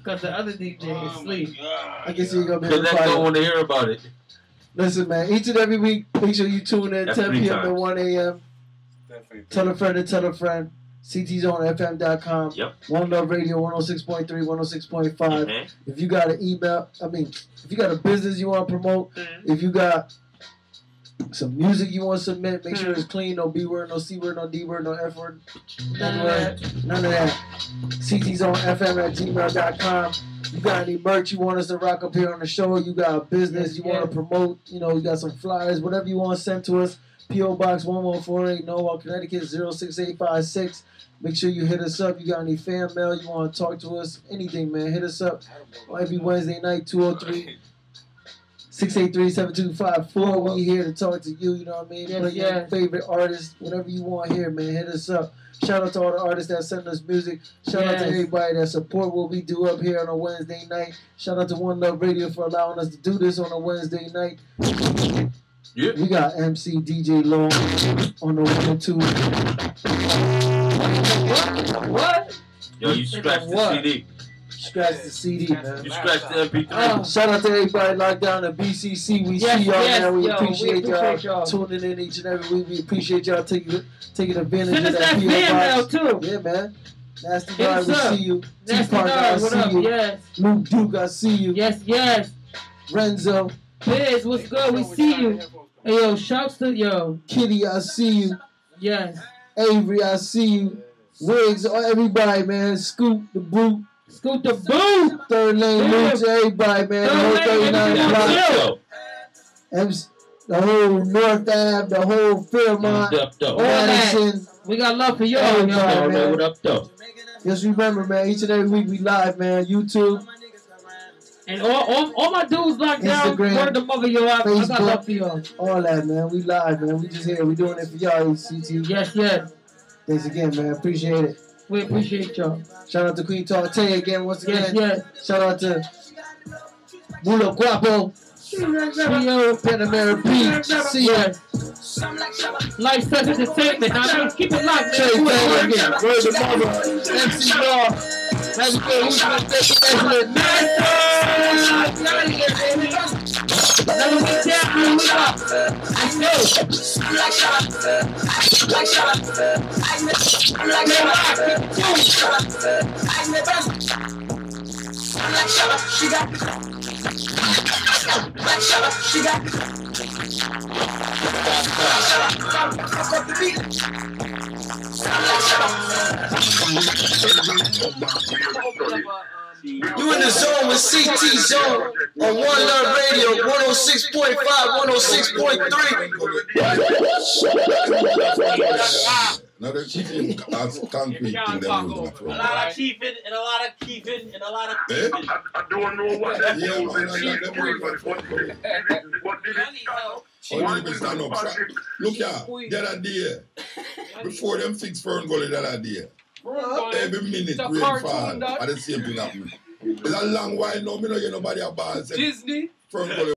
Because the other DJ is asleep. I guess you're gonna be able to don't want to hear about it. Listen, man. Each and every week, make sure you tune in 10 p.m. to 1 a.m. Tell a friend to tell a friend. CTZoneFM.com. Yep. One Love Radio 106.3, 106.5. If you got an email, if you got a business you want to promote, if you got some music you want to submit, make sure it's clean, no B word, no C word, no D word, no F word, none of that. CTZoneFM@gmail.com. You got any merch you want us to rock up here on the show, you got a business you want to promote, you got some flyers, whatever you want to send to us. P.O. Box 1148, Norwalk, Connecticut 06856. Make sure you hit us up. You got any fan mail, you want to talk to us, anything, man, hit us up. Every Wednesday night, 203-683-7254. We here to talk to you, you know what I mean? Play your favorite artist, whatever you want here, man, hit us up. Shout out to all the artists that send us music. Shout out to everybody that support what we do up here on a Wednesday night. Shout out to One Love Radio for allowing us to do this on a Wednesday night. Yeah. We got MC DJ Law on the 1 and 2. What? Yo, you scratched the CD. Scratch the CD, man. You scratched the MP3. Shout out to everybody locked down at BCC. We see y'all, man. We appreciate y'all tuning in each and every week. We appreciate y'all taking advantage of that PO too. Yeah, man. Nasty Guy, we see you. Nasty T-Park, Guy, I see you. Yes. Luke Duke, I see you. Yes. Renzo. Biz, what's good? We see you. Hey, yo, shouts to, Kitty, I see you. Yes. Avery, I see you. Wiggs, everybody, man. Scoop the Boot. Scoop the Boot. Third Lane Mooch, everybody, man. The whole 39 block. The whole North Ave, the whole Fairmont, Madison. We got love for y'all, man. What up, though? Just remember, man, each and every week we live, man. YouTube. And all my dudes locked down. Instagram, Word the mother, yo. I got love for y'all. All that, man. We live, man. We just here. We doing it for y'all, CT. Yes. Thanks again, man. Appreciate it. We appreciate y'all. Shout out to Queen Tortilla again, once again. Yes. Shout out to Mulo Guapo. Panamera Beach. See ya. Lifestyle Entertainment. Now, keep it locked, Trey Bang again. Word the mother. MC Law. Have a good week. Another week down, we up. Let's go. she got Black Shabba, she got You in the zone with CT Zone on One Love Radio, 106.5, 106.3. Another chiefing concrete thing they're using. A lot of chiefing and a lot of keeping and a lot of keeping. I don't know what that is. Look here, that idea. Before them 6 fern gully, that idea. Every minute rainfall, and the same thing happen. It's a long while now, me no get nobody a ball. Disney? Fern gully.